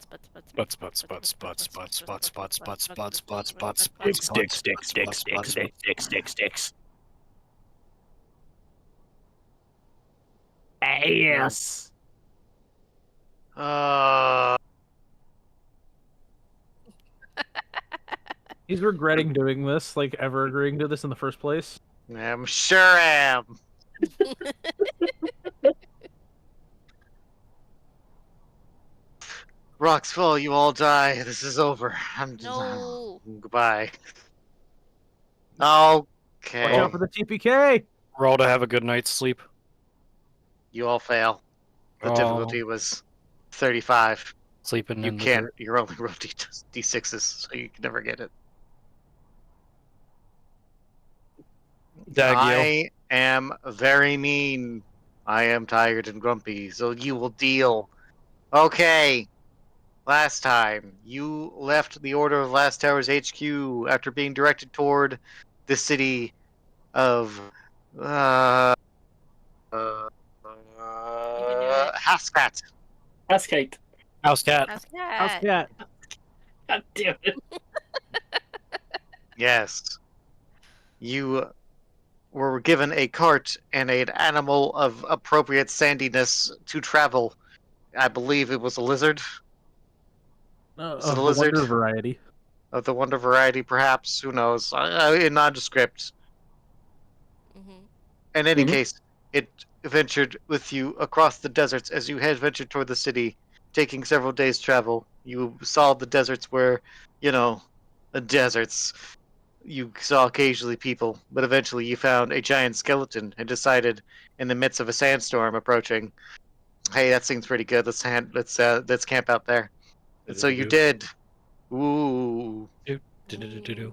Butts, butts, butts, butts, butts, butts, butts, butts, butts, butts, butts, Dicks, butts, dicks, dicks, dicks, dicks, dicks, dicks, dicks, dicks. Yes. He's regretting doing this, like ever agreeing to this in the first place. I'm sure am. Rocks fall, you all die. This is over. No. Goodbye. Watch Okay. out for the TPK. Roll to have a good night's sleep. You all fail. The Oh. difficulty was 35. Sleeping You in the can't. dirt. You're only roll d6s, so you can never get it. Dag you. I am very mean. I am tired and grumpy, so you will deal. Okay. Last time, you left the Order of Last Towers HQ after being directed toward the city of Haskat. Cascade. House cat. How's How's that? cat? God damn it. Yes. You were given a cart and an animal of appropriate sandiness to travel. I believe it was a lizard. Of a the lizard? wonder variety. Of the wonder variety, perhaps. Who knows? In nondescript. Mm-hmm. In any Mhm. case, it ventured with you across the deserts as you had ventured toward the city, taking several days' travel. You saw the deserts where, the deserts. You saw occasionally people, but eventually you found a giant skeleton and decided, in the midst of a sandstorm approaching, hey, that seems pretty good. Let's camp out there. And so you did. Ooh. Do-do-do-do-do.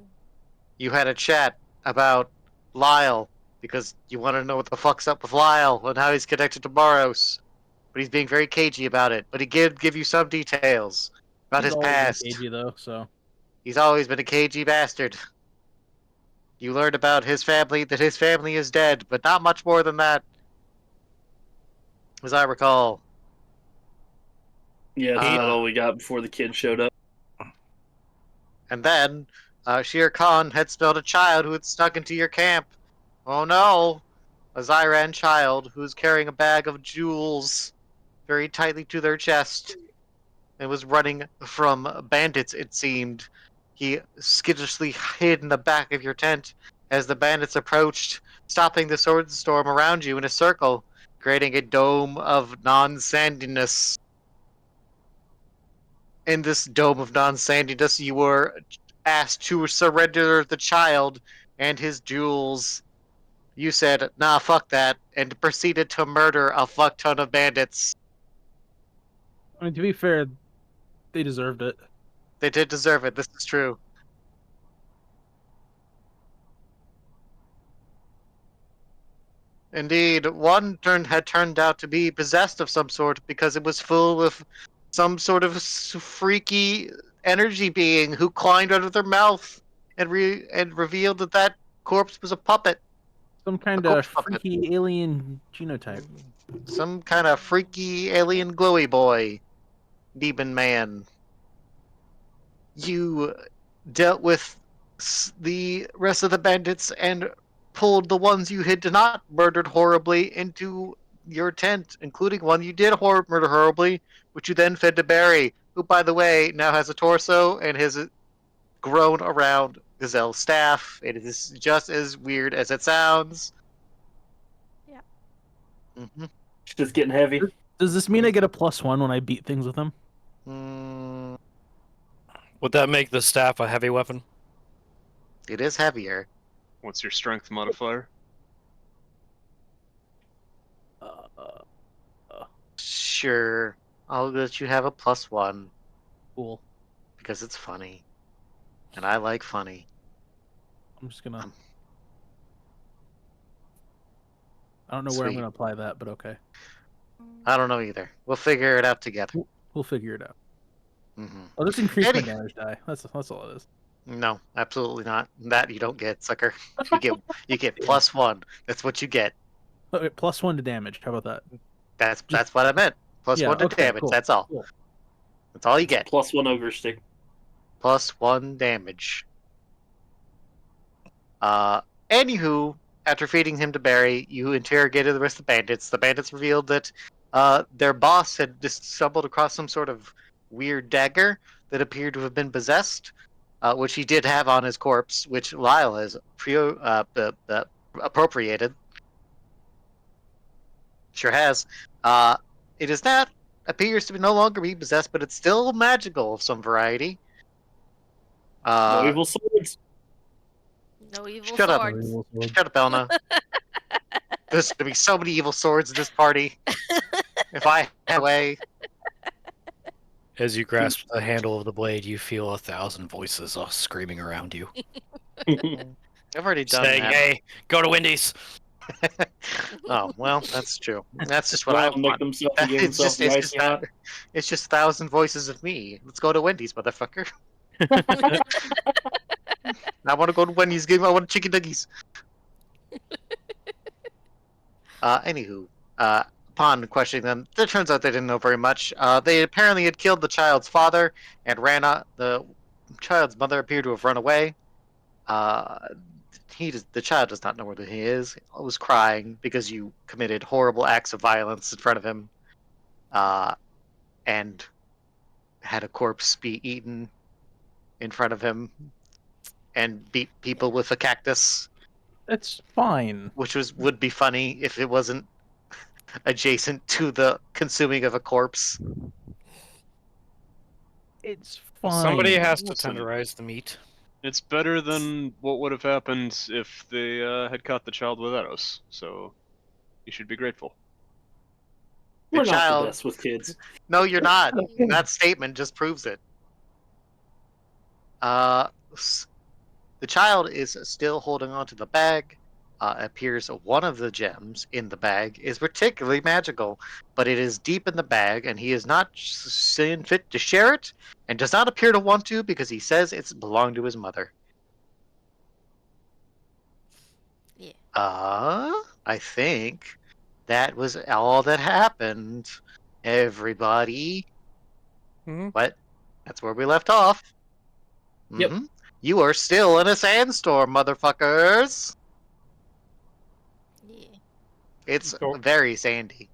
You had a chat about Lyle because you want to know what the fuck's up with Lyle and how he's connected to Boros. But he's being very cagey about it. But he did give you some details about He's his always been past. cagey though, so He's always been a cagey bastard. You learned about his family, that his family is dead, but not much more than that, as I recall. Yeah, that's Uh, about all we got before the kid showed up. And then, Shere Khan had smelled a child who had snuck into your camp. Oh no! A Zyran child who's carrying a bag of jewels very tightly to their chest and was running from bandits, it seemed. He skitishly hid in the back of your tent as the bandits approached, stopping the sword storm around you in a circle, creating a dome of non-sandiness. In this dome of non-sandiness, you were asked to surrender the child and his jewels. You said, nah, fuck that, and proceeded to murder a fuck ton of bandits. I mean, to be fair, they deserved it. They did deserve it, this is true. Indeed, one had turned out to be possessed of some sort because it was full of some sort of freaky energy being who climbed out of their mouth and revealed that corpse was a puppet. Some kind corpse of puppet. freaky alien genotype. Some kind of freaky alien glowy boy. Demon man. You dealt with the rest of the bandits and pulled the ones you had not murdered horribly into your tent, including one you did murder horribly, which you then fed to Barry, who, by the way, now has a torso and has grown around Gazelle's staff. It is just as weird as it sounds. Yeah. Mm-hmm. It's just getting heavy. Does this mean I get a +1 when I beat things with him? Would that make the staff a heavy weapon? It is heavier. What's your strength modifier? Sure. I'll let you have a +1 Cool. because it's funny. And I like funny. I'm just gonna... I don't know where I'm Sweet. gonna apply that, but okay. I don't know either. We'll figure it out together. We'll figure it out. Mm-hmm. I'll just increase my Any- damage die. That's all it is. No, absolutely not. That you don't get, sucker. You get Yeah. +1. That's what you get. Okay, +1 to damage. How about that? That's what I meant. +1 to okay, damage. cool, That's all. cool. That's all you get. +1 ogre stick. +1 damage. Anywho, after feeding him to Barry, you interrogated the rest of the bandits. The bandits revealed that their boss had just stumbled across some sort of weird dagger that appeared to have been possessed, which he did have on his corpse, which Lyle has appropriated. Sure has. It is not appears to be no longer be possessed, but it's still magical of some variety. No evil swords. No evil Shut up. swords. Shut up, Elna. There's gonna be so many evil swords in this party. If I had a way. As you grasp the handle of the blade, you feel 1,000 voices all screaming around you, I've already done saying, that. "Hey, go to Wendy's." Oh, well, that's true. That's just what I Well, make want. themselves give It's themselves just, the icy hot. it's just 1,000 voices of me. Let's go to Wendy's, motherfucker. I want to go to Wendy's. I want chicken nuggies. Anywho, upon questioning them, it turns out they didn't know very much. They apparently had killed the child's father and ran out. The child's mother appeared to have run away. The child does not know where he is. He was crying because you committed horrible acts of violence in front of him, and had a corpse be eaten in front of him, and beat people with a cactus, It's fine. which would be funny if it wasn't adjacent to the consuming of a corpse. It's fine. Somebody has to Listen. tenderize the meat. It's better than what would have happened if they had caught the child without us. So you should be grateful. We're The not child- the best with kids. No, you're not. That statement just proves it. The child is still holding on to the bag. Appears one of the gems in the bag is particularly magical, but it is deep in the bag, and he is not seen fit to share it, and does not appear to want to because he says it's belonged to his mother. Yeah. I think that was all that happened, everybody. Mhm. But that's where we left off. Yep. Mhm. You are still in a sandstorm, motherfuckers. Yeah. It's Sure. very sandy.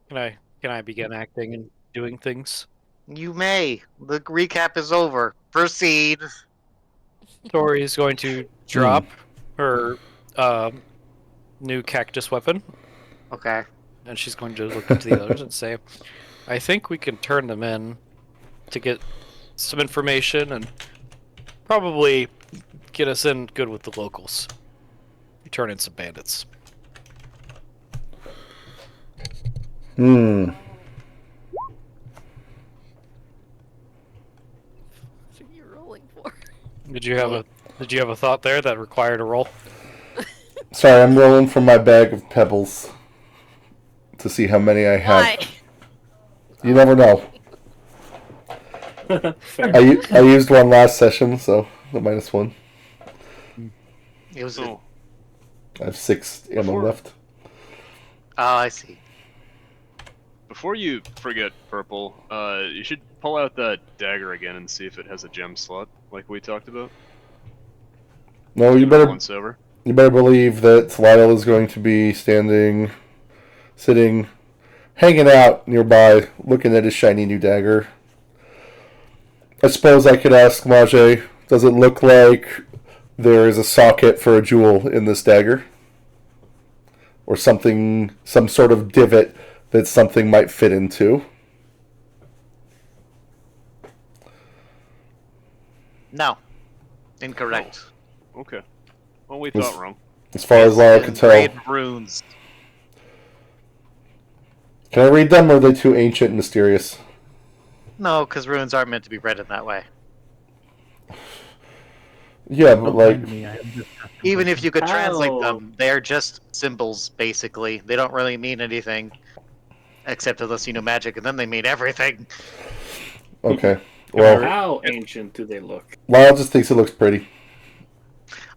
Can I begin acting and doing things? You may. The recap is over. Proceed. Tori is going to drop her new cactus weapon, Okay. and she's going to look into the others and say, "I think we can turn them in to get some information and probably get us in good with the locals. Turn in some bandits." What are you rolling for? Did you have a thought there that required a roll? Sorry, I'm rolling from my bag of pebbles to see how many I have. Why? You never know. Fair. I used one last session, so the -1. It was. So I have 6 ammo Before- left. Oh, I see. before you forget purple, you should pull out that dagger again and see if it has a gem slot, like we talked about. No, you Do it better once over. believe that Lyle is going to be sitting, hanging out nearby, looking at his shiny new dagger. I suppose I could ask Mage, does it look like there is a socket for a jewel in this dagger? Or something, some sort of divot that something might fit into? No. Incorrect. Okay. Well, we Was- thought wrong. As far as Lyle can tell. Engraved runes. Can I read them, or are they too ancient and mysterious? No, because runes aren't meant to be read in that way. Yeah, but Don't like, mind me, I am just Even if you could translate Ow. them, they're just symbols, basically. They don't really mean anything. Except unless you know magic, and then they mean everything. okay. Well, How ancient do they look? Lyle just thinks it looks pretty.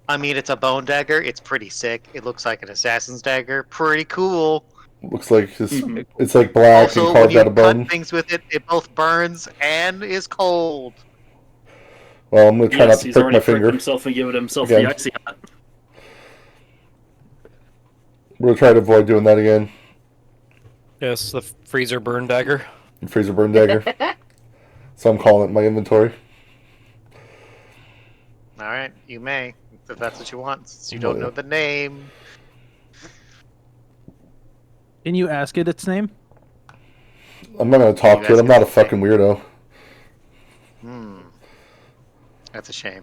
I mean, it's a bone dagger. It's pretty sick. It looks like an assassin's dagger. Pretty cool. Looks like Mhm. it's like black Also, and when carved you out of bone. cut things with it, it both burns and is cold. Well, I'm gonna try not Yes, to he's prick already my pricked finger. himself and given himself Again. the icy hot. We're gonna try to avoid doing that again. Yes, the freezer burn dagger. Freezer burn dagger. So I'm calling it my inventory. All right, you may, if that's what you want. Since you Oh, don't yeah. know the name. Can you ask it its name? I'm not gonna talk You to it. ask I'm not a its name. fucking weirdo. That's a shame.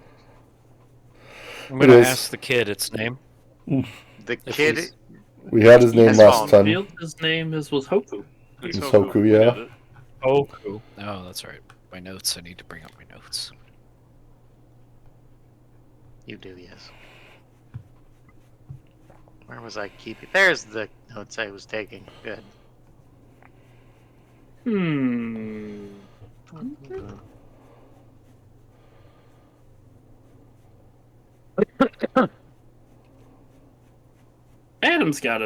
I'm gonna is. ask the kid its name. The If kid. he's- We had his name That's last fine. time. Revealed his name was Hoku. It's It's Hoku. Hoku, We yeah. get it. Oh, cool. Oh, that's right. My notes. I need to bring up my notes. You do, yes. Where was I keeping? There's the notes I was taking. Good. Adam's got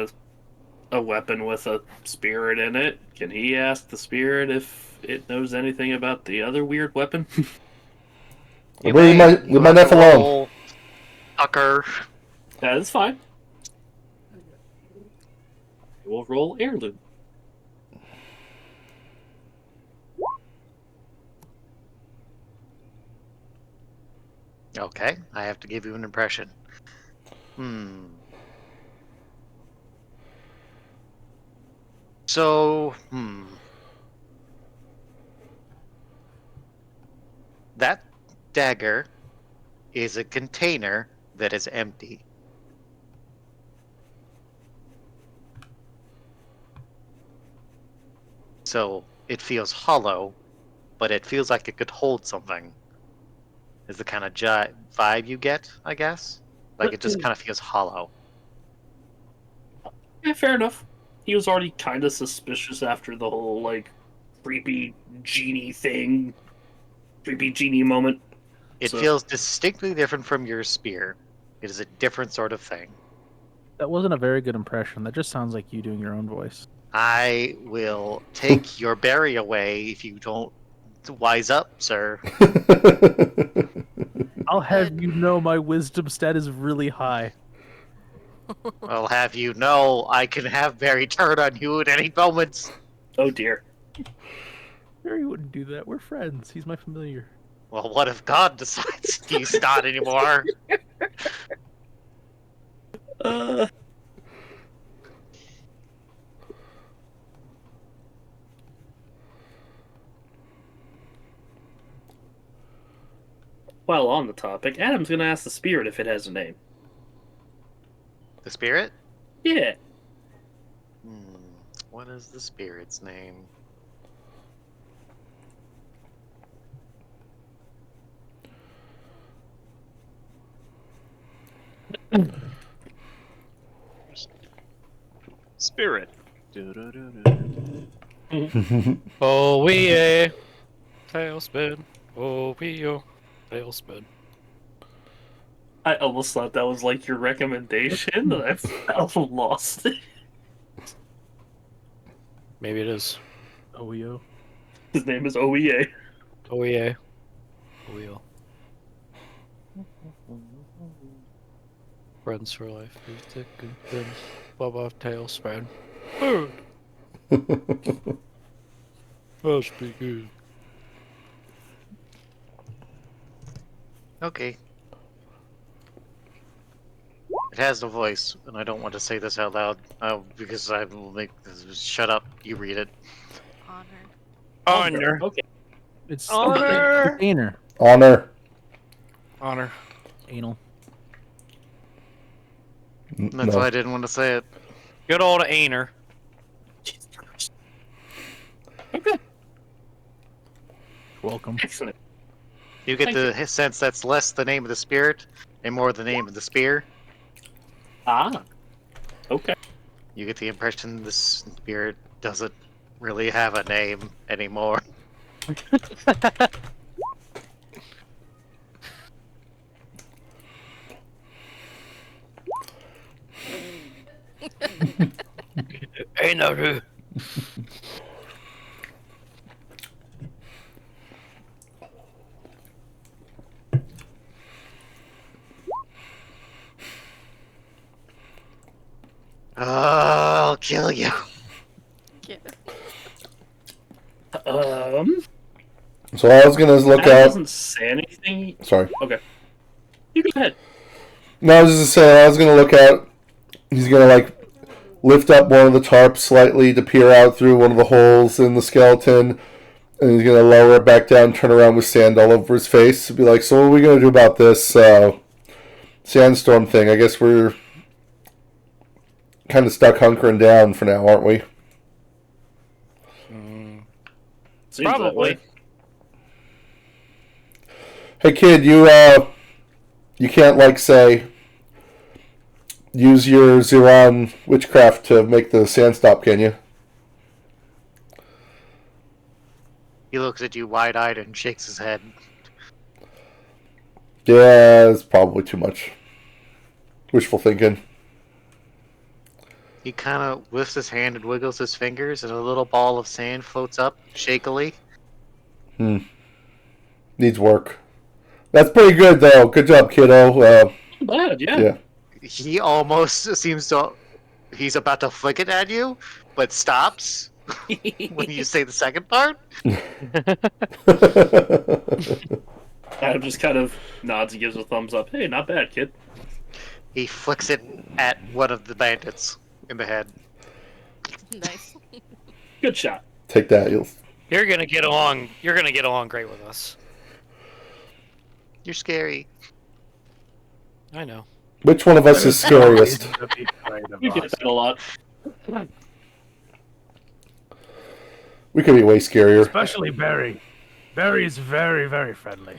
a weapon with a spirit in it. Can he ask the spirit if it knows anything about the other weird weapon? You Leave may. my knife alone. Sucker. That is fine. We'll roll heirloom. Okay, I have to give you an impression. So, that dagger is a container that is empty. So, it feels hollow, but it feels like it could hold something. Is the kind of vibe you get, I guess? Like it just kind of feels hollow. Yeah, fair enough. He was already kind of suspicious after the whole, like, creepy genie thing. Creepy genie moment. It So- feels distinctly different from your spear. It is a different sort of thing. That wasn't a very good impression. That just sounds like you doing your own voice. I will take your berry away if you don't wise up, sir. I'll have you know my wisdom stat is really high. I'll have you know I can have berry turn on you at any moment. Oh dear. Barry wouldn't do that. We're friends. He's my familiar. Well, what if God decides he's not anymore? While on the topic, Adam's gonna ask the spirit if it has a name. The spirit? Yeah. What is the spirit's name? Spirit. Oh, we a tailspin. Oh, we a tailspin. I almost thought that was like your recommendation. I felt lost. Maybe it is. Oh, yo. His name is OEA. Oh, yeah. Wheel. Friends for life. Be thick and thin. Bob off tailspin. Must be good. Okay. It has no voice, and I don't want to say this out loud because I will make this. Shut up. You read it. Honor. Honor. Okay. It's Honor. Anal. Honor. Honor. Anal. That's No. why I didn't want to say it. Good old Aner. Jesus Christ. Okay. Welcome. Excellent. You get Thank the sense that's less the name of the spirit and more the name of the spear. Ah. Okay. You get the impression this spirit doesn't really have a name anymore. Naru. I'll kill you. Yeah. So I was gonna look That out. doesn't say anything. Sorry. Okay. You go ahead. No, I was just saying I was gonna look out. He's gonna like lift up one of the tarps slightly to peer out through one of the holes in the skeleton, and he's gonna lower it back down, turn around with sand all over his face, be like, "So what are we gonna do about this sandstorm thing? I guess we're kind of stuck hunkering down for now, aren't we?" Seems that Probably. way. Hey kid, you can't like say use your Ziran witchcraft to make the sand stop, can you? He looks at you wide-eyed and shakes his head. Yeah, it's probably too much. Wishful thinking. He kind of lifts his hand and wiggles his fingers, and a little ball of sand floats up, shakily. Needs work. That's pretty good though. Good job, kiddo. Not bad, yeah. Yeah. He almost seems to... He's about to flick it at you, but stops when you say the second part. Adam just kind of nods and gives a thumbs up. Hey, not bad, kid. He flicks it at one of the bandits in the head. Nice. Good shot. Take that. You're gonna get along. You're gonna get along great with us. You're scary. I know. Which one of us is scariest? You get that a lot. We could be way scarier. Especially Barry. Barry is very, very friendly.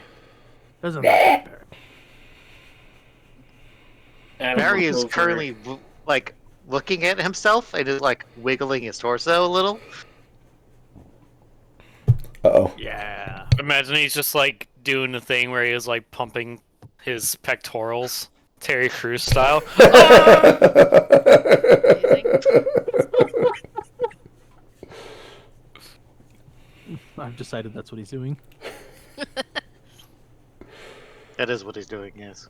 Doesn't look like Barry. Adam Barry looks is over. currently like looking at himself and is like wiggling his torso a little. Uh-oh. Yeah. Imagine he's just like doing the thing where he was like pumping his pectorals, Terry Crews style. I've decided that's what he's doing. That is what he's doing, yes.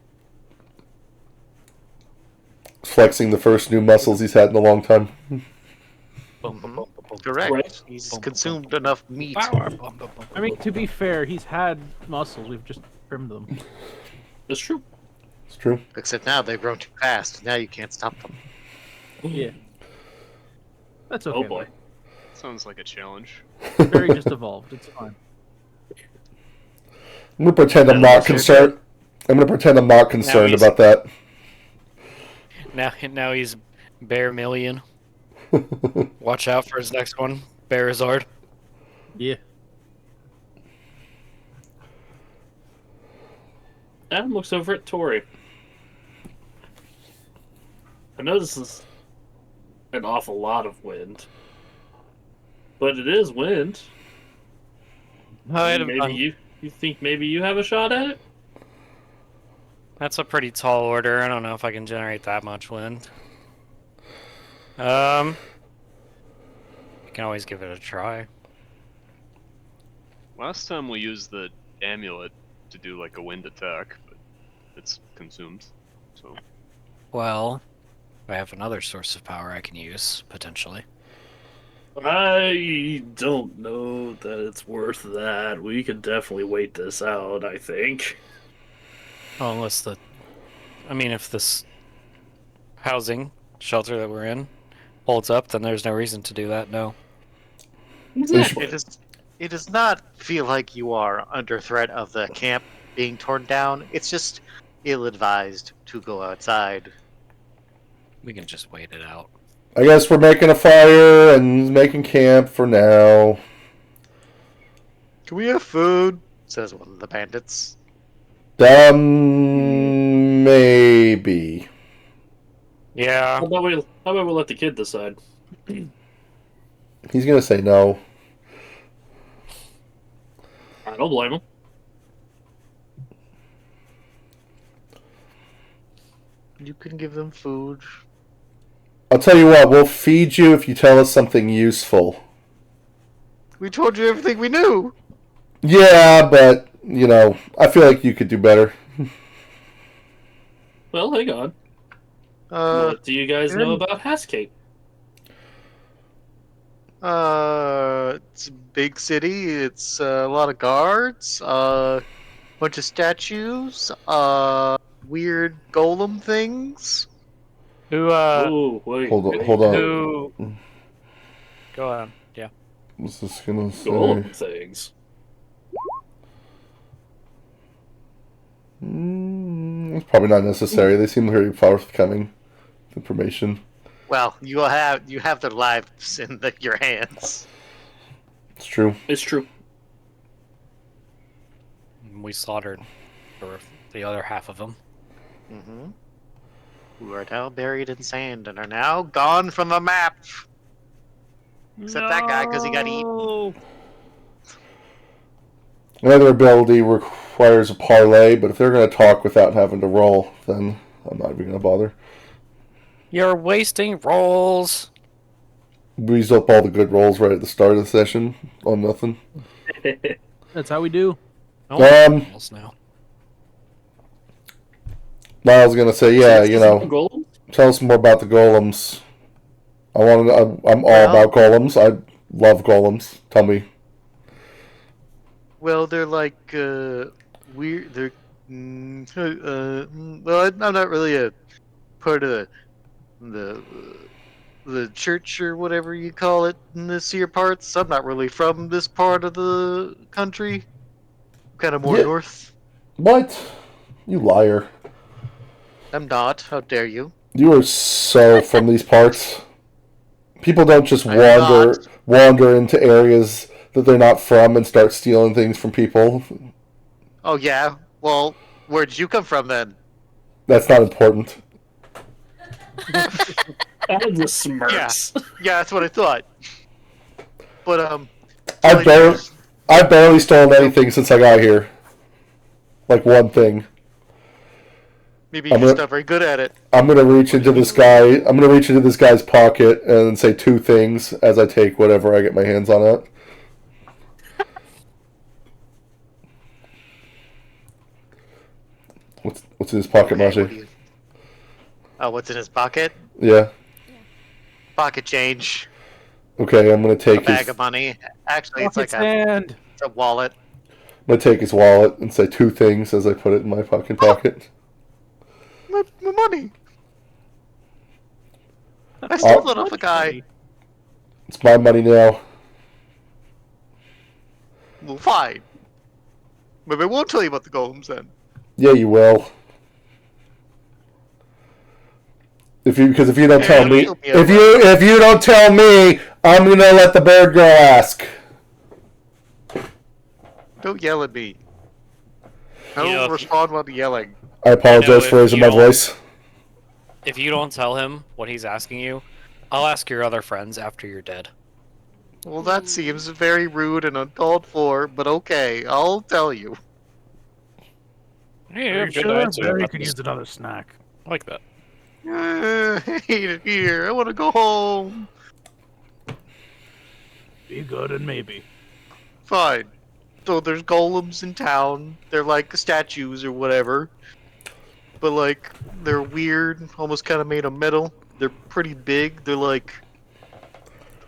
Flexing the first new muscles he's had in a long time. Correct. Right. He's consumed enough meat. I mean, to be fair, he's had muscles. We've just trimmed them. That's true. It's true. Except now they've grown too fast. Now you can't stop them. Yeah. That's okay. Oh boy. Sounds like a challenge. Barry just evolved. It's fine. I'm gonna pretend I'm not concerned. I'm gonna pretend I'm not concerned he's- about that. Now he's Bear Million. Watch out for his next one, Bearizard. Yeah. Adam looks over at Tori. I know this is an awful lot of wind, but it is wind. Maybe you think maybe you have a shot at it? That's a pretty tall order. I don't know if I can generate that much wind. You can always give it a try. Last time we used the amulet to do like a wind attack, but it's consumed. So Well, I have another source of power I can use, potentially. I don't know that it's worth that. We could definitely wait this out, I think. Oh, unless if this housing shelter that we're in holds up, then there's no reason to do that, no. It does not feel like you are under threat of the camp being torn down. It's just ill-advised to go outside. We can just wait it out. I guess we're making a fire and making camp for now. Can we have food? Says one of the bandits. Maybe. Yeah. How about we let the kid decide? He's gonna say no. I don't blame him. You can give them food. I'll tell you what, we'll feed you if you tell us something useful. We told you everything we knew. Yeah, but, you know, I feel like you could do better. Well, hang on. What do you guys know about Hascape? It's a big city. It's a lot of guards. Bunch of statues. Weird golem things. Who, Oh, wait. Hold on, really? hold on. who... Go on, yeah. What's this gonna say? Golem things. It's probably not necessary. They seem very forthcoming with information. Well, you have their lives in your hands. It's true. It's true. We slaughtered the other half of them. Mm-hmm. Who are now buried in sand and are now gone from the map. Except that guy, because he got eaten. Another ability requires a parlay, but if they're going to talk without having to roll, then I'm not even going to bother. You're wasting rolls. We used up all the good rolls right at the start of the session on nothing. That's how we do. Rolls now. Lyle's going to say, yeah, you know, Golem? tell us more about the golems. I'm all about golems. I love golems. Tell me. Well, they're like weird. They're well, I'm not really a part of the church or whatever you call it in this here parts. I'm not really from this part of the country. Kind of more Yeah. north. What? You liar. I'm not. How dare you? You are so from these parts. People don't just I'm wander into areas that they're not from and start stealing things from people. Oh yeah. Well, where'd you come from then? That's not important. And the smirks. Yeah, that's what I thought. But I've barely stolen anything since I got here. Like one thing. maybe you're just not very good at it. I'm gonna reach into this guy. I'm gonna reach into this guy's pocket and say two things as I take whatever I get my hands on it. What's in his pocket, Okay, Maji? Oh, what's in his pocket? Yeah. Pocket change. Okay, I'm gonna A take bag his. of money. Actually, it's Pocket like sand. it's a wallet. I'm gonna take his wallet and say two things as I put it in my fucking pocket. My money. I stole it off a guy. It's my money now. Well, fine. Maybe I won't tell you about the golems then. Yeah, you will. Because if you don't tell me, if you don't tell me, I'm gonna let the bird girl ask. Don't yell at me. I You know, don't respond while yelling. I apologize if for raising you my don't- voice. If you don't tell him what he's asking you, I'll ask your other friends after you're dead. Well, that seems very rude and uncalled for, but okay, I'll tell you. Yeah, Are you sure? Barry could use another snack. I like that. I hate it here. I want to go home. Be good and maybe. Fine. So there's golems in town. They're like statues or whatever. But like, they're weird, almost kind of made of metal. They're pretty big. They're like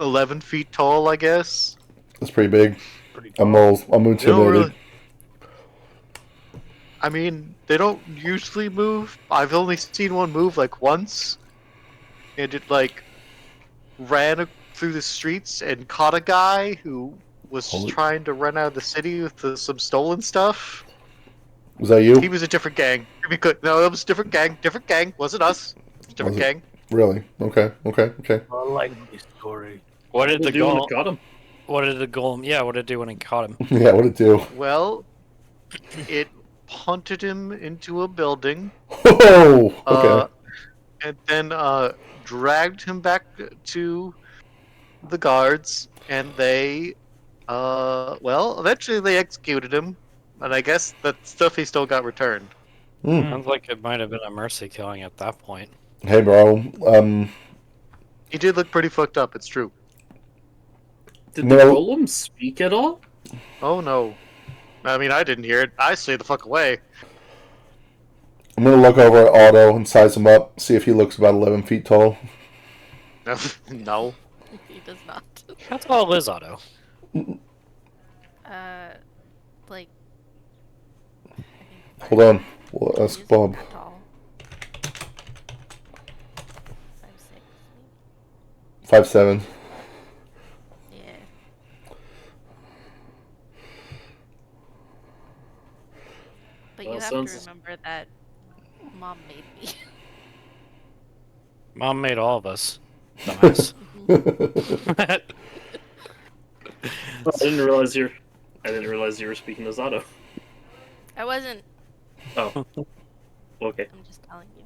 11 feet tall, I guess. That's pretty big. Pretty I'm cool. intimidated. They don't really... I mean, they don't usually move. I've only seen one move like once. And it like ran through the streets and caught a guy who was trying to run out of the city with some stolen stuff. Was that you? He was a different gang. No, it was a different gang. Different gang. Wasn't us. Different Was it? gang. Really? Okay. I like this story. What did the Golem golem? got him. What did the golem? Yeah, what did it do when it caught him? Yeah, what'd it do? Well, it punted him into a building. Oh, okay. And then dragged him back to the guards, and they, well, eventually they executed him, and I guess that stuff he still got returned. Sounds like it might have been a mercy killing at that point. Hey, bro. He did look pretty fucked up, it's true. Did the No. golem speak at all? Oh no. I mean, I didn't hear it. I stay the fuck away. I'm gonna look over at Otto and size him up, see if he looks about 11 feet tall. No. He does not. How tall is Otto? Like. I think Hold on. We'll ask he's Bob. that tall. 5'6". 5'7". Yeah. But you Well, have sounds- to remember that Mom made me. Mom made all of us. Dumbass. I didn't realize you were speaking as Otto. I wasn't. Oh. Okay. I'm just telling you.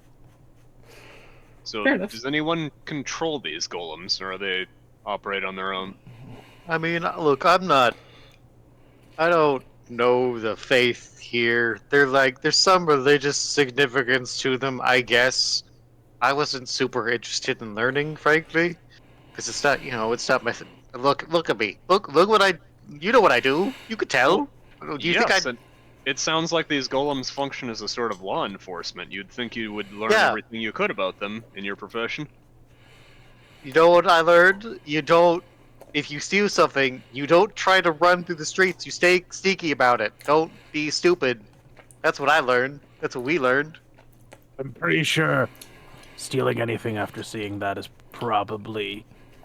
So, Fair enough. does anyone control these golems, or are they operate on their own? I mean, look, I don't know the faith here. There's some religious significance to them, I guess. I wasn't super interested in learning, frankly, because it's not, it's not my. Look at me. Look what I. You know what I do. You could tell. Do you think I? and it sounds like these golems function as a sort of law enforcement. You'd think you would learn Yeah. everything you could about them in your profession. You know what I learned? You don't. If you steal something, you don't try to run through the streets. You stay sneaky about it. Don't be stupid. That's what I learned. That's what we learned. I'm pretty sure stealing anything after seeing that is probably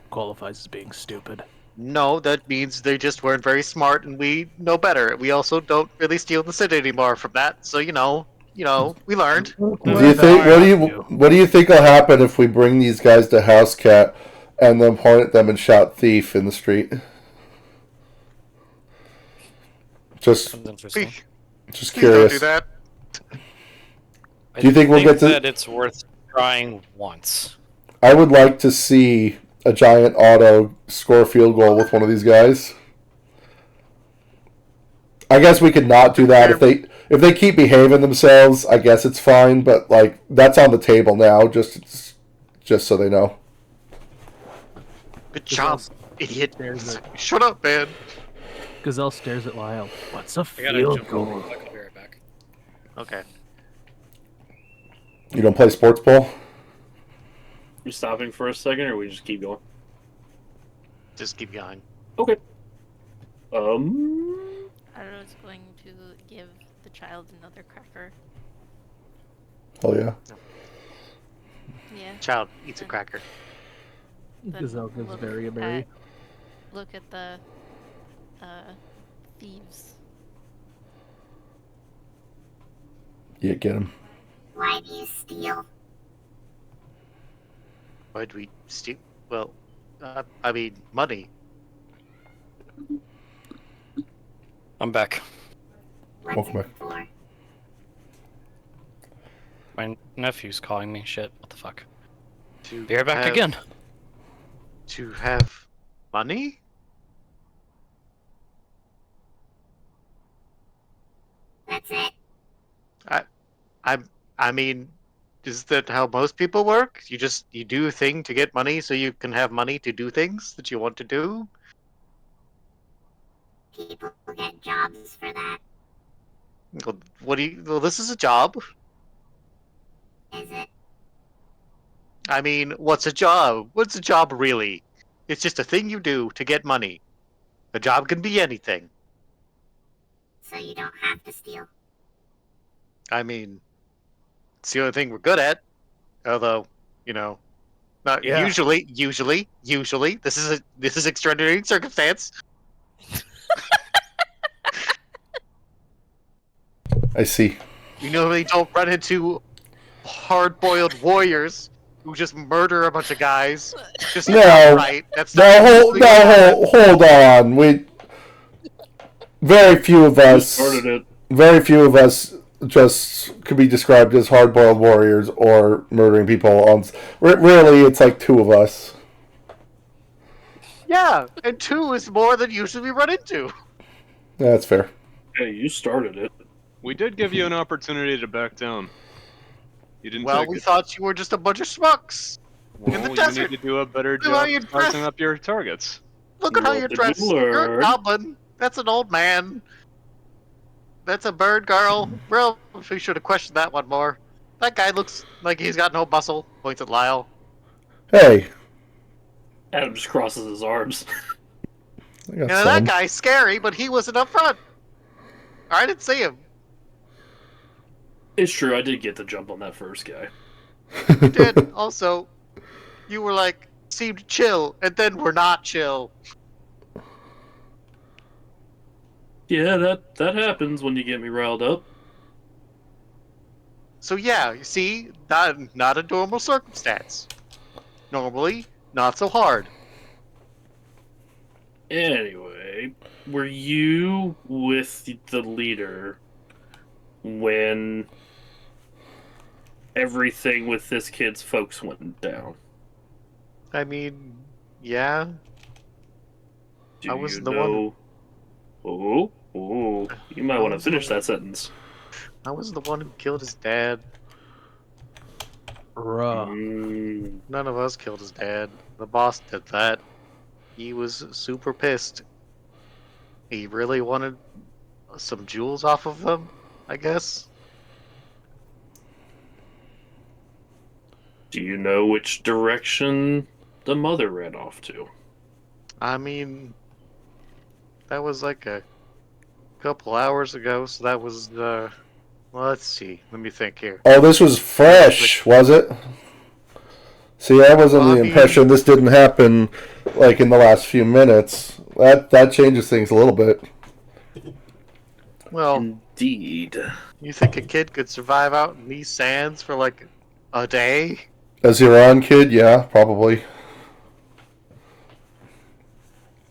qualifies as being stupid. No, that means they just weren't very smart, and we know better. We also don't really steal in the city anymore from that. So we learned. Do you think? What do you think will happen if we bring these guys to House Cat and then point at them and shout "thief" in the street? Just Sounds interesting. Just Please don't curious. do that. I Do you think we'll get to- that it's worth trying once? I would like to see a giant Auto score a field goal with one of these guys. I guess we could not do that if they keep behaving themselves. I guess it's fine, but like that's on the table now, just so they know. Good job, idiot. There's it. Shut up, man. Gazelle stares at Lyle. What's a I gotta field jump over. goal? I'll be right back. Okay. You don't play sports ball? You stopping for a second, or we just keep going? Just keep going. Okay. I was going to give the child another cracker. Oh yeah. Yeah. Child eats a cracker. Then Gazelle gives look Barry a at- berry. Look at the thieves. Yeah, get him. Why do you steal? Why'd we steal? Well, I mean, money. I'm back. What's Welcome it back. for? My nephew's calling me. Shit. What the fuck? To Be right back have- again. To have money? That's it. I mean, is that how most people work? You do a thing to get money so you can have money to do things that you want to do? People get jobs for that. Well, this is a job. Is it? I mean, what's a job? What's a job really? It's just a thing you do to get money. A job can be anything. So you don't have to steal. I mean, it's the only thing we're good at. Although, not Yeah. usually. This is extraordinary circumstance. I see. You normally don't run into hard-boiled warriors who just murder a bunch of guys. Just No. outright. That's not Hold on. Very few of us. Started it. Very few of us just could be described as hard-boiled warriors or murdering people. Really, it's like two of us. Yeah, and 2 is more than usually we run into. Yeah, that's fair. Hey, you started it. We did give you an opportunity to back down. You didn't Well, take we it. thought you were just a bunch of schmucks. Well, the you desert. need to do a better Look at how job you of sizing dress. up your targets. Look at how What you're did you dressed. You're a learn? goblin. That's an old man. That's a bird girl. Bro, we should have questioned that one more. That guy looks like he's got no muscle. Points at Lyle. Hey, Adam just crosses his arms. I got That some. guy's scary, but he wasn't up front. I didn't see him. It's true, I did get the jump on that first guy. You did. Also, you were like, seemed chill, and then we're not chill. Yeah, that happens when you get me riled up. So yeah, you see, not a normal circumstance. Normally, not so hard. Anyway, were you with the leader when everything with this kid's folks went down? I mean, yeah. Do I you was the know? Oh, you might I want to was the finish one- that sentence. I was the one who killed his dad. Bruh. None of us killed his dad. The boss did that. He was super pissed. He really wanted some jewels off of them, I guess. Do you know which direction the mother ran off to? I mean, that was like a couple hours ago, so that was the. Well, let's see. Let me think here. Oh, this was fresh, was it? See, I was under Well, I the mean- impression this didn't happen like in the last few minutes. That changes things a little bit. Well, Indeed. you think a kid could survive out in these sands for like a day? A Zeron kid, yeah, probably.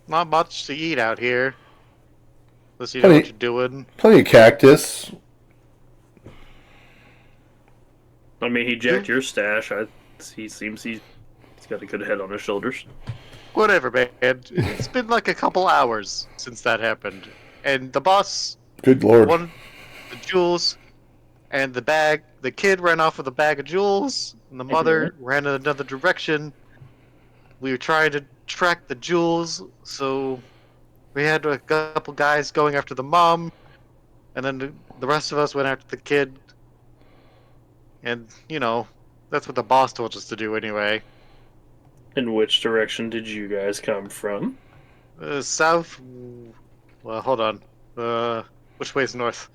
Not much to eat out here. Unless you know Honey- what you're doing. Plenty of cactus. I mean, he jacked your stash. He seems he's got a good head on his shoulders. Whatever, man. It's been like a couple hours since that happened. And the boss Good lord. wanted the jewels, and the kid ran off with a bag of jewels, and the mother ran in another direction. We were trying to track the jewels, so we had a couple guys going after the mom, and then the rest of us went after the kid. And, you know, that's what the boss told us to do anyway. In which direction did you guys come from? South. Well, hold on. Which way's north?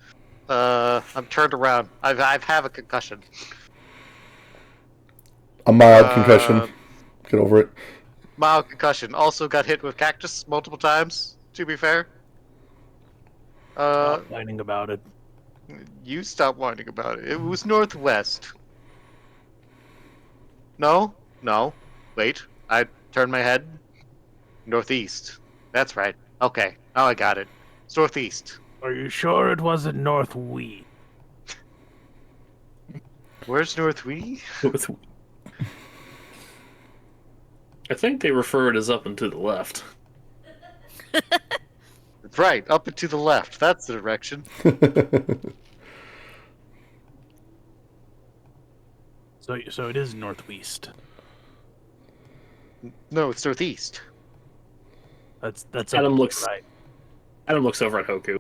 I'm turned around. I have a concussion. A mild concussion. Get over it. Mild concussion. Also got hit with cactus multiple times. To be fair. Stop whining about it. You stop whining about it. It was northwest. No. Wait. I turned my head. Northeast. That's right. Okay. Now I got it. It's northeast. Are you sure it wasn't northwest? Where's northwest? I think they refer it as up and to the left. That's right. Up and to the left. That's the direction. So it is northwest. No, it's northeast. That's Adam up looks- right. Adam looks over at Hoku.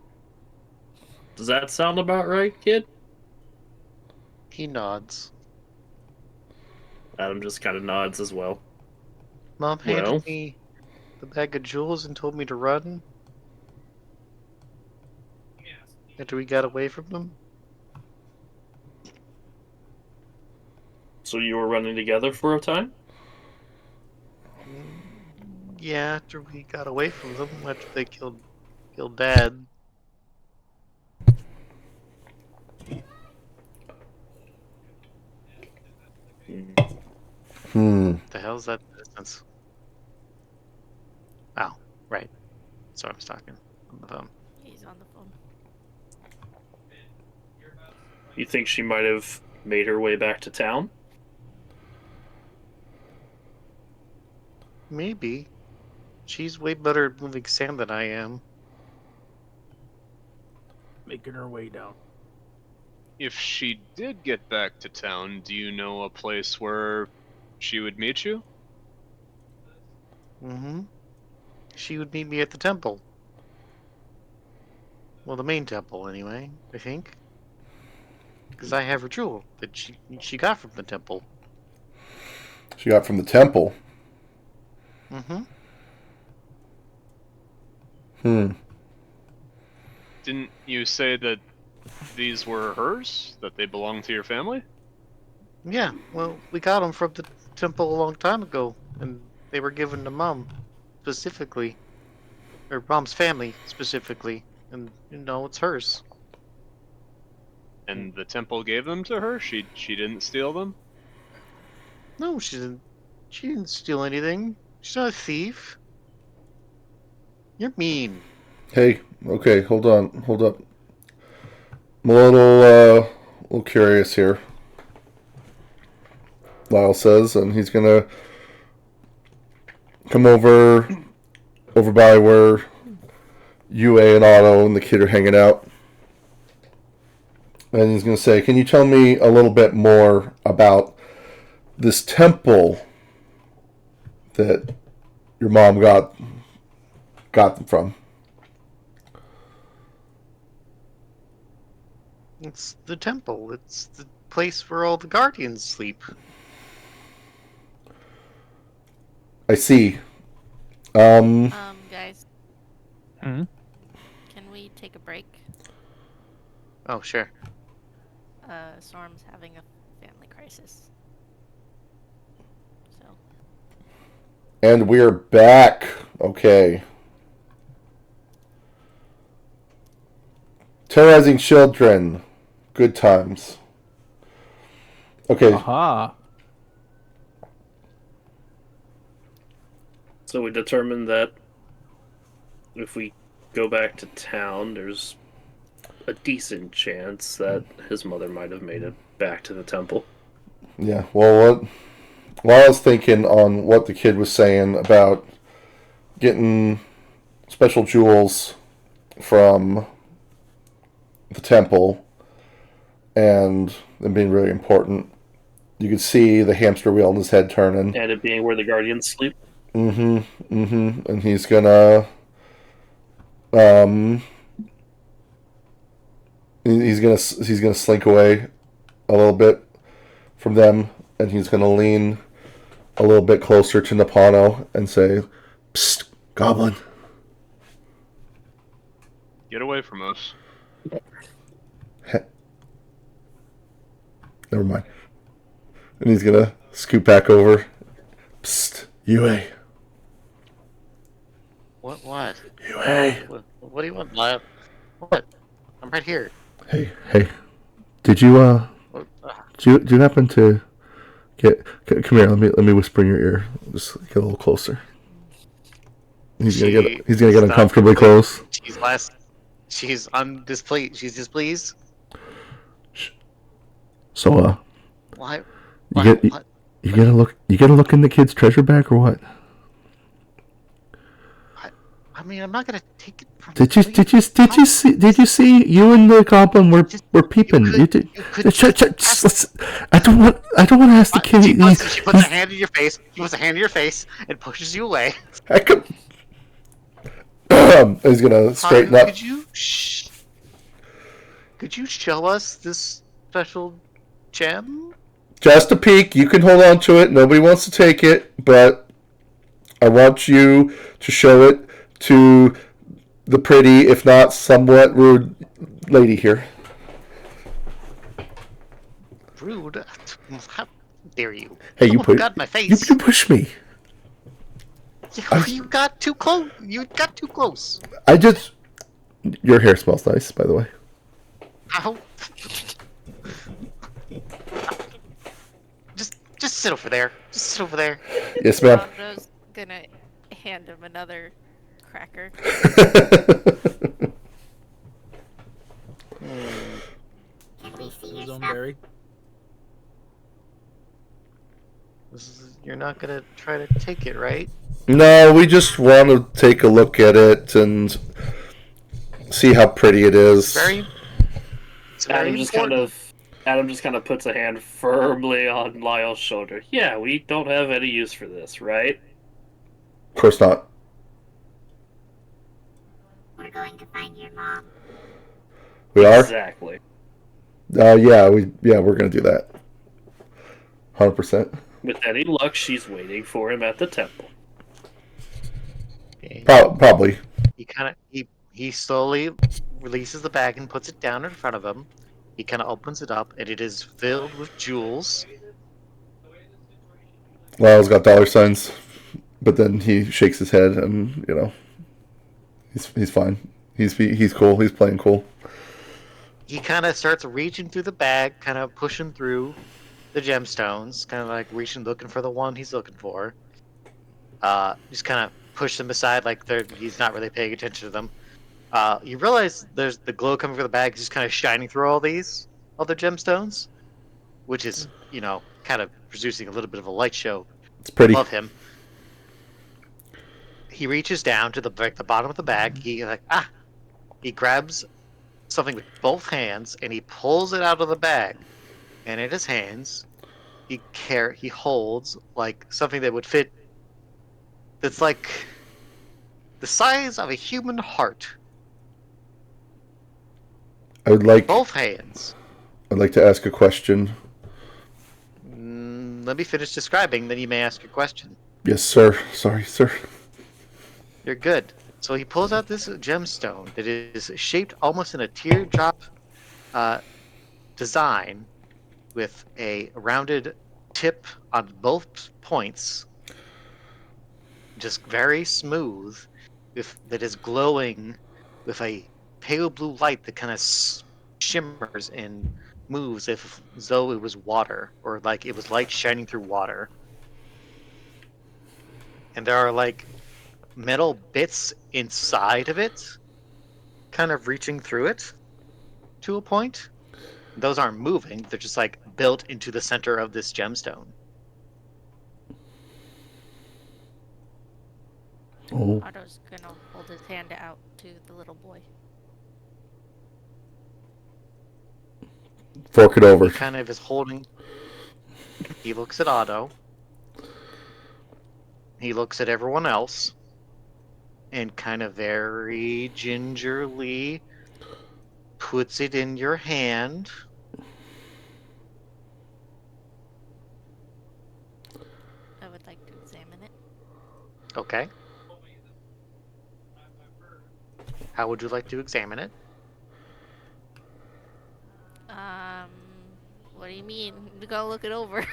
Does that sound about right, kid? He nods. Adam just kind of nods as well. Mom handed Well? me the bag of jewels and told me to run. After we got away from them. So you were running together for a time? Yeah, after we got away from them, after they killed Dad. The hell's that distance? Oh, right. Sorry, I was talking on the phone. He's on the phone. You think she might have made her way back to town? Maybe. She's way better at moving sand than I am. Making her way down. If she did get back to town, do you know a place where she would meet you? Mm-hmm. She would meet me at the temple. Well, the main temple, anyway, I think. Because I have her jewel that she got from the temple. She got from the temple. Mm-hmm. Didn't you say that these were hers? That they belonged to your family? Yeah, well, we got them from the temple a long time ago, and they were given to Mom, specifically. Or Mom's family, specifically. And, it's hers. And the temple gave them to her? She didn't steal them? No, she didn't steal anything. She's not a thief. You're mean. Hey, okay, hold up. I'm a little curious here. Lyle says, and he's gonna come over by where UA and Otto and the kid are hanging out. And he's gonna say, can you tell me a little bit more about this temple that your mom got them from? It's the temple. It's the place where all the guardians sleep. I see. Guys. Hmm? Can we take a break? Oh, sure. Storm's having a family crisis. So. And we're back. Okay. Terrorizing children. Good times. Okay. Aha. So we determined that if we go back to town, there's a decent chance that his mother might have made it back to the temple. Yeah. Well, while I was thinking on what the kid was saying about getting special jewels from the temple and them being really important, you could see the hamster wheel in his head turning. And it being where the guardians sleep. And he's gonna he's gonna slink away a little bit from them, and he's gonna lean a little bit closer to Napano and say, "Psst, Goblin." Get away from us. Never mind. And he's gonna scoot back over. Psst, UA. What? UA. What do you want, Lyle? What? I'm right here. Hey. Did you What? do you happen to come here? Let me whisper in your ear. Just get a little closer. He's gonna get uncomfortably close. She's displeased. She's displeased. So Why? You get a look in the kid's treasure bag or what? I mean, I'm not gonna take it from. Did you see you and the goblin were peeping? I don't want to ask the kid. She puts a hand in your face. She puts a hand in your face and pushes you away. He's gonna straighten up. Could you show us this special gem? Just a peek. You can hold on to it. Nobody wants to take it, but I want you to show it to the pretty, if not somewhat rude lady here. Rude? How dare you? Hey, you got in my face. You push me. You got too close. You got too close. Your hair smells nice, by the way. Ow. Just sit over there. Just sit over there. Yes, ma'am. Rondo's gonna hand him another cracker. Can we see your His own stuff? berry. You're not gonna try to take it, right? No, we just want to take a look at it and see how pretty it is. It's very Adam just kind important. of Adam just kind of puts a hand firmly on Lyle's shoulder. Yeah, we don't have any use for this, right? Of course not. We're going to find your mom. We are. Exactly. We're gonna do that. 100%. With any luck, she's waiting for him at the temple. Okay. Probably. He slowly releases the bag and puts it down in front of him. He kind of opens it up, and it is filled with jewels. Lyle's got dollar signs, but then he shakes his head, and he's fine. He's cool. He's playing cool. He kind of starts reaching through the bag, kind of pushing through the gemstones, kind of like reaching, looking for the one he's looking for. Just kind of push them aside, like he's not really paying attention to them. You realize there's the glow coming from the bag, just kind of shining through all these other gemstones, which is, kind of producing a little bit of a light show It's pretty. above him. He reaches down to the bottom of the bag. He grabs something with both hands and he pulls it out of the bag. And in his hands, he holds like something that would fit. That's like the size of a human heart. I'd like Both hands. to ask a question. Let me finish describing, then you may ask a question. Yes, sir. Sorry, sir. You're good. So he pulls out this gemstone that is shaped almost in a teardrop design with a rounded tip on both points. Just very smooth, that is glowing with a pale blue light that kind of shimmers and moves as though it was water, or like it was light shining through water. And there are like metal bits inside of it, kind of reaching through it to a point. Those aren't moving, they're just like built into the center of this gemstone. Oh. Otto's gonna hold his hand out to the little boy. Fork it over. He kind of is holding. He looks at Otto. He looks at everyone else. And kind of very gingerly puts it in your hand. I would like to examine it. Okay. How would you like to examine it? What do you mean? We gotta look it over.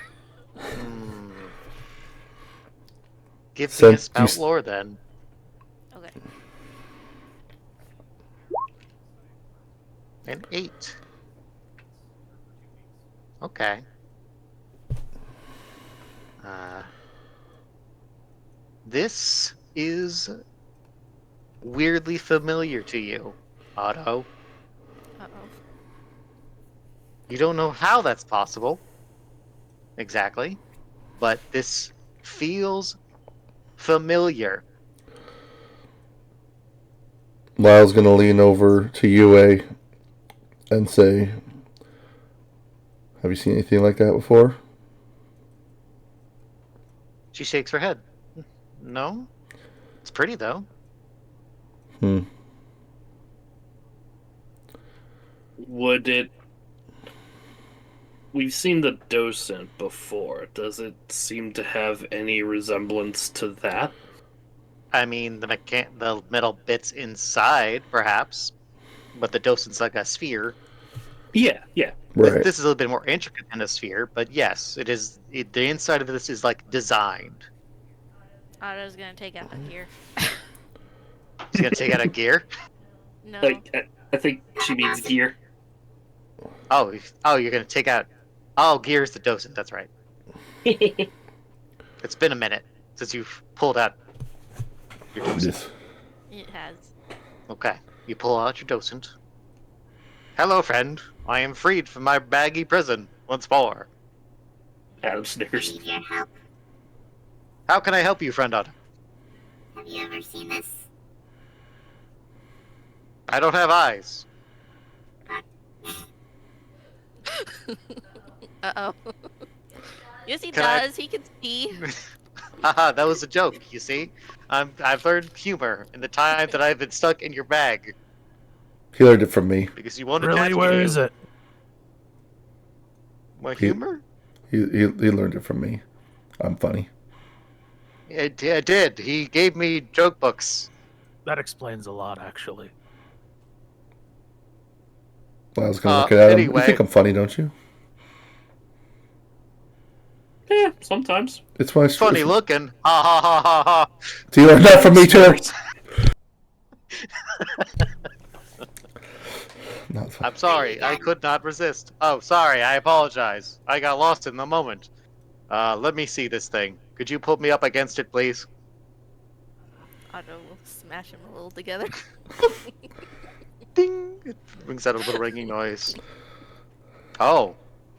Give me So a spout lore then. Okay. An 8. Okay. This is weirdly familiar to you, Otto. Uh-oh. You don't know how that's possible, exactly, but this feels familiar. Lyle's gonna lean over to UA and say, "Have you seen anything like that before?" She shakes her head. No? It's pretty, though. Would it... We've seen the docent before. Does it seem to have any resemblance to that? I mean, the metal bits inside, perhaps, but the docent's like a sphere. Yeah. Right. This is a little bit more intricate than a sphere, but yes, it is. The inside of this is like designed. Otto's gonna take out a gear. He's gonna take out a gear. No. I think she means gear. Oh, you're gonna take out. Oh, gear is the docent. That's right. It's been a minute since you've pulled out your docent. Yes. It has. Okay, you pull out your docent. Hello, friend. I am freed from my baggy prison once more. Adam I snickers. need your help. How can I help you, friend Otto? Have you ever seen this? I don't have eyes. Uh oh. Yes, he Can I- does. He can see. Haha, that was a joke, you see? I've learned humor in the time that I've been stuck in your bag. He learned it from me. Because you won't Really, attach me where to is you. it? My humor? He learned it from me. I'm funny. I did. He gave me joke books. That explains a lot, actually. Well, I was gonna look at him. Anyway. You think I'm funny, don't you? Yeah, sometimes. It's my Funny looking. Ha ha ha ha ha. Do you learn that from me too? Not funny. I'm sorry. I could not resist. Oh, sorry. I apologize. I got lost in the moment. Let me see this thing. Could you put me up against it, please? Otto will smash him a little together. Ding! It brings out a little ringing noise. Oh.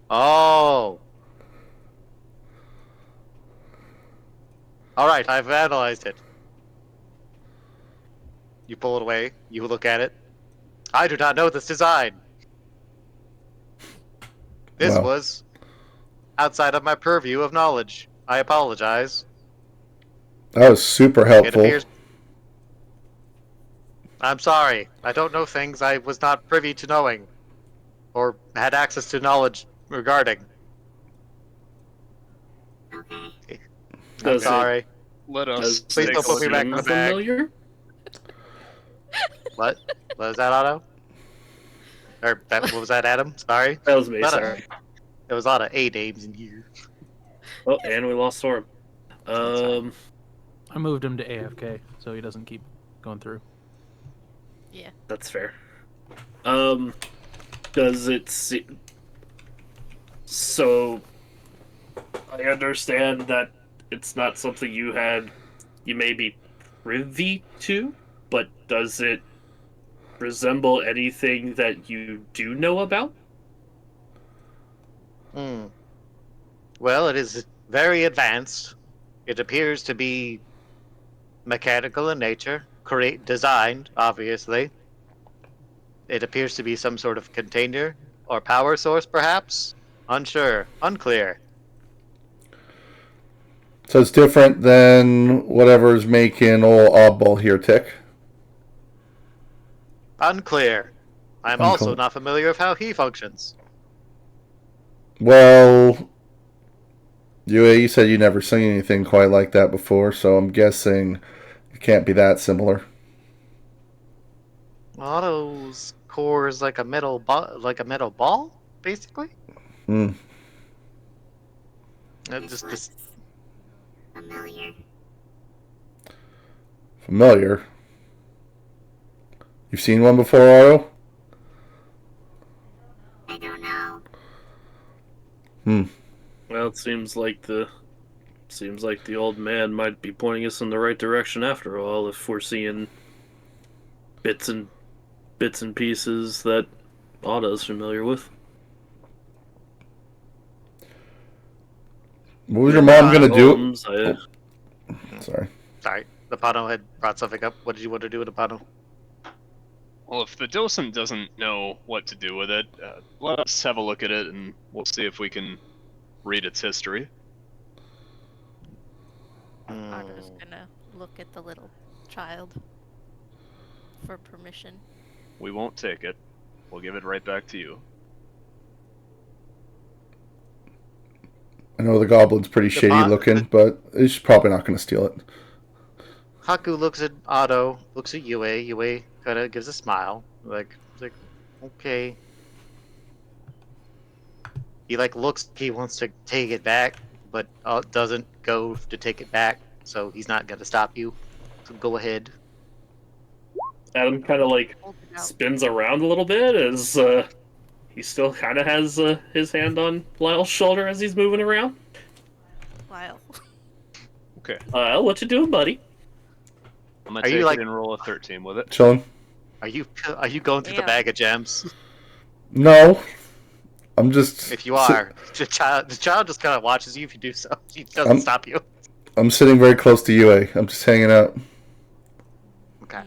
Oh. Alright, I've analyzed it. You pull it away. You look at it. I do not know this design. This Wow. was outside of my purview of knowledge. I apologize. That was super It helpful. appears. I'm sorry. I don't know things I was not privy to knowing, or had access to knowledge regarding. Okay. I'm Does it- sorry. Let us. Does Please take don't a put me look back at in it. the bag. familiar? What? What was that, Otto? Or what was that, Adam? Sorry. That was me, Not a- sorry. There was a lot of A names in here. Oh, and we lost Sorum. I moved him to AFK so he doesn't keep going through. Yeah. That's fair. Does it see... So, I understand that it's not something you may be privy to, but does it resemble anything that you do know about? Hmm. Well, it is very advanced. It appears to be mechanical in nature, designed, obviously. It appears to be some sort of container or power source, perhaps? Unsure. Unclear. So it's different than whatever's making old oddball here tick. Unclear. I'm Unclear. also not familiar with how he functions. Well, you said you never seen anything quite like that before, so I'm guessing it can't be that similar. Otto's core is like a metal ball, basically. Hmm. Just This this. looks familiar. Familiar. You've seen one before, Otto? I don't know. Hmm. Well, it seems like the old man might be pointing us in the right direction after all, if we're seeing bits and pieces that Otto's familiar with. What was your mom gonna do? Holmes, Sorry. Sorry, Napano had brought something up. What did you want to do with Napano? Well, if the docent doesn't know what to do with it, let us have a look at it, and we'll see if we can read its history. Otto's gonna look at the little child for permission. We won't take it. We'll give it right back to you. I know the goblin's pretty shady looking, but he's probably not gonna steal it. Haku looks at Otto, looks at Yue. Yue kind of gives a smile, like, okay. He looks. He wants to take it back, but doesn't go to take it back. So he's not gonna stop you. So go ahead. Adam kind of Hold it out. spins around a little bit as he still kind of has his hand on Lyle's shoulder as he's moving around. Lyle. Okay. What you doing, buddy? I'm gonna Are take you, it and roll a 13 with it. Chilling? Are you going through the Damn. bag of gems? No. I'm just. If you are, the child just kind of watches you if you do so. He doesn't I'm- stop you. I'm sitting very close to Yue. I'm just hanging out. Okay.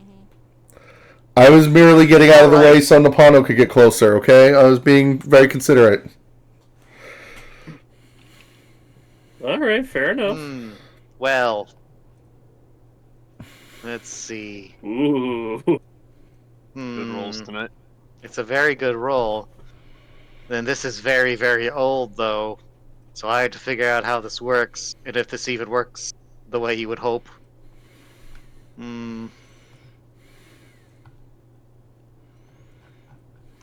I was merely getting out of the Alright. way so Napano could get closer, okay? I was being very considerate. All right, fair enough. Well, let's see. Ooh. Good rolls Hmm. tonight. It's a very good roll. Then this is very, very old, though. So I had to figure out how this works, and if this even works the way you would hope. Hmm.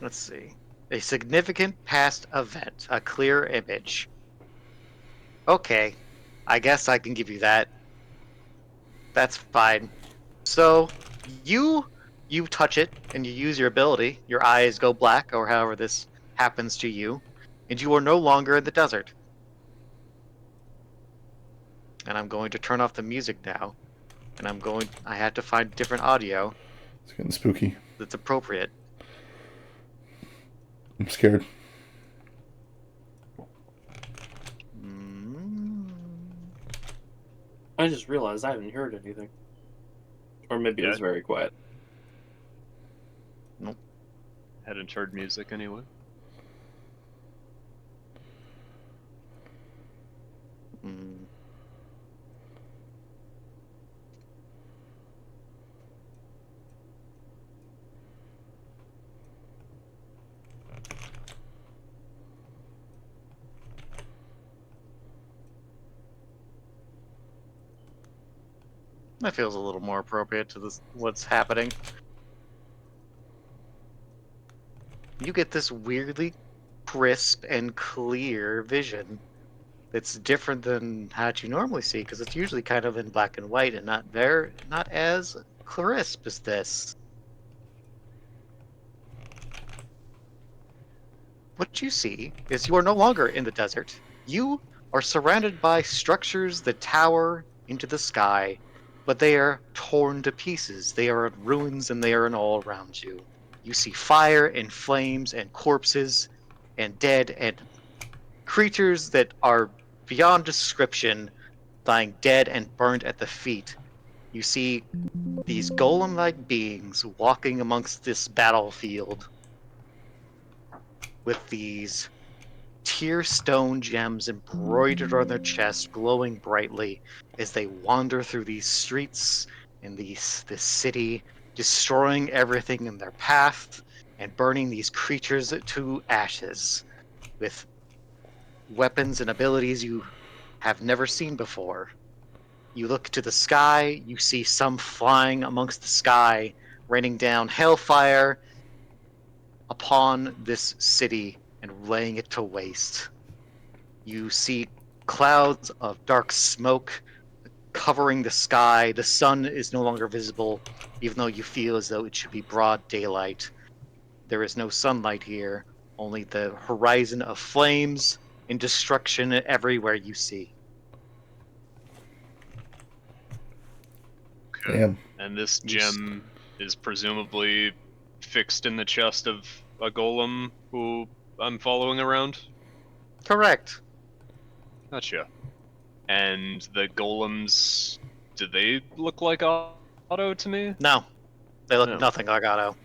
Let's see. A significant past event, a clear image. Okay, I guess I can give you that. That's fine. So you touch it and you use your ability. Your eyes go black, or however this happens to you, and you are no longer in the desert. And I'm going to turn off the music now. And I had to find different audio It's getting spooky. that's appropriate. I'm scared. Mm. I just realized I haven't heard anything. Or maybe it was very quiet. Hadn't heard music anyway. Mm. That feels a little more appropriate to this what's happening. You get this weirdly crisp and clear vision that's different than how you normally see, because it's usually kind of in black and white and not as crisp as this. What you see is you are no longer in the desert. You are surrounded by structures that tower into the sky, but they are torn to pieces. They are in ruins and they are in all around you. You see fire and flames and corpses and dead and creatures that are beyond description, lying dead and burned at the feet. You see these golem like beings walking amongst this battlefield with these tear stone gems embroidered on their chest, glowing brightly as they wander through these streets in this city, destroying everything in their path and burning these creatures to ashes with weapons and abilities you have never seen before. You look to the sky, you see some flying amongst the sky, raining down hellfire upon this city and laying it to waste. You see clouds of dark smoke covering the sky. The sun is no longer visible, even though you feel as though it should be broad daylight. There is no sunlight here, only the horizon of flames and destruction everywhere you see. Okay. Damn. And this gem is presumably fixed in the chest of a golem who I'm following around? Correct. Gotcha. And the golems, do they look like Otto to me? No, they look No. nothing like Otto.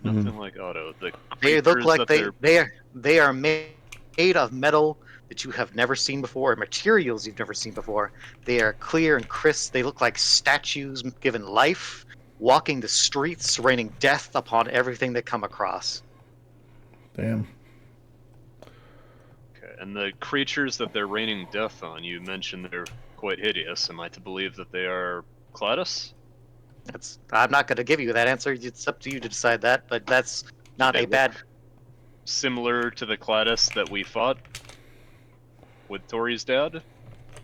Nothing like Otto. The They look creatures like that they are made of metal that you have never seen before, and materials you've never seen before. They are clear and crisp. They look like statues given life, walking the streets, raining death upon everything they come across. Damn. Okay, and the creatures that they're raining death on, you mentioned they're quite hideous. Am I to believe that they are Cladus? I'm not going to give you that answer. It's up to you to decide that, but that's not They a bad. Similar to the Cladus that we fought with Tori's dad?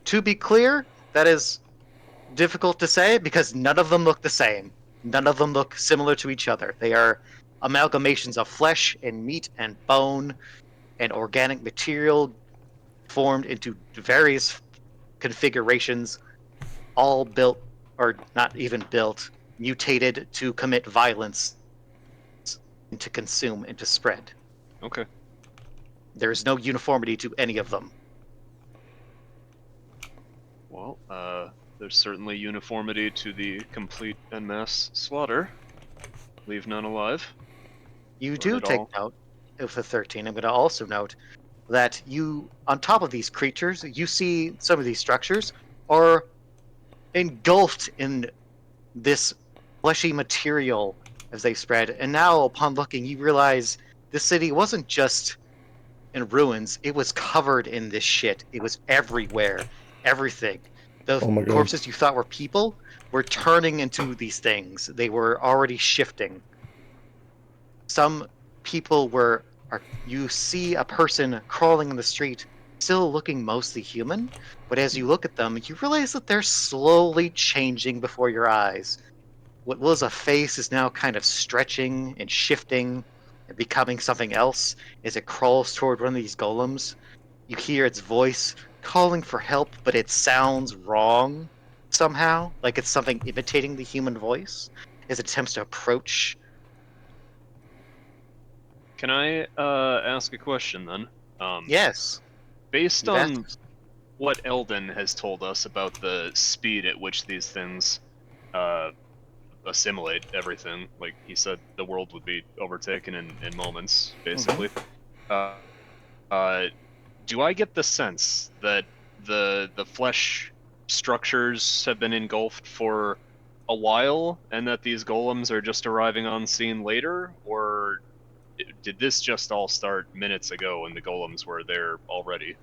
To be clear, that is difficult to say because none of them look the same. None of them look similar to each other. They are amalgamations of flesh and meat and bone and organic material formed into various configurations, all built, or not even built, mutated to commit violence and to consume and to spread. Okay. There is no uniformity to any of them. Well, there's certainly uniformity to the complete en masse slaughter. Leave none alive. You Burn do it take all. note of the 13. I'm going to also note that you, on top of these creatures, you see some of these structures are engulfed in this fleshy material as they spread. And now, upon looking, you realize this city wasn't just in ruins, it was covered in this shit. It was everywhere. Everything. The Oh my god. corpses you thought were people were turning into these things. They were already shifting. Some people you see a person crawling in the street, still looking mostly human, but as you look at them, you realize that they're slowly changing before your eyes. What was a face is now kind of stretching and shifting and becoming something else as it crawls toward one of these golems. You hear its voice calling for help, but it sounds wrong somehow, like it's something imitating the human voice as it attempts to approach. Can I ask a question then? Yes, Based you've on asked. what Eldon has told us about the speed at which these things assimilate everything, like he said, the world would be overtaken in moments, basically. Do I get the sense that the flesh structures have been engulfed for a while, and that these golems are just arriving on scene later, or did this just all start minutes ago and the golems were there already?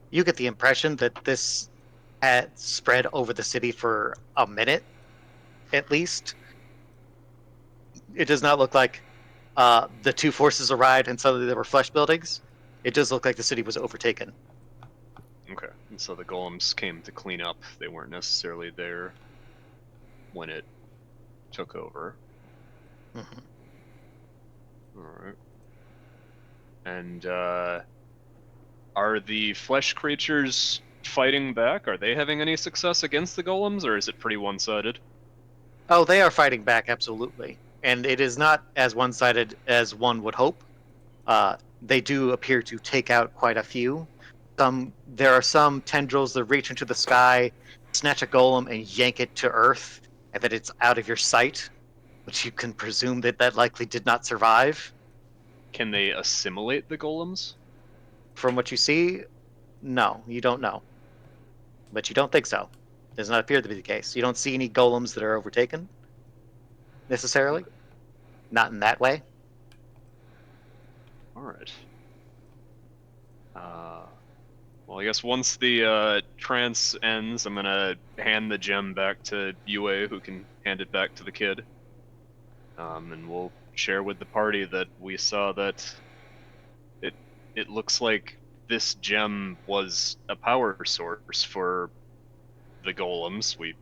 You get the impression that this had spread over the city for a minute, at least. It does not look like the two forces arrived and suddenly there were flesh buildings. It does look like the city was overtaken. Okay, and so the golems came to clean up. They weren't necessarily there when it took over. Mhm. Alright. And, are the flesh creatures fighting back? Are they having any success against the golems, or is it pretty one-sided? Oh, they are fighting back, absolutely. And it is not as one sided as one would hope. They do appear to take out quite a few. There are some tendrils that reach into the sky, snatch a golem, and yank it to earth, and that it's out of your sight, which you can presume that that likely did not survive. Can they assimilate the golems? From what you see, no, you don't know. But you don't think so. Does not appear to be the case. You don't see any golems that are overtaken, necessarily. Not in that way. Alright. Well, I guess once the trance ends, I'm gonna hand the gem back to Yue, who can hand it back to the kid. And we'll share with the party that we saw that it looks like this gem was a power source for the golems. We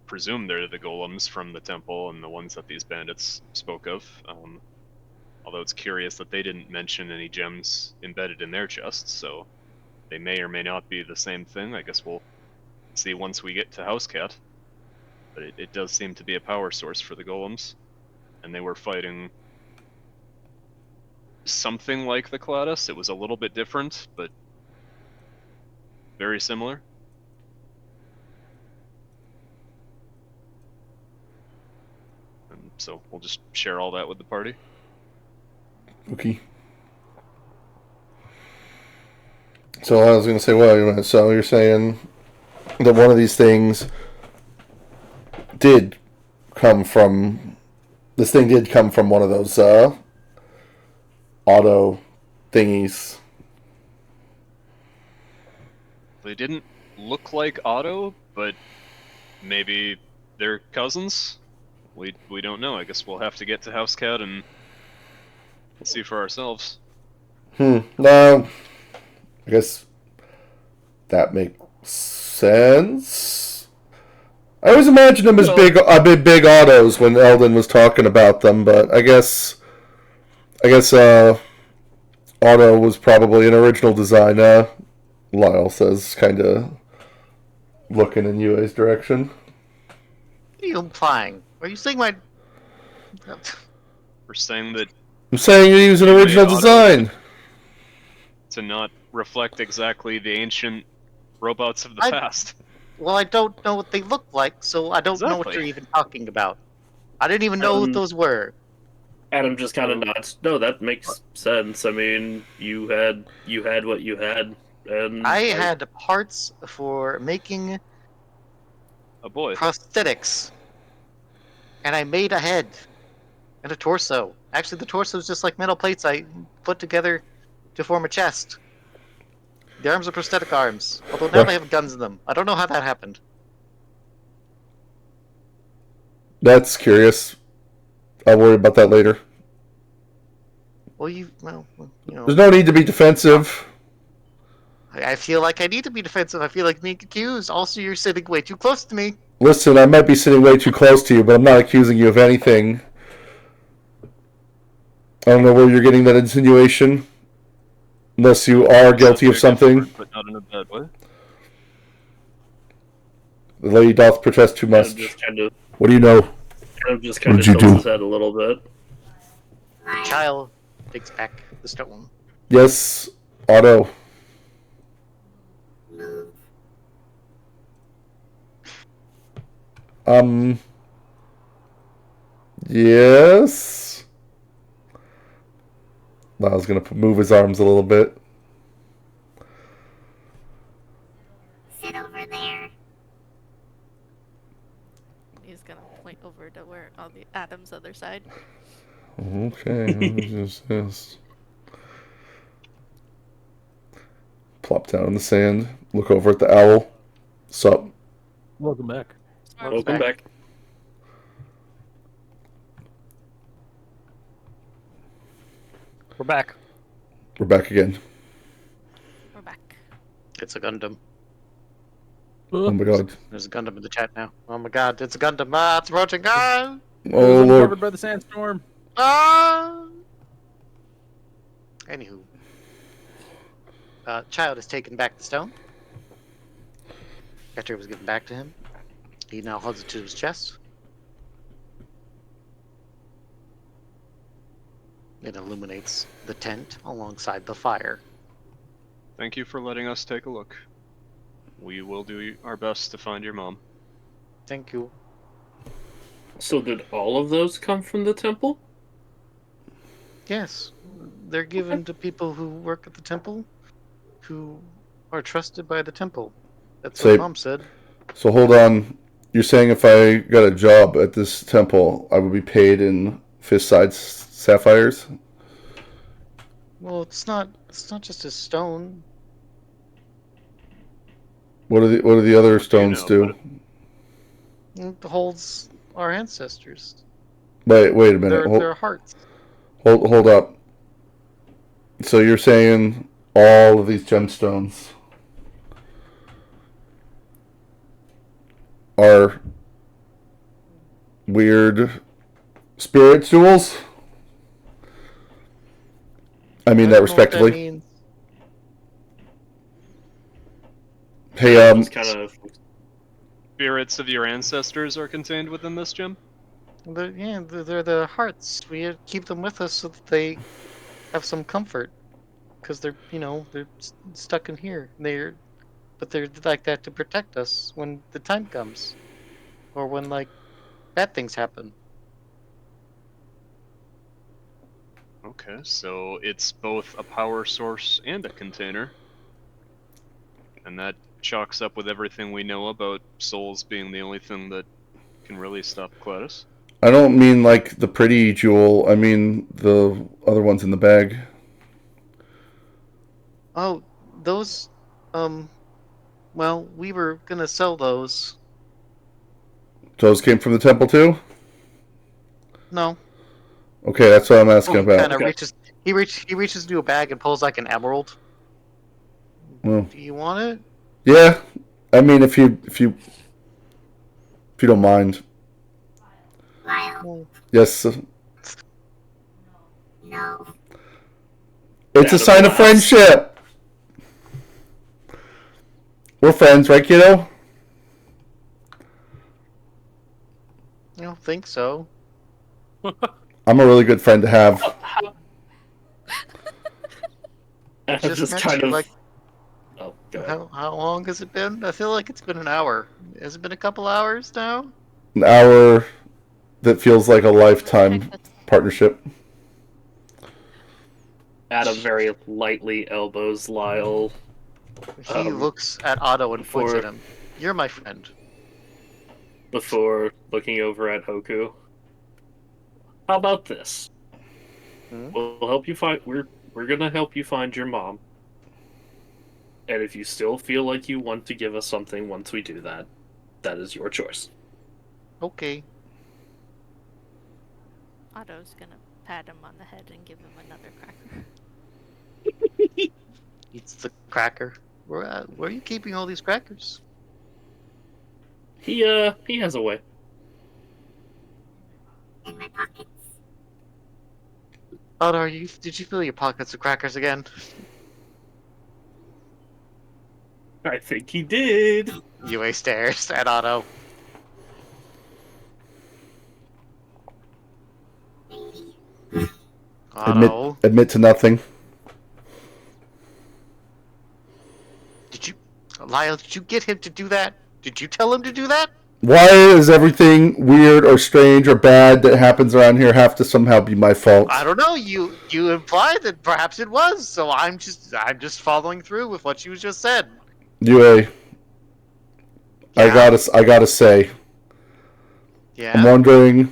presume they're the golems from the temple and the ones that these bandits spoke of. Although it's curious that they didn't mention any gems embedded in their chests, so they may or may not be the same thing. I guess we'll see once we get to Housecat. But it does seem to be a power source for the golems. And they were fighting something like the Cladus. It was a little bit different, but very similar. And so we'll just share all that with the party. Okay. So I was going to say, well, so you're saying that one of these things did come from... This thing did come from one of those auto thingies. They didn't look like Otto, but maybe they're cousins? We don't know. I guess we'll have to get to Housecat and see for ourselves. No, I guess that makes sense. I always imagined them as big autos when Eldon was talking about them, but I guess Otto was probably an original design. Lyle says, kind of looking in Yue's direction. What are you implying? Are you saying my... We're saying that I'm saying he was an You original made Otto design. to not reflect exactly the ancient robots of the past. Well, I don't know what they look like, so I don't know what Exactly. you're even talking about. I didn't even know what those were. Adam just kind of nods. No, that makes sense. I mean, you had what you had, and I had parts for making Oh boy. prosthetics, and I made a head and a torso. Actually, the torso is just like metal plates I put together to form a chest. The arms are prosthetic arms, although now Yeah. they have guns in them. I don't know how that happened. That's curious. I'll worry about that later. Well, you know. There's no need to be defensive. I feel like I need to be defensive. I feel like being accused. Also, you're sitting way too close to me. Listen, I might be sitting way too close to you, but I'm not accusing you of anything. I don't know where you're getting that insinuation. Unless you are guilty of something. But not in a bad way. The lady doth protest too much. What do you know? Adam just kind of What'd you tilts do? his head a little bit. The child takes back the stone. Yes, Otto. Yes. Lyle's gonna move his arms a little bit. Sit over there. He's gonna point over to where on the Adam's other side. Okay. Just plop down in the sand. Look over at the owl. Sup? Welcome back. Welcome back. We're back. We're back again. We're back. It's a Gundam. Oh my god. There's a Gundam in the chat now. Oh my god, it's a Gundam. Ah, it's approaching. Ah! Oh Covered lord. by the sandstorm. Ah! Anywho. Child has taken back the stone. After it was given back to him, he now holds it to his chest. It illuminates the tent alongside the fire. Thank you for letting us take a look. We will do our best to find your mom. Thank you. So did all of those come from the temple? Yes, they're given to people who work at the temple, who are trusted by the temple. That's Say- what Mom said. So hold on. You're saying if I got a job at this temple, I would be paid in fist-sized sapphires? Well, it's not just a stone. What do the other stones know, do? It holds our ancestors. Wait a minute. Their hearts. Hold up. So you're saying all of these gemstones are weird spirit jewels? I mean that don't know what respectively. means. Hey, Just kind of. Spirits of your ancestors are contained within this gem? They're the hearts. We keep them with us so that they have some comfort, because they're stuck in here. But they're like that to protect us when the time comes, or when like bad things happen. Okay, so it's both a power source and a container. And that chalks up with everything we know about souls being the only thing that can really stop Gladys. I don't mean like the pretty jewel. I mean the other ones in the bag. Oh, those. Well, we were gonna sell those. Those came from the temple too? No. Okay, that's what I'm asking He about. kind of reaches. He reaches into a bag and pulls like an emerald. Well, Do you want it? yeah. I mean, if you don't mind. Lyle, Yes. no. It's a Adam sign of laughs. friendship. We're friends, right, kiddo? I don't think so. I'm a really good friend to have. I'm Just just met kind you, of. like, Oh, God. how long has it been? I feel like it's been an hour. Has it been a couple hours now? An hour that feels like a lifetime partnership. Adam very lightly elbows Lyle He looks at Otto and points before- at him. You're my friend. before looking over at Hoku. How about this? Hmm? We'll help you find. We're gonna help you find your mom. And if you still feel like you want to give us something once we do that, that is your choice. Okay. Otto's gonna pat him on the head and give him another cracker. Eats the cracker. Where are you keeping all these crackers? He has a way. In my pockets. Otto, did you fill your pockets with crackers again? I think he did. Yue stares at Otto. Otto, Admit to nothing. Lyle, did you get him to do that? Did you tell him to do that? Why is everything weird or strange or bad that happens around here have to somehow be my fault? I don't know. You implied that perhaps it was, so I'm just following through with what you just said. Yue, I Yeah. gotta say, Yeah. I'm wondering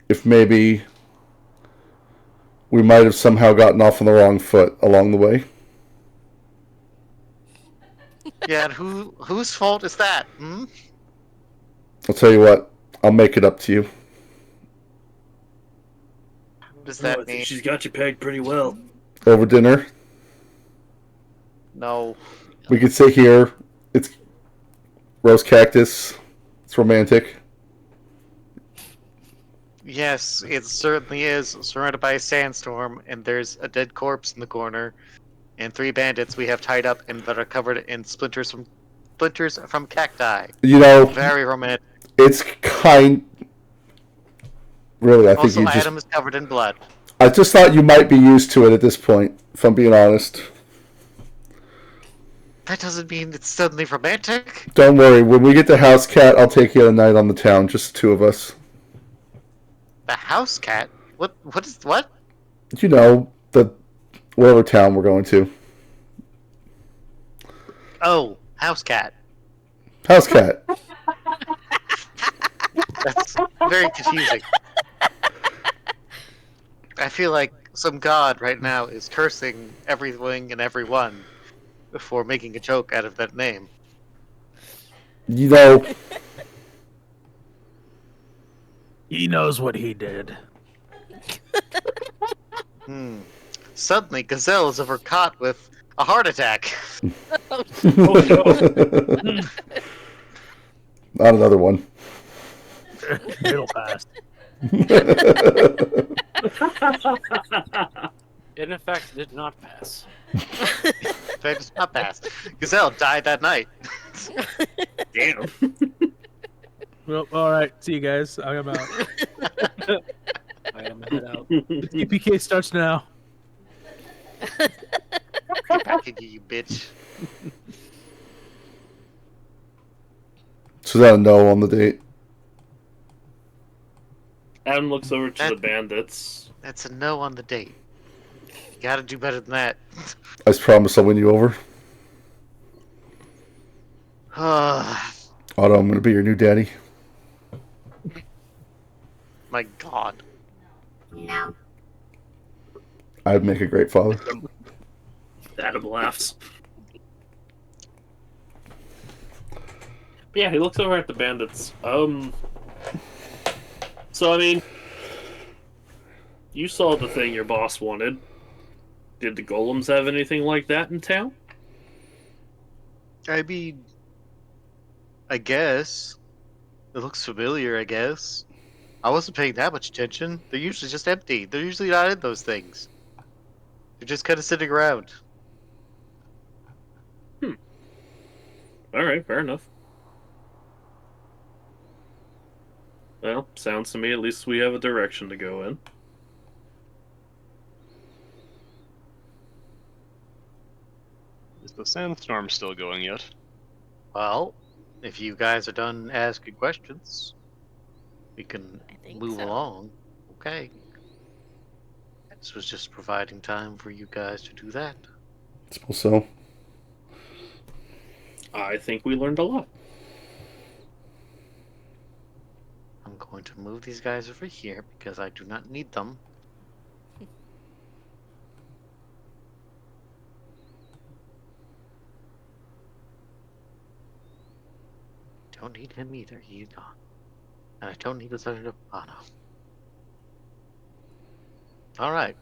if maybe we might have somehow gotten off on the wrong foot along the way. Yeah, and whose fault is that? Hmm? I'll tell you what, I'll make it up to you. What does I that think mean? she's got you pegged pretty well. Over dinner, No. we could sit here. It's rose cactus. It's romantic. Yes, it certainly is surrounded by a sandstorm, and there's a dead corpse in the corner, and 3 bandits we have tied up and that are covered in splinters from cacti. You know, Very romantic. it's kind. Really, I think Also, you just. Adam is covered in blood. I just thought you might be used to it at this point, if I'm being honest. That doesn't mean it's suddenly romantic. Don't worry, when we get to House Cat, I'll take you on a night on the town, just the 2 of us. The house cat? What is what? You know, the whatever town we're going to. Oh, house cat. House Cat. That's very confusing. I feel like some god right now is cursing everything and everyone before making a joke out of that name. You know, He knows what he did. Suddenly, Gazelle is overcaught with a heart attack. not another one. It'll pass. It in fact did not pass. That does not pass. Gazelle died that night. Damn. Well, all right. See you guys. I'm out. I am head out. The TPK starts now. Back at you, bitch. So is that a no on the date? Adam looks over to the That- bandits. That's a no on the date. You gotta do better than that. I just promise I'll win you over. Otto, I'm going to be your new daddy. My god. No. I'd make a great father. Adam laughs. But yeah, he looks over at the bandits. So I mean, you saw the thing your boss wanted. Did the golems have anything like that in town? I mean, I guess. It looks familiar, I guess. I wasn't paying that much attention. They're usually just empty. They're usually not in those things. They're just kind of sitting around. Alright, fair enough. Well, sounds to me at least we have a direction to go in. Is the sandstorm still going yet? Well, if you guys are done asking questions, we can I think move so. along. Okay. This was just providing time for you guys to do that. I suppose so. I think we learned a lot. I'm going to move these guys over here because I do not need them. Don't need him either. He's gone. And I don't need this other. Oh no. Alright.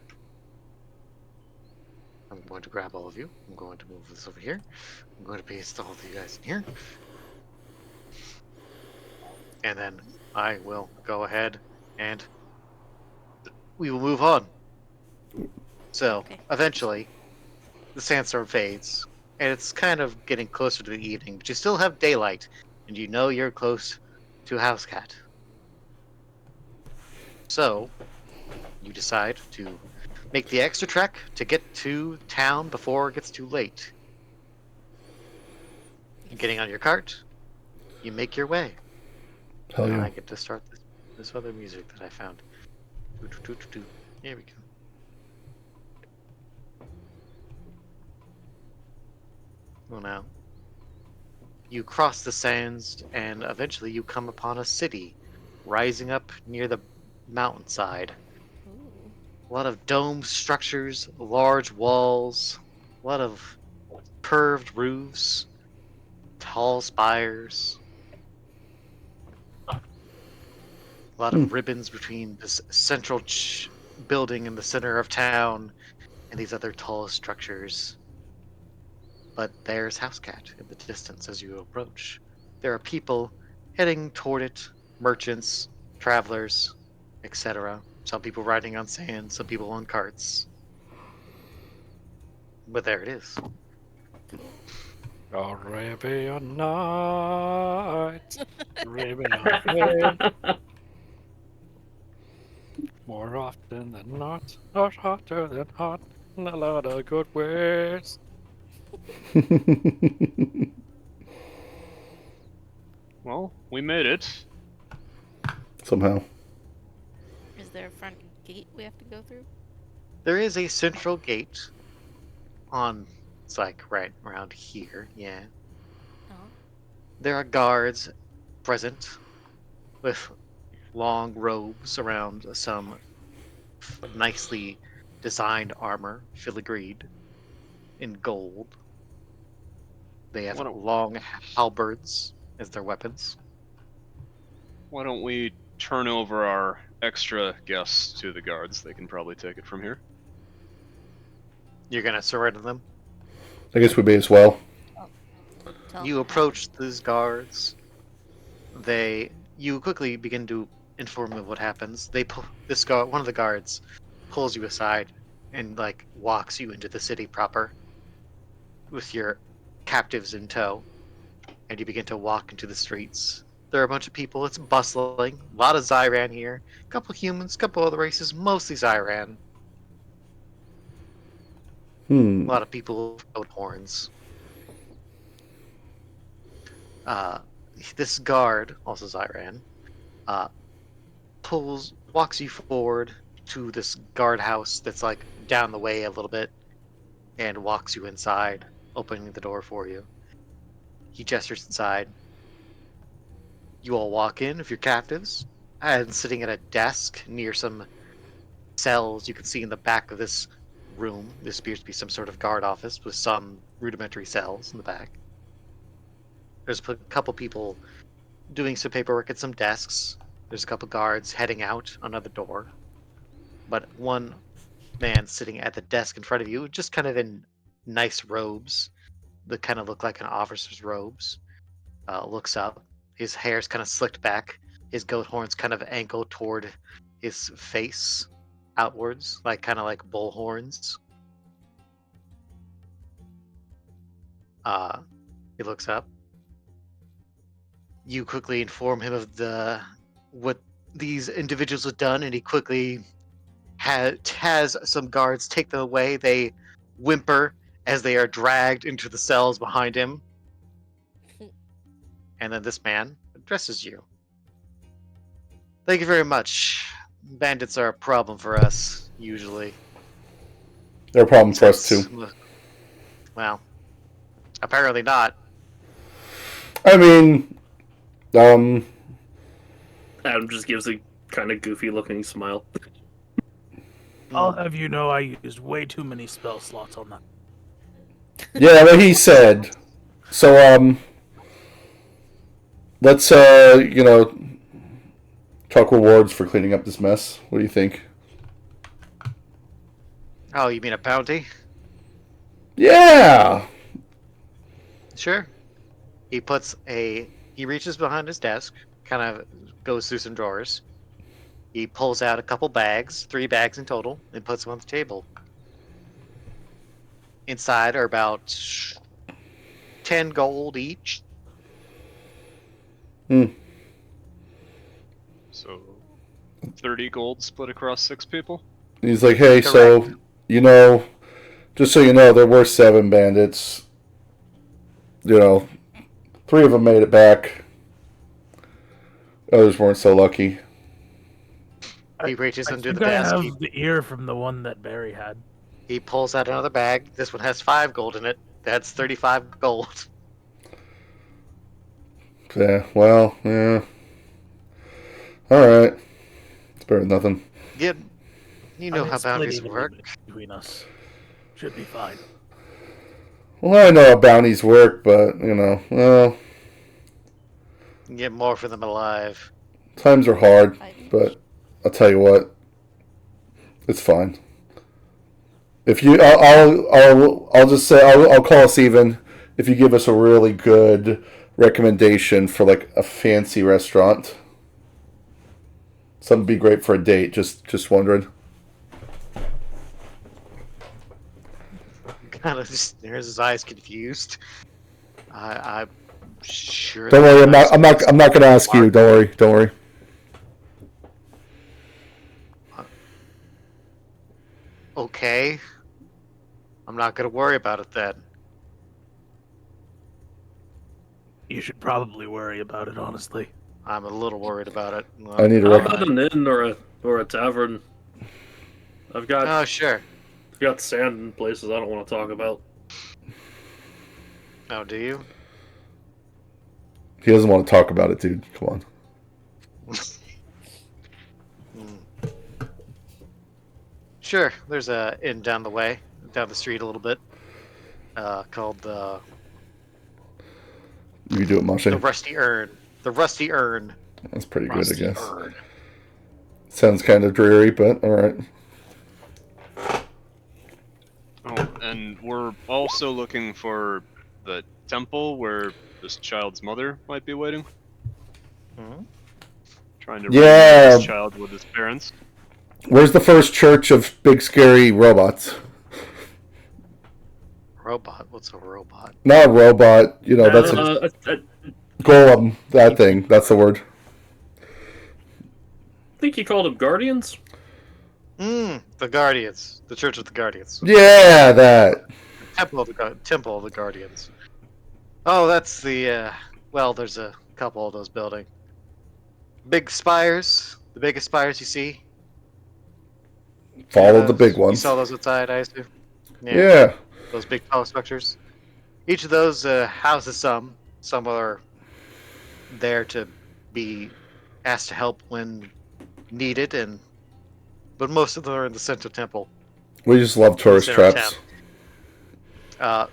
I'm going to grab all of you. I'm going to move this over here. I'm going to paste all of you guys in here. And then I will go ahead and we will move on. So, Okay. eventually, the sandstorm fades, and it's kind of getting closer to the evening, but you still have daylight, and you know you're close to House Cat. So, you decide to make the extra trek to get to town before it gets too late. Getting on your cart, you make your way. Hell And yeah. I get to start this other music that I found. Here we go. Well, now, you cross the sands, and eventually you come upon a city rising up near the mountainside. Ooh. A lot of domed structures, large walls, a lot of curved roofs, tall spires, a lot of ribbons between this central building in the center of town and these other tall structures. But there's House Cat in the distance as you approach. There are people heading toward it, merchants, travelers, etc. Some people riding on sand, some people on carts. But there it is. Arabian Nights. Arabian Nights. More often than not hotter than hot, in a lot of good ways. Well, we made it. Somehow. Is there a front gate we have to go through? There is a central gate on, it's like right around here, yeah. Oh. There are guards present with long robes around some nicely designed armor, filigreed in gold. They have Why don't- long halberds as their weapons. Why don't we turn over our extra guests to the guards? They can probably take it from here. You're gonna surrender them. I guess we may as well. Tell You them approach these guards. You quickly begin to inform them of what happens. They pull this guard. One of the guards pulls you aside and like walks you into the city proper with your captives in tow, and you begin to walk into the streets. There are a bunch of people. It's bustling. A lot of Zyran here. A couple humans, a couple other races, mostly Zyran. A lot of people with goat horns. This guard, also Zyran, walks you forward to this guardhouse that's like down the way a little bit, and walks you inside, opening the door for you. He gestures inside. You all walk in with your captives, and sitting at a desk near some cells you can see in the back of this room. This appears to be some sort of guard office with some rudimentary cells in the back. There's a couple people doing some paperwork at some desks. There's a couple guards heading out another door. But one man sitting at the desk in front of you, just kind of in nice robes that kind of look like an officer's robes, looks up. His hair's kind of slicked back. His goat horns kind of angled toward his face outwards, like kind of like bull horns. He looks up. You quickly inform him of what these individuals have done, and he quickly has some guards take them away. They whimper as they are dragged into the cells behind him. And then this man addresses you. Thank you very much. Bandits are a problem for us, usually. They're a problem for us too. Well, apparently not. I mean, Adam just gives a kind of goofy looking smile. I'll have you know I used way too many spell slots on that. yeah, what he said. So, let's, talk rewards for cleaning up this mess. What do you think? Oh, you mean a bounty? Yeah! Sure. He reaches behind his desk, kind of goes through some drawers. He pulls out a couple bags, 3 bags in total, and puts them on the table. Inside are about 10 gold each. So 30 gold split across 6 people. He's like, hey, Correct. so, just so you know, there were 7 bandits. 3 of them made it back. Others weren't so lucky. He reaches I under think the I desk. have the ear from the one that Barry had. He pulls out another bag. This one has 5 gold in it. That's 35 gold. Yeah, well, yeah. Alright. It's better than nothing. Yeah, you know I mean, how split bounties evenly work. between us. Should be fine. Well, I know how bounties work, but, well, You get more for them alive. times are hard, I think but I'll tell you what, it's fine. If you, I'll just say, I'll call us even if you give us a really good recommendation for like a fancy restaurant. Something would be great for a date. Just wondering. Kind of just stares, his eyes confused. I'm sure. Don't worry, that I'm not going to ask you. Don't worry. Okay. I'm not gonna worry about it then. You should probably worry about it, honestly. I'm a little worried about it. I need a How rec- about an inn or a tavern? I've got Oh, sure. sand in places I don't want to talk about. Oh, do you? He doesn't want to talk about it, dude. Come on. Sure. There's a inn down the street a little bit, called the You can do it, Masha. Rusty Urn. The Rusty Urn. That's pretty good, I Rusty guess. Urn. Sounds kind of dreary, but all right. Oh, and we're also looking for the temple where this child's mother might be waiting. Mhm. Trying to Yeah. reunite this child with his parents. Where's the first church of big scary robots? Robot? What's a robot? Not a robot. That's a golem. That thing. That's the word. I think you called them guardians. The Guardians. The Church of the Guardians. Yeah, that. Temple of the Guardians. Oh, that's the, well, there's a couple of those buildings. Big spires. The biggest spires you see. Follow the big You ones. saw those outside, I assume? Yeah. Those big tall structures. Each of those houses some. Some are there to be asked to help when needed, but most of them are in the center temple. We just love tourist Center of traps. town.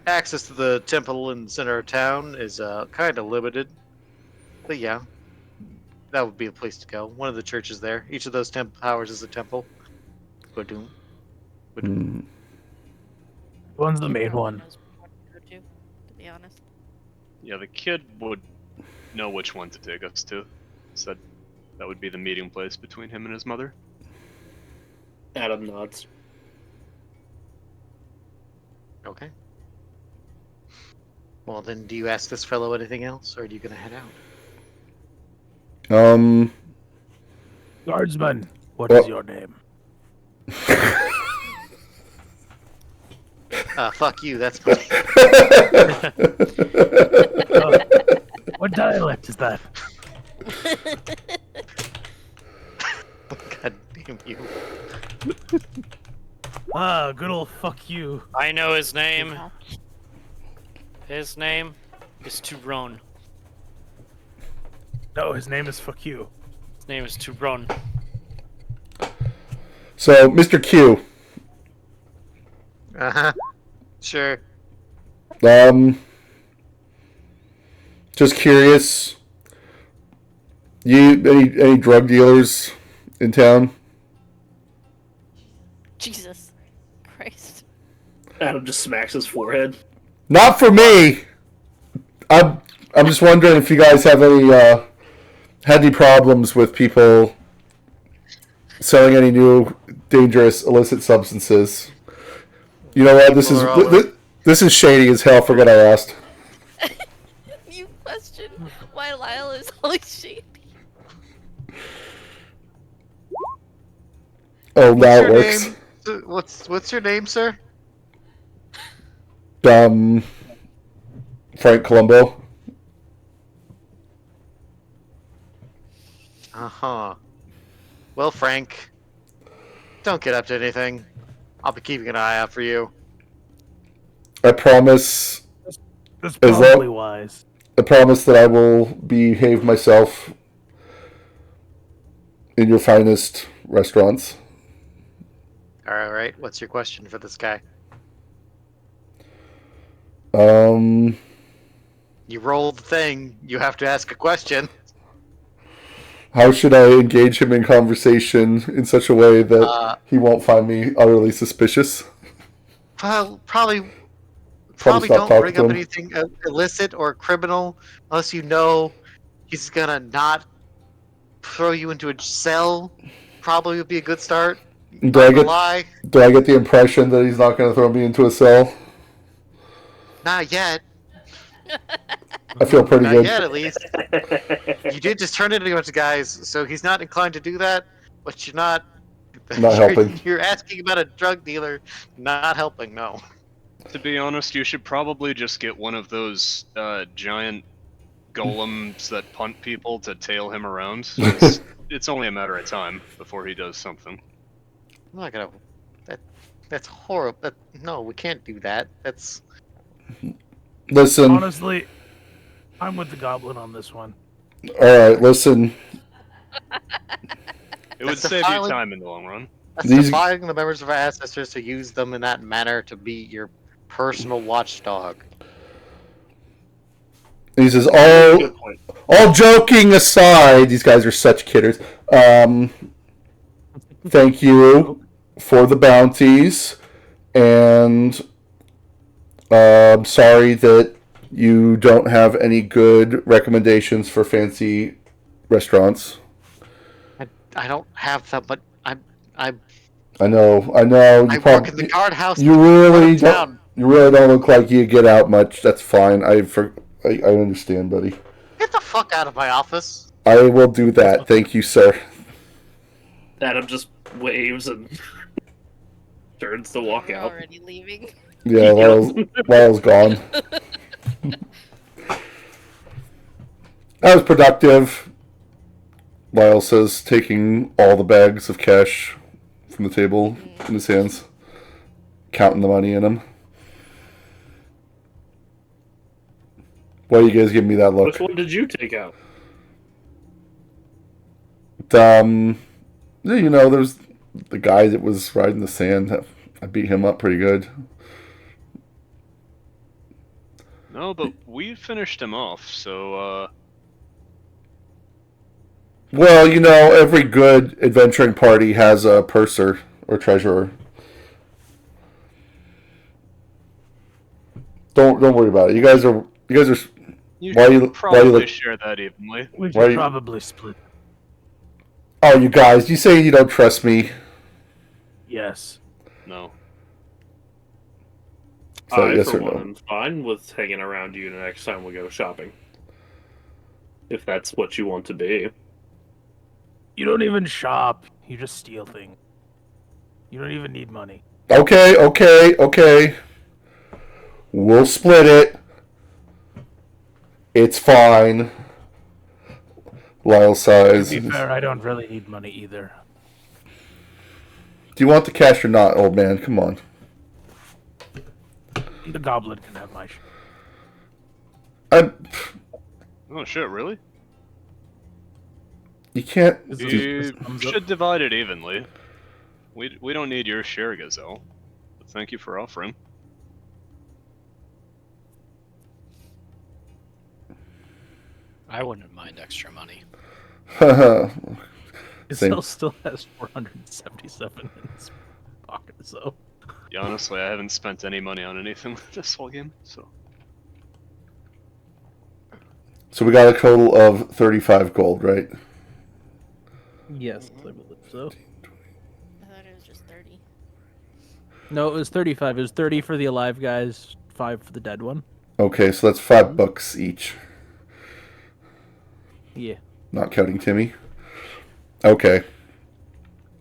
Access to the temple in the center of town is kind of limited, but yeah, that would be a place to go. One of the churches there. Each of those towers is a temple. Badoom. Hmm. One's the main one. knows what to go to be honest. Yeah, the kid would know which one to take us to. Said that would be the meeting place between him and his mother. Adam nods. Okay. Well, then, do you ask this fellow anything else, or are you gonna head out? Guardsman, what Well- is your name? Fuck you. That's my. What dialect is that? God damn you. Ah, good old fuck you. I know his name. His name is Turon. No, his name is fuck you. His name is Turon. So, Mr. Q, Uh-huh. Sure. just curious. Any drug dealers in town? Jesus Christ. Adam just smacks his forehead. Not for me. I'm just wondering if you guys have had any problems with people selling any new dangerous illicit substances. You know what? This is shady as hell. Forget I asked. You question why Lyle is always shady. Oh, now it What's your works. name? What's your name, sir? Frank Colombo. Uh-huh. Well, Frank, don't get up to anything. I'll be keeping an eye out for you. I promise. That's Is probably that- wise. I promise that I will behave myself in your finest restaurants. All right. What's your question for this guy? Um, You rolled the thing. You have to ask a question. how should I engage him in conversation in such a way that he won't find me utterly suspicious? Well, probably stop don't talking bring to up him. anything illicit or criminal unless you know he's gonna not throw you into a cell. Probably would be a good start. Do Not gonna lie. I get the impression that he's not going to throw me into a cell? Not yet. I feel pretty Not good. yet, at least. You did just turn into a bunch of guys, so he's not inclined to do that. But you're not. Not helping. You're asking about a drug dealer, not helping. No. To be honest, you should probably just get one of those giant golems that punt people to tail him around. It's only a matter of time before he does something. I'm not gonna. That's horrible. No, we can't do that. That's. Listen, Honestly, I'm with the goblin on this one. alright, listen. It would That's the save you filing- time in the long run. That's These- defying the members of our ancestors to use them in that manner to be your personal watchdog. He says, Good point. all joking aside, these guys are such kidders. Thank you for the bounties, and I'm sorry that you don't have any good recommendations for fancy restaurants. I don't have them, but I I know. You work in the guardhouse. You really town. don't. You really don't look like you get out much. That's fine. I understand, buddy. Get the fuck out of my office. I will do that. Thank you, sir. Adam just waves and turns to walk We're out. already leaving. Yeah, Lyle's gone. That was productive. Lyle says, taking all the bags of cash from the table in his hands, counting the money in them. Why are you guys giving me that look? Which one did you take out? There's the guy that was riding the sand. I beat him up pretty good. No, but we finished him off, so Well, every good adventuring party has a purser or treasurer. Don't worry about it. You guys are. you Why should you probably look- share that evenly. We Why should you- probably split. Oh, you guys! You say you don't trust me. Yes. No. So I, yes for or one, no? am fine with hanging around you the next time we go shopping. If that's what you want to be. You don't even shop. You just steal things. You don't even need money. Okay. We'll split it. It's fine. Lyle To sighs. be fair, I don't really need money either. Do you want the cash or not, old man? Come on. The goblin can have my. I. Oh shit, really? You can't. Is Do, You thumbs up? should divide it evenly. We don't need your share, Gazelle. But thank you for offering. I wouldn't mind extra money. Isel still has 477 in his pocket, so. Yeah, honestly, I haven't spent any money on anything this whole game, so. So we got a total of 35 gold, right? Yes, I believe so. I thought it was just 30. No, it was 35. It was 30 for the alive guys, 5 for the dead one. Okay, so that's $5 each. Yeah. Not counting Timmy. Okay.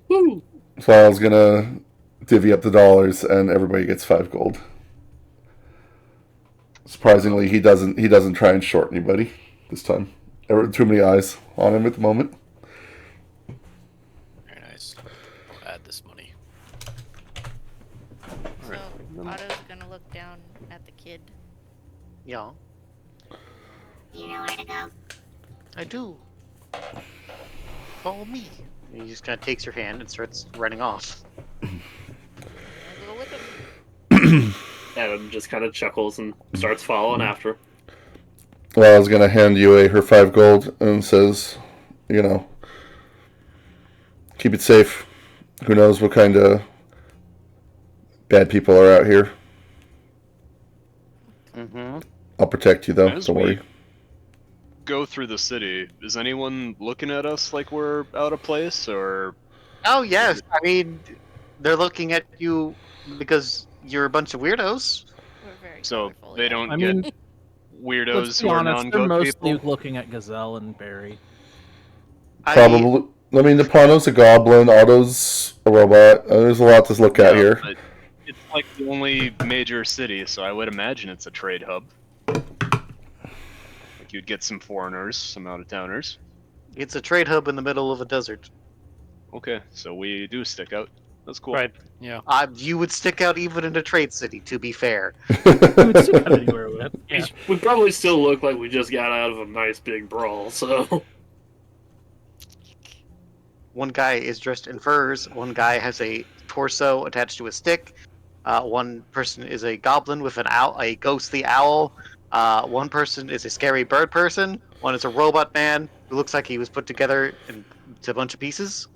Woo! So I was gonna divvy up the dollars, and everybody gets 5 gold. Surprisingly, he doesn't try and short anybody this time. There were too many eyes on him at the moment. Very nice. I'll add this money. So Otto's gonna look down at the kid. Yeah, You know where to go? I do. Follow me. And he just kind of takes your hand and starts running off. I'll go with him. Adam just kind of chuckles and starts following after. Well, I was gonna hand you her 5 gold and says, you know, keep it safe. Who knows what kind of bad people are out here. Mm-hmm. I'll protect you though. As Don't we worry. go through the city, is anyone looking at us like we're out of place, or Oh, yes. I mean, they're looking at you because you're a bunch of weirdos. We're very so colorful, they yeah. don't I get mean, weirdos let's who be are honest, they're non-goat mostly people? looking at Gazelle and Barry. Probably. I mean, Napano's a goblin. Otto's a robot. There's a lot to look at Yeah, here. but it's like the only major city, so I would imagine it's a trade hub. Like you'd get some foreigners, some out-of-towners. It's a trade hub in the middle of a desert. Okay, so we do stick out. That's cool. Right. Yeah. You would stick out even in a trade city, to be fair. You would stick out anywhere with it. Yeah. We probably still look like we just got out of a nice big brawl, so. One guy is dressed in furs. One guy has a torso attached to a stick. One person is a goblin with an owl, a ghostly owl. One person is a scary bird person. One is a robot man who looks like he was put together into a bunch of pieces.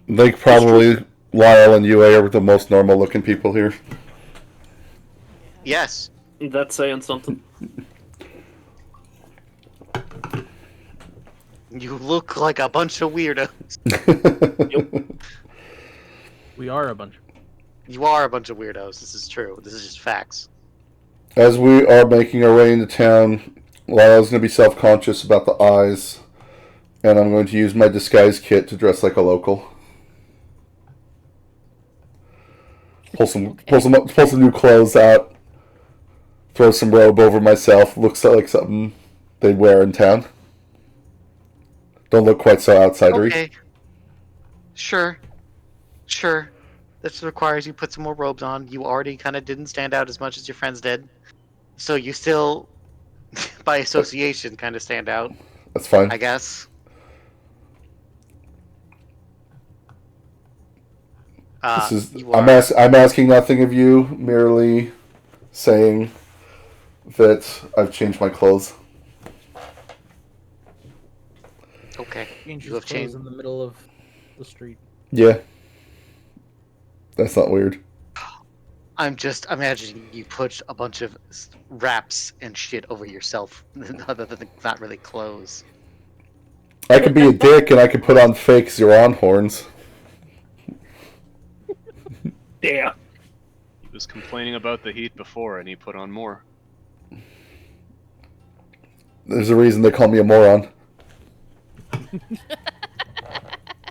I think probably Lyle and UA are the most normal looking people here. Yes. That's saying something. You look like a bunch of weirdos. We are a bunch. You are a bunch of weirdos. This is true. This is just facts. As we are making our way into town, Lyle's going to be self-conscious about the eyes, and I'm going to use my disguise kit to dress like a local. Pull some new clothes out. Throw some robe over myself. Looks like something they'd wear in town. Don't look quite so outsidery. Okay. Sure. This requires you put some more robes on. You already kind of didn't stand out as much as your friends did. So you still, by association, kind of stand out, That's fine. I guess. I'm asking nothing of you, merely saying that I've changed my clothes. Okay. Change You his have clothes changed. in the middle of the street. Yeah. That's not weird. I'm just imagining you put a bunch of wraps and shit over yourself, other than not really clothes. I could be a dick and I could put on fake Zeron horns. Damn. He was complaining about the heat before, and he put on more. There's a reason they call me a moron.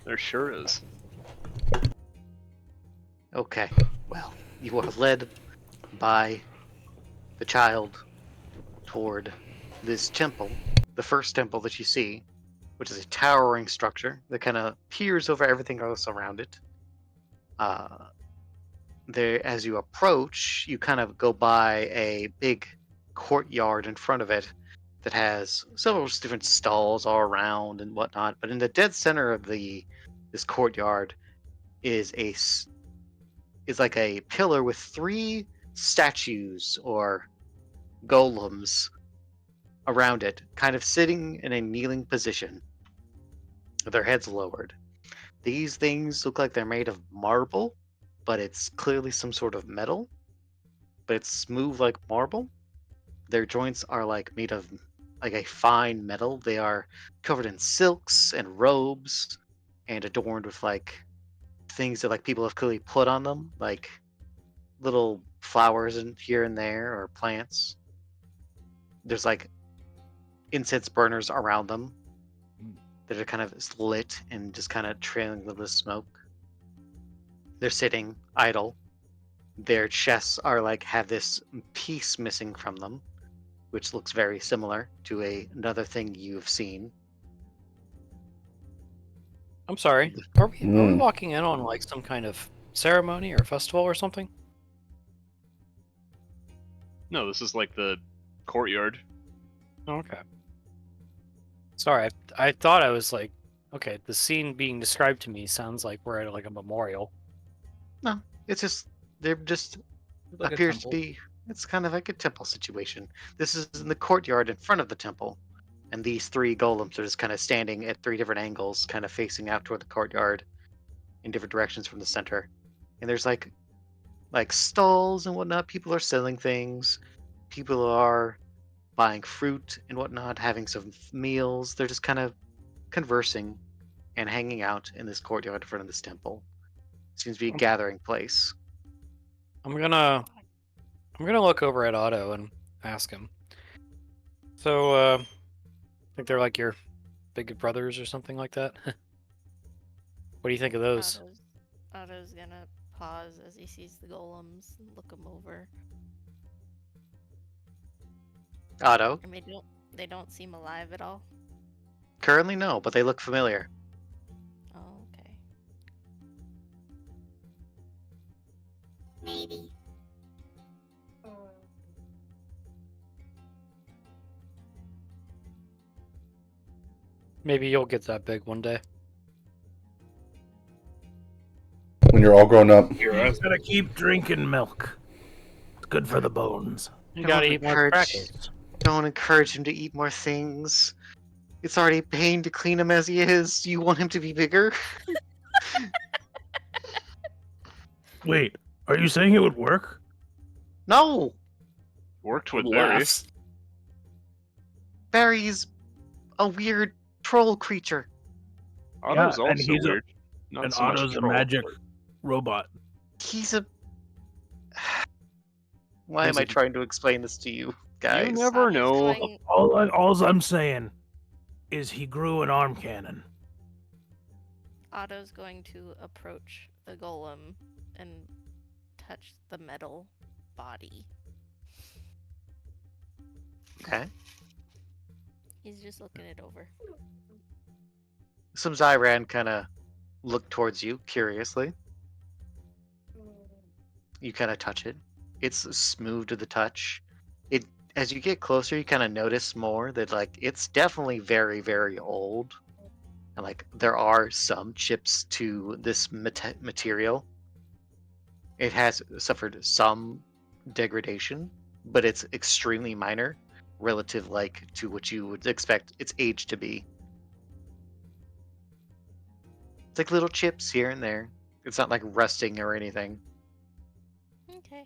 There sure is. Okay. Well, you are led by the child toward this temple, the first temple that you see, which is a towering structure that kind of peers over everything else around it. There, as you approach, you kind of go by a big courtyard in front of it that has several different stalls all around and whatnot. But in the dead center of this courtyard is is like a pillar with 3 statues or golems around it, kind of sitting in a kneeling position, with their heads lowered. These things look like they're made of marble, but it's clearly some sort of metal, but it's smooth like marble. Their joints are like made of like a fine metal. They are covered in silks and robes and adorned with like things that like people have clearly put on them, like little flowers and here and there or plants. There's like incense burners around them that are kind of lit and just kind of trailing a little bit of smoke. They're sitting idle. Their chests are like have this piece missing from them, which looks very similar to another thing you've seen. I'm sorry. Are we Hmm. walking in on like some kind of ceremony or festival or something? No, this is like the courtyard. Oh, okay. Sorry, I thought I was like, okay, the scene being described to me sounds like we're at like a memorial. No, it's just they're just Like a appears to temple. be. It's kind of like a temple situation. This is in the courtyard in front of the temple, and these 3 golems are just kind of standing at 3 different angles, kind of facing out toward the courtyard in different directions from the center. And there's like stalls and whatnot. People are selling things. People are buying fruit and whatnot, having some meals. They're just kind of conversing and hanging out in this courtyard in front of this temple. Seems to be a gathering place. I'm gonna look over at Otto and ask him. So, I think they're like your big brothers or something like that. What do you think of those? Otto's gonna pause as he sees the golems and look them over. Otto, And they don't seem alive at all. currently no, but they look familiar. Oh, okay. Maybe. Maybe you'll get that big one day. When you're all grown up. You're He's gonna keep drinking milk. It's good for the bones. You Don't gotta eat more encourage- crackers. Don't encourage him to eat more things. It's already a pain to clean him as he is. Do you want him to be bigger? Wait, are you saying it would work? No! Worked with Barry. laughs. Barry's a weird troll creature. Otto's Yeah, and also he's a- weird. Not And so much Otto's a troll. magic robot. He's a. Why He's am I a- trying to explain this to you, guys? You never Otto's know. going- All I'm saying is he grew an arm cannon. Otto's going to approach the golem and touch the metal body. Okay. He's just looking it over. Some Zyran kind of look towards you curiously. You kind of touch it. It's smooth to the touch. It as you get closer, you kind of notice more that like it's definitely very, very old, and like there are some chips to this material. It has suffered some degradation, but it's extremely minor relative like to what you would expect its age to be. It's like little chips here and there. It's not like rusting or anything. Okay.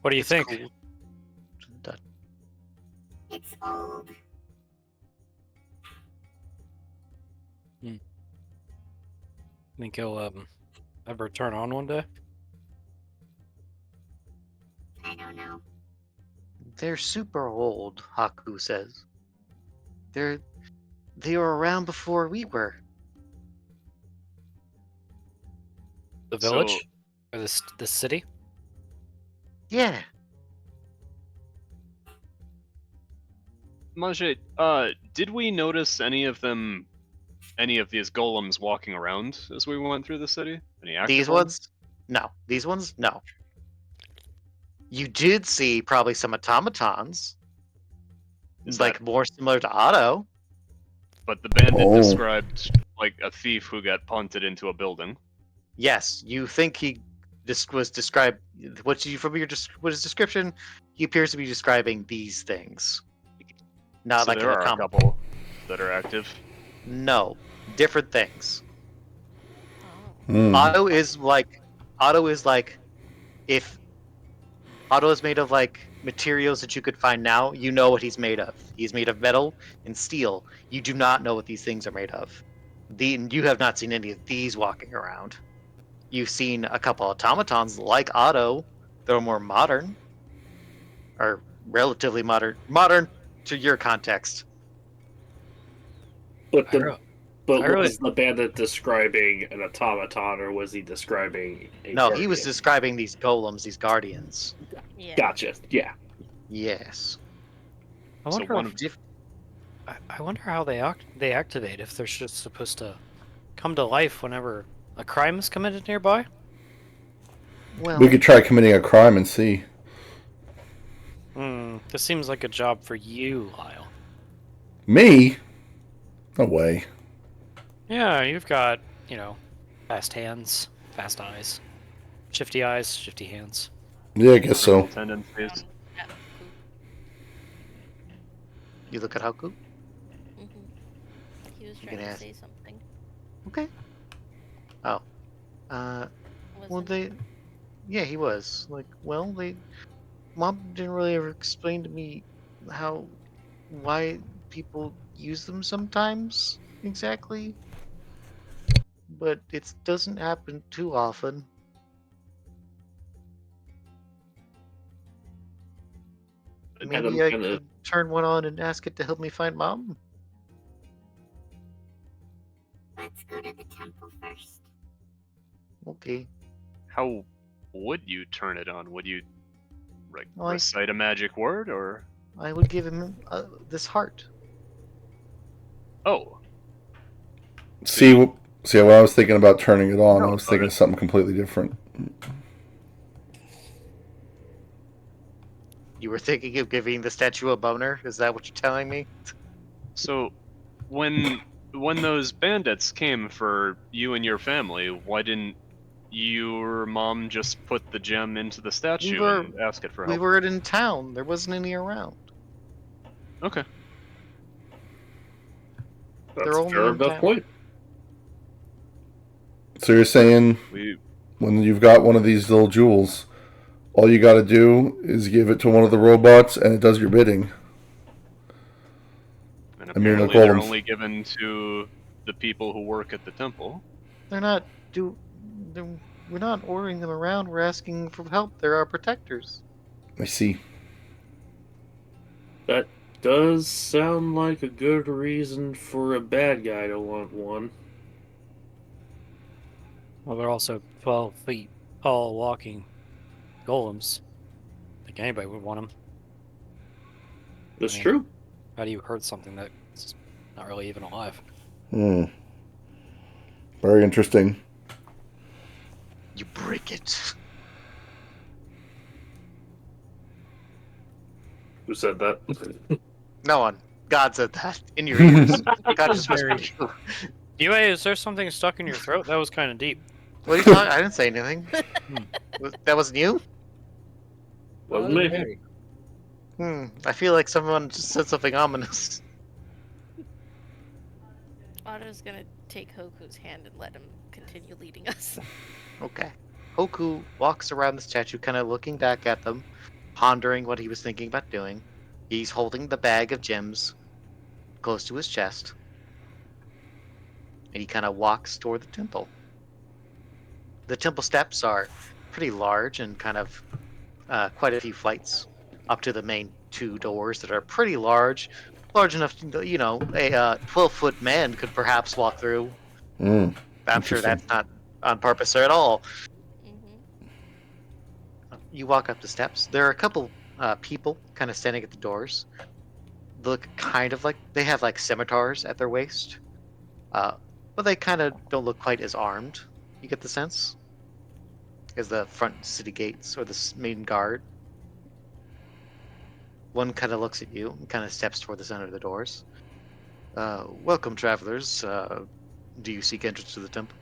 What do you It's think? cool. Done. It's old. Think he'll ever turn on one day? I don't know. They're super old, Haku says. They were around before we were. The So- village or the city? Yeah. Majid, did we notice any of them any of these golems walking around as we went through the city? Any active These ones? No. These ones? No. You did see probably some automatons, Is like that- more similar to Otto. But the bandit Oh. described like a thief who got punted into a building. Yes, you think he was described. What you from your what his description? He appears to be describing these things, not So like there an are a automaton. couple that are active. No, different things. Oh. Hmm. Otto is like if Otto is made of like materials that you could find now, you know what he's made of. He's made of metal and steel. You do not know what these things are made of. You have not seen any of these walking around. You've seen a couple automatons like Otto. They're more modern, or relatively modern. Modern to your context. But I re- but I really- was the bandit describing an automaton, or was he describing a No, he was guardian? describing these golems, these guardians. Yeah. Gotcha. Yeah. Yes. I So wonder. one if- of Diff- I wonder how they activate if they're just supposed to come to life whenever a crime is committed nearby. well, We could try committing a crime and see. This seems like a job for you, Lyle. Me? No way. Yeah, you've got, fast hands, fast eyes, shifty hands. Yeah, I guess so. tendencies. Yeah. you look at Haku. Mm-hmm. He was You trying can to ask. say something. Okay. Oh. Well, Wasn't yeah, he was. Like, well, Mom didn't really ever explain to me why people use them sometimes exactly. But it doesn't happen too often. Maybe I could turn one on and ask it to help me find Mom. Let's go to the temple first. Okay. How would you turn it on? Would you like Like- recite a magic word or? I would give him this heart. Oh, See, when I was thinking about turning it on, I was about thinking it. of something completely different. You were thinking of giving the statue a boner? Is that what you're telling me? so when those bandits came for you and your family, why didn't your mom just put the gem into the statue were- and ask it for We help? were in town. There wasn't any around. Okay. That's They're a only fair in enough town. point. So you're saying We when you've got one of these little jewels, all you got to do is give it to one of the robots, and it does your bidding. and I mean, the apparently they're golems. only given to the people who work at the temple. They're not we're not ordering them around. We're asking for help. They're our protectors. I see. That does sound like a good reason for a bad guy to want one. Well, they're also 12 feet tall walking golems. I think anybody would want them. That's I mean- true. How do you hurt something that's not really even alive? Hmm. Very interesting. You break it. Who said that? No one. God said that in your ears. God just Very- whispered you. Yue, is there something stuck in your throat? That was kind of deep. What are you talking? I didn't say anything. That wasn't you? Wasn't me. I feel like someone just said something ominous. Otto's gonna take Hoku's hand and let him continue leading us. Okay. Hoku walks around the statue, kind of looking back at them, pondering what he was thinking about doing. He's holding the bag of gems close to his chest. And he kind of walks toward the temple. The temple steps are pretty large and kind of quite a few flights up to the main two doors that are pretty large. Large enough, you know, a 12-foot man could perhaps walk through. Mm. I'm sure Interesting. that's not on purpose at all. Mm-hmm. You walk up the steps. There are a couple people kind of standing at the doors. Look kind of like they have like scimitars at their waist. But they kind of don't look quite as armed. You get the sense as the front city gates or the main guard. One kind of looks at you and kind of steps toward the center of the doors. Welcome, travelers. Do you seek entrance to the temple?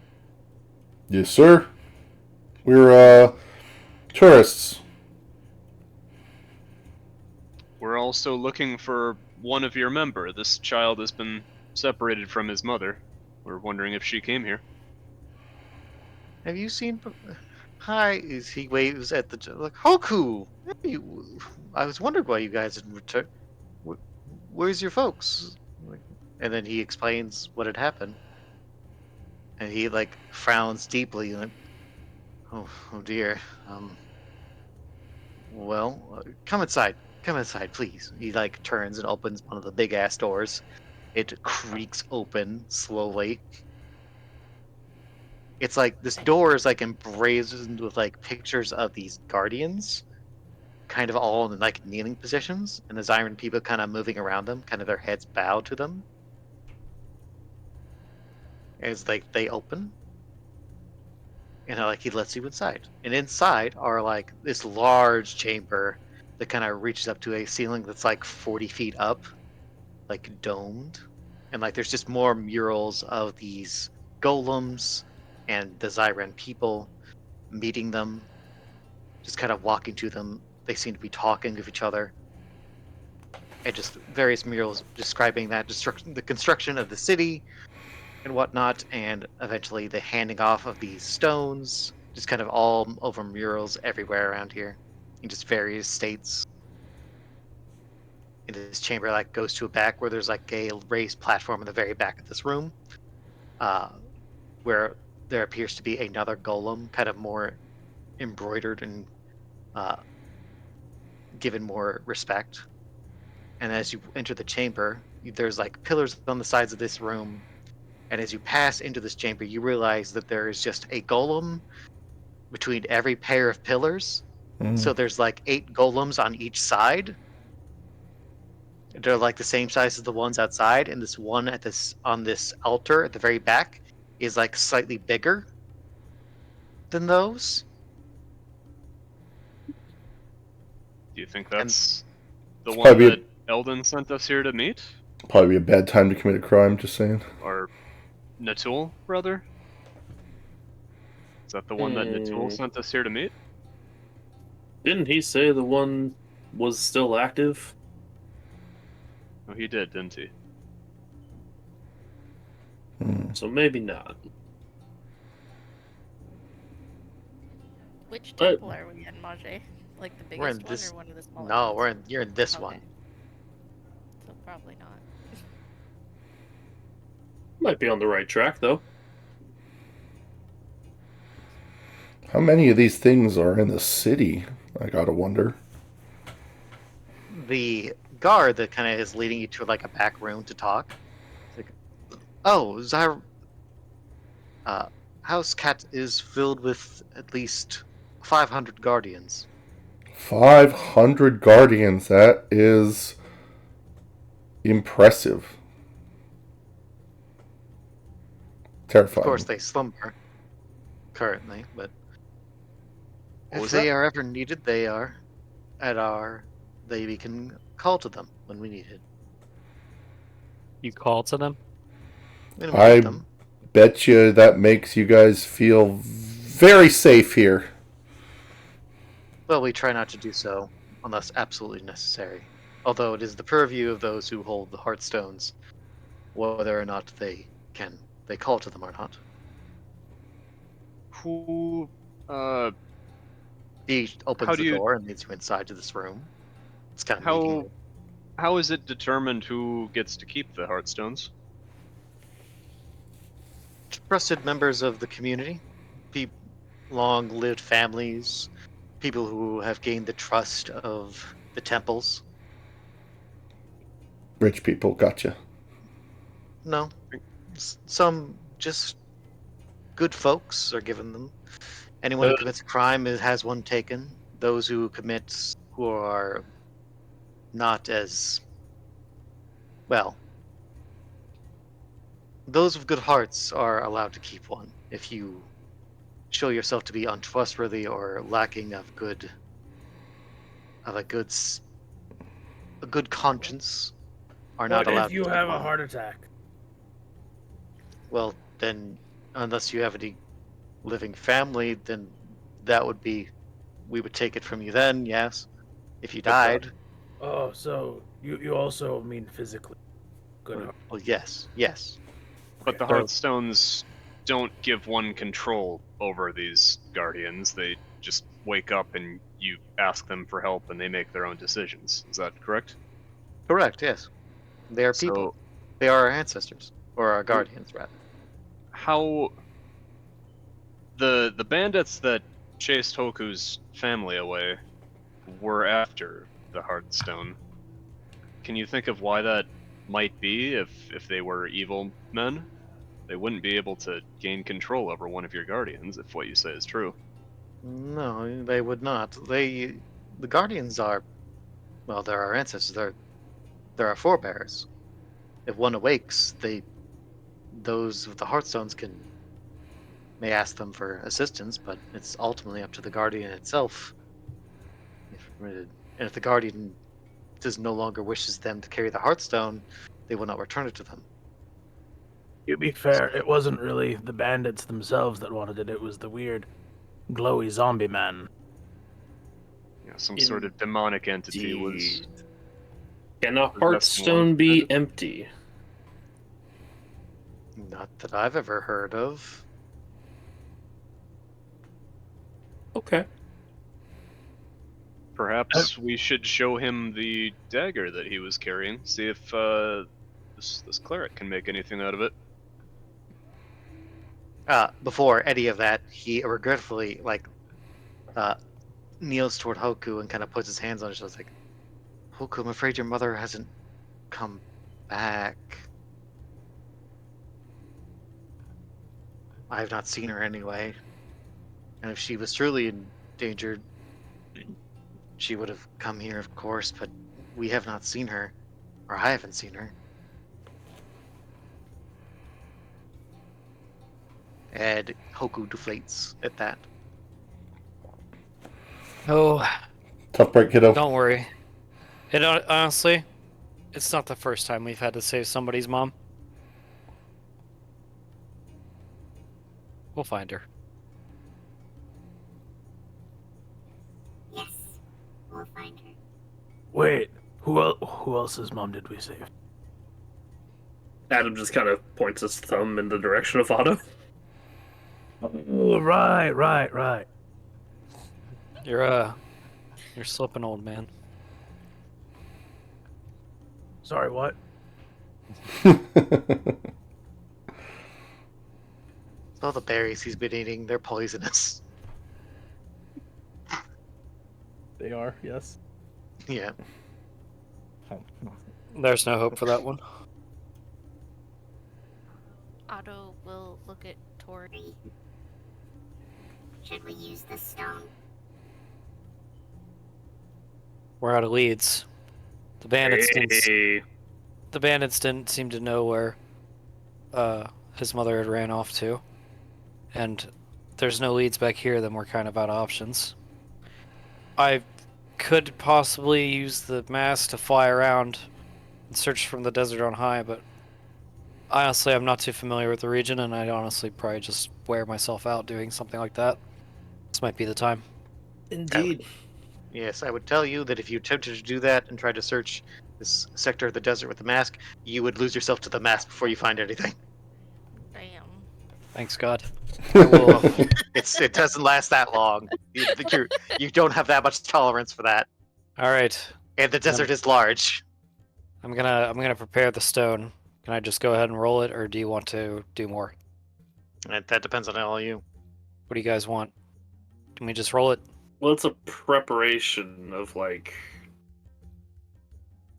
Yes, sir. We're tourists. We're also looking for one of your member. This child has been separated from his mother. We're wondering if she came here. Have you seen? Hi, he waves at the like Hoku. Hey, I was wondering why you guys didn't return. Where's your folks? And then he explains what had happened, and he like frowns deeply. Like, oh dear. Well, come inside. Come inside, please. He like turns and opens one of the big ass doors. It creaks open slowly. It's like this door is like emblazoned with like pictures of these guardians, kind of all in like kneeling positions, and the Zyran people kind of moving around them, kind of their heads bowed to them. As like they open, and like he lets you inside. And inside are like this large chamber that kind of reaches up to a ceiling that's like 40 feet up, like domed. And like there's just more murals of these golems and the Zyran people meeting them, just kind of walking to them. They seem to be talking with each other. And just various murals describing that destruction, the construction of the city and whatnot, and eventually the handing off of these stones, just kind of all over murals everywhere around here, in just various states. And this chamber like goes to a back where there's like a raised platform in the very back of this room, where there appears to be another golem, kind of more embroidered and given more respect. And as you enter the chamber, there's like pillars on the sides of this room. And as you pass into this chamber, you realize that there is just a golem between every pair of pillars. So there's like 8 golems on each side. They're like the same size as the ones outside, and this one at this on this altar at the very back is like slightly bigger than those. Do you think that's the It's one probably that Eldon sent us here to meet? Probably a bad time to commit a crime. Just saying. Or Natul, brother? Is that the one that Natul sent us here to meet? Didn't he say the one was still active? Oh, he did, didn't he? So maybe not. Which But- temple are we in, Mage? Like the We're in biggest this- one or one of the smaller No, ones? you're in this Okay. one. So probably not. Might be on the right track, though. How many of these things are in the city? I gotta wonder. The guard that kind of is leading you to like a back room to talk. It's like, oh, House Cat is filled with at least 500 guardians. 500 guardians. That is impressive. Terrifying. Of course, they slumber currently, but What if was they that? are ever needed, they are at our. We can call to them when we need it. You call to them? When we I need them. bet you that makes you guys feel very safe here. Well, we try not to do so unless absolutely necessary. Although it is the purview of those who hold the Heartstones whether or not they call to them or not. Who, He opens How do the you- door and leads you inside to this room. It's kind of how is it determined who gets to keep the Heartstones? trusted members of the community, long-lived families, people who have gained the trust of the temples. Rich people, gotcha. No, some just good folks are given them. Anyone who commits a crime has one taken. Those who are not as well, those with good hearts are allowed to keep one. If you show yourself to be untrustworthy or lacking of a good conscience, are not What allowed if you to keep have a one. heart attack? Well, then, unless you have any living family, then that would be, we would take it from you then, yes. If you died, Oh, so you also mean physically good heart. well, yes. But the So- Hearthstones don't give one control over these guardians. They just wake up and you ask them for help and they make their own decisions. Is that correct? Correct, yes. They are people. So They are our ancestors. Or our guardians, rather. how the bandits that chased Hoku's family away were after the Hearthstone. Can you think of why that might be if they were evil men? They wouldn't be able to gain control over one of your guardians if what you say is true. No, they would not. The guardians are, well, they're our ancestors. They're our forebears. If one awakes, those with the Hearthstones may ask them for assistance, but it's ultimately up to the guardian itself. And if the guardian no longer wishes them to carry the Hearthstone, they will not return it to them. To be fair, it wasn't really the bandits themselves that wanted it. It was the weird, glowy zombie man. Yeah, some sort of demonic entity was. Indeed. Can a possessing one Hearthstone of the be bandits? empty? Not that I've ever heard of. Okay. Perhaps we should show him the dagger that he was carrying. See if this cleric can make anything out of it. Before any of that, he regretfully kneels toward Hoku and kind of puts his hands on his shoulders, like, Hoku, I'm afraid your mother hasn't come back. I have not seen her anyway. And if she was truly endangered, she would have come here, of course, but we have not seen her. Or I haven't seen her. And Hoku deflates at that. Oh, Tough break, kiddo. don't worry. It honestly, it's not the first time we've had to save somebody's mom. We'll find her. Yes, we'll find her. Wait, who else's mom did we save? Adam just kind of points his thumb in the direction of Otto. Oh, right. You're slipping, old man. Sorry, what? All the berries he's been eating, they're poisonous. They are, yes. Yeah. There's no hope for that one. Otto will look at Tori. Should we use the stone? We're out of leads. The bandits Hey. didn't seem to know where his mother had ran off to. And there's no leads back here, then we're kind of out of options. I could possibly use the mast to fly around and search from the desert on high, but honestly, I'm not too familiar with the region, and I'd honestly probably just wear myself out doing something like that. This might be the time. Indeed. Yes, I would tell you that if you attempted to do that and tried to search this sector of the desert with the mask, you would lose yourself to the mask before you find anything. Damn. Thanks, God. I will, It doesn't last that long. You don't have that much tolerance for that. all right. And the desert is large. I'm gonna prepare the stone. Can I just go ahead and roll it, or do you want to do more? And that depends on all you. What do you guys want? Can we just roll it? Well, it's a preparation of like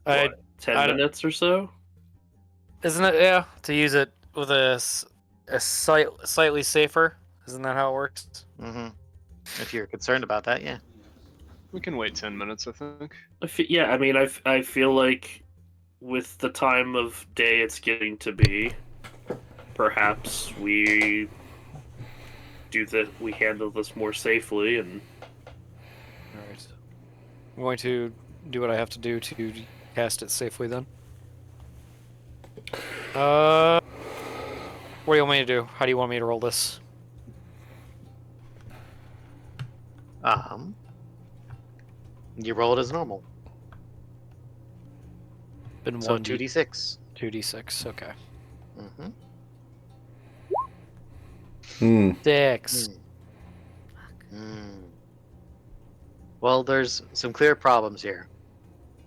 I, what, 10 I don't- minutes or so. isn't it? Yeah, to use it with a slightly safer. Isn't that how it works? Mm-hmm. If you're concerned about that, yeah. We can wait 10 minutes, I think. Yeah, I mean, I feel like with the time of day it's getting to be, perhaps we we handle this more safely and Alright. I'm going to do what I have to do to cast it safely then. What do you want me to do? How do you want me to roll this? You roll it as normal. Been So 1d 2d6. 2d6, okay. Mm-hmm. Hmm. 6. Well, there's some clear problems here,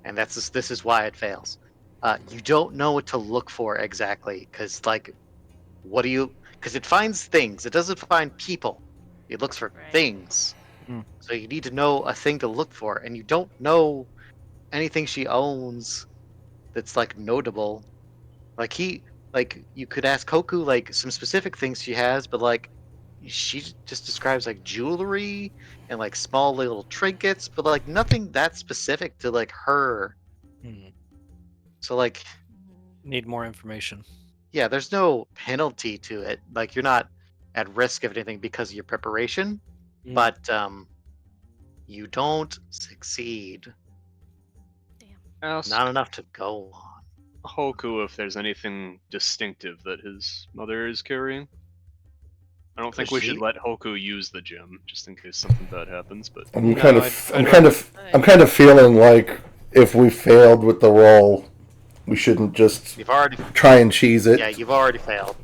and this is why it fails. You don't know what to look for exactly, because like, what do you? Because it finds things. It doesn't find people. It looks for Right. things. Hmm. So you need to know a thing to look for, and you don't know anything she owns that's like notable. Like you could ask Koku like some specific things she has, but like she just describes like jewelry and like small little trinkets, but like nothing that specific to like her. Hmm. So like, Need more information. yeah, there's no penalty to it. Like you're not at risk of anything because of your preparation, Mm. but you don't succeed. Ask Not enough to go on. Hoku if there's anything distinctive that his mother is carrying. I don't think we should let Hoku use the gem, just in case something bad happens. But I'm No, kind I'd of feeling like if we failed with the roll, we shouldn't just You've already, try and cheese it. yeah, you've already failed.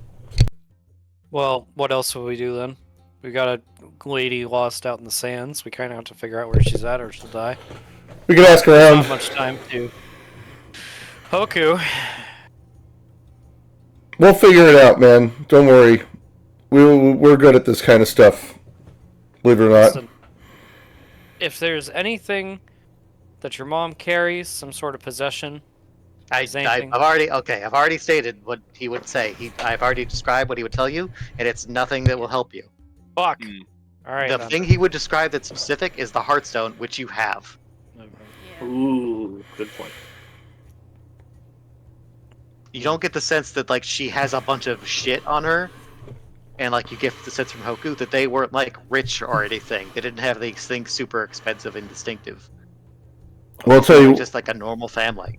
Well, what else will we do then? We got a lady lost out in the sands. We kind of have to figure out where she's at or she'll die. We can ask Not around. much time to. Hoku. We'll figure it out, man. Don't worry. We're good at this kind of stuff. Believe it or not. Listen, if there's anything that your mom carries, some sort of possession, I've anything- already stated what he would say. I've already described what he would tell you, and it's nothing that will help you. fuck. Hmm. All right. The then. thing he would describe that's specific is the Heartstone, which you have. Yeah. ooh, good point. You don't get the sense that like she has a bunch of shit on her, and like you get the sense from Hoku that they weren't like rich or anything. They didn't have these things super expensive and distinctive. Well, I'll tell They you. were just like a normal family.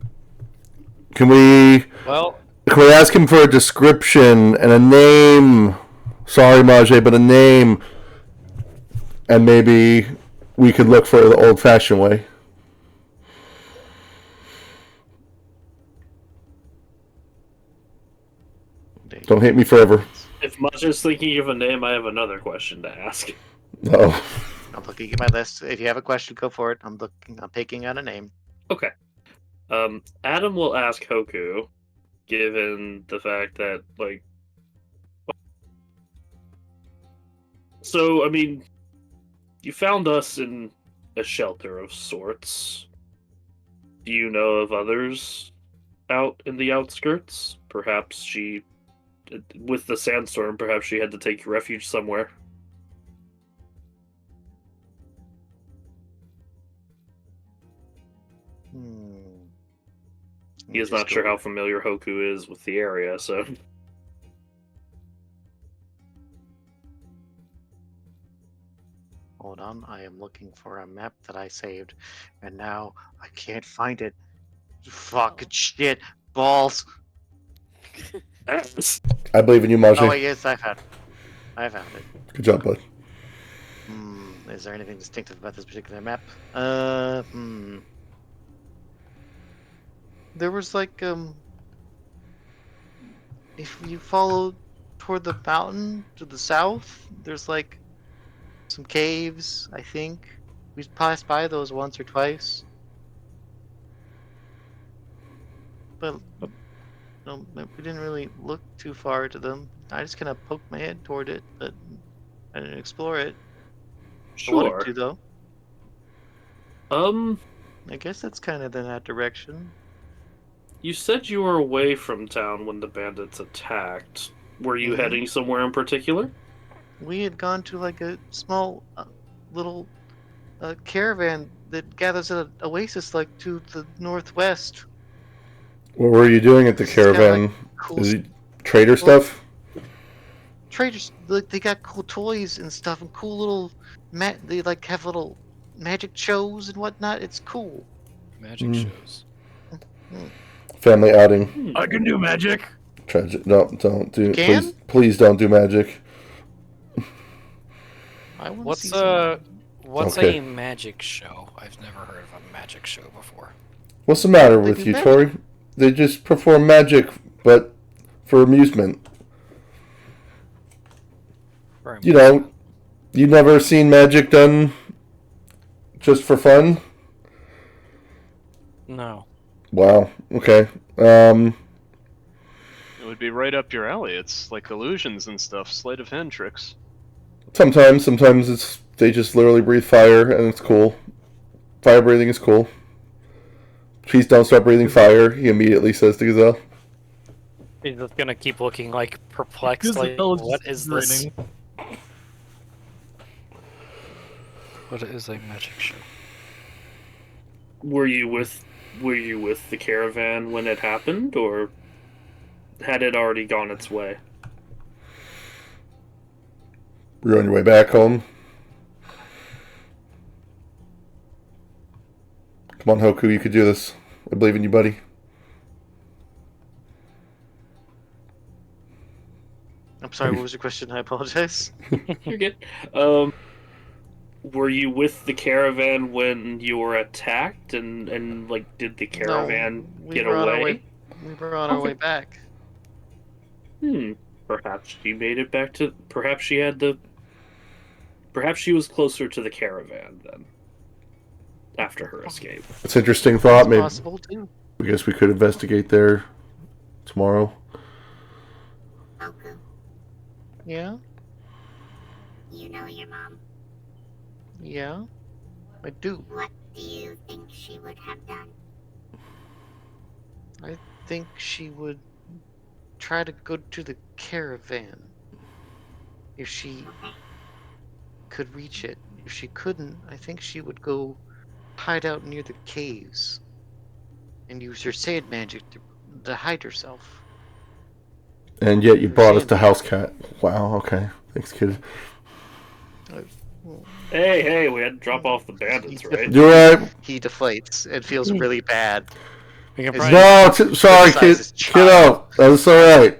Can we Well, ask him for a description and a name? Sorry, Majay, but a name, and maybe we could look for the old-fashioned way. Don't hate me forever. If much is thinking of a name, I have another question to ask. No. I'm looking at my list. If you have a question, go for it. I'm picking out a name. Okay. Adam will ask Hoku, given the fact that, like... So, I mean, you found us in a shelter of sorts. Do you know of others out in the outskirts? Perhaps with the sandstorm, perhaps she had to take refuge somewhere. He is not sure how familiar Hoku is with the area, so... Hold on, I am looking for a map that I saved, and now I can't find it. Fucking shit, balls. I believe in you, Majay. Oh wait, yes, I found it. Good job, bud. Is there anything distinctive about this particular map? There was like if you follow toward the mountain to the south, there's like some caves, I think. We passed by those once or twice. But no, we didn't really look too far to them. I just kind of poked my head toward it, but I didn't explore it. I wanted Sure. to, though. I guess that's kind of in that direction. You said you were away from town when the bandits attacked. Were you heading somewhere in particular? We had gone to like a small little caravan that gathers at an oasis like to the northwest. What were you doing at the This is kinda caravan? like cool Is it trader stuff? traders, like, they got cool toys and stuff and cool little they like have little magic shows and whatnot. It's cool. Magic shows. Family outing. I can do magic. Tragic. No, don't do. You can? Please don't do magic. I want to What's see some. what's Okay. a magic show? I've never heard of a magic show before. What's the matter They with do you, magic. Tori? They just perform magic, but for amusement. For You know, you never seen magic done just for fun? No. Wow. Okay. It would be right up your alley. It's like illusions and stuff, sleight of hand tricks. Sometimes it's they just literally breathe fire and it's cool. Fire breathing is cool. Please don't start breathing fire, he immediately says to Gazelle. He's just gonna keep looking like perplexed, like, Gazelle is what just is this? grinning. What is a magic show? Were you with the caravan when it happened, or had it already gone its way? You're on your way back home. Come on, Hoku, you could do this. I believe in you, buddy. I'm sorry, what was your question? I apologize. You're good. Were you with the caravan when you were attacked, and like, did the caravan we get were on our away? way. We were on our way back. Perhaps she made it back to. Perhaps she had the. Perhaps she was closer to the caravan then. After her escape. It's an interesting thought. It's Maybe possible too. I guess we could investigate there tomorrow. Goku, Yeah, you know your mom. yeah, I do. What do you think she would have done? I think she would try to go to the caravan if she could reach it. If she couldn't, I think she would go hide out near the caves and use her sand magic to hide herself. And yet you brought us to House Cat. Wow, okay. Thanks, kid. Hey, we had to drop off the bandits, right? You're right. He deflates and feels really bad. We can It's probably, No, sorry, Criticizes kiddo. That's alright.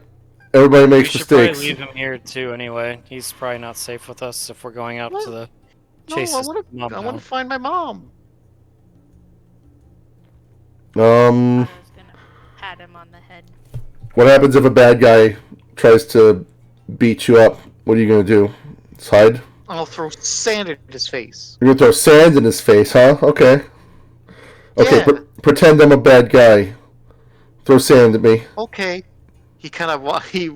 Everybody we makes should probably mistakes. leave him here too. Anyway, he's probably not safe with us if we're going out What? to the No, chase his mom I want down. to find my mom. I was gonna pat him on the head. What happens if a bad guy tries to beat you up? What are you gonna do? Just hide? I'll throw sand in his face. You're gonna throw sand in his face, huh? Okay. Okay, Yeah. pretend I'm a bad guy. Throw sand at me. Okay. He kind of he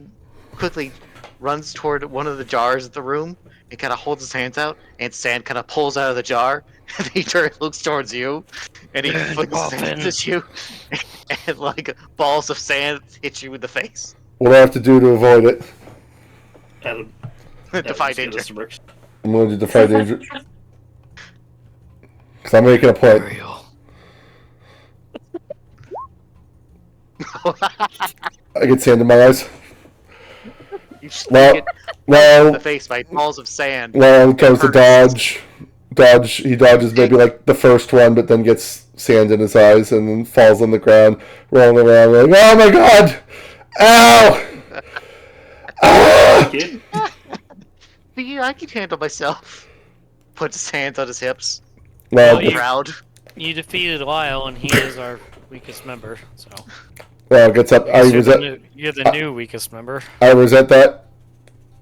quickly runs toward one of the jars of the room and kind of holds his hands out, and sand kind of pulls out of the jar. And he looks towards you, and he flicks sand at you, and like balls of sand hit you in the face. What do I have to do to avoid it? Adam, Defy Adam's danger. gonna smirk. I'm going to defy danger. Because I'm making a point. Real. I get sand in my eyes. You just Well, get in well, the face by balls of sand. well, it comes to hurts. dodge. He dodges maybe like the first one, but then gets sand in his eyes and then falls on the ground, rolling around like, oh my god! Ow! Ah! Kid? I can handle myself. Puts his hands on his hips. Well, you- Proud. You defeated Lyle, and he is our weakest member. So well, gets up. I you're the new weakest member. resent that.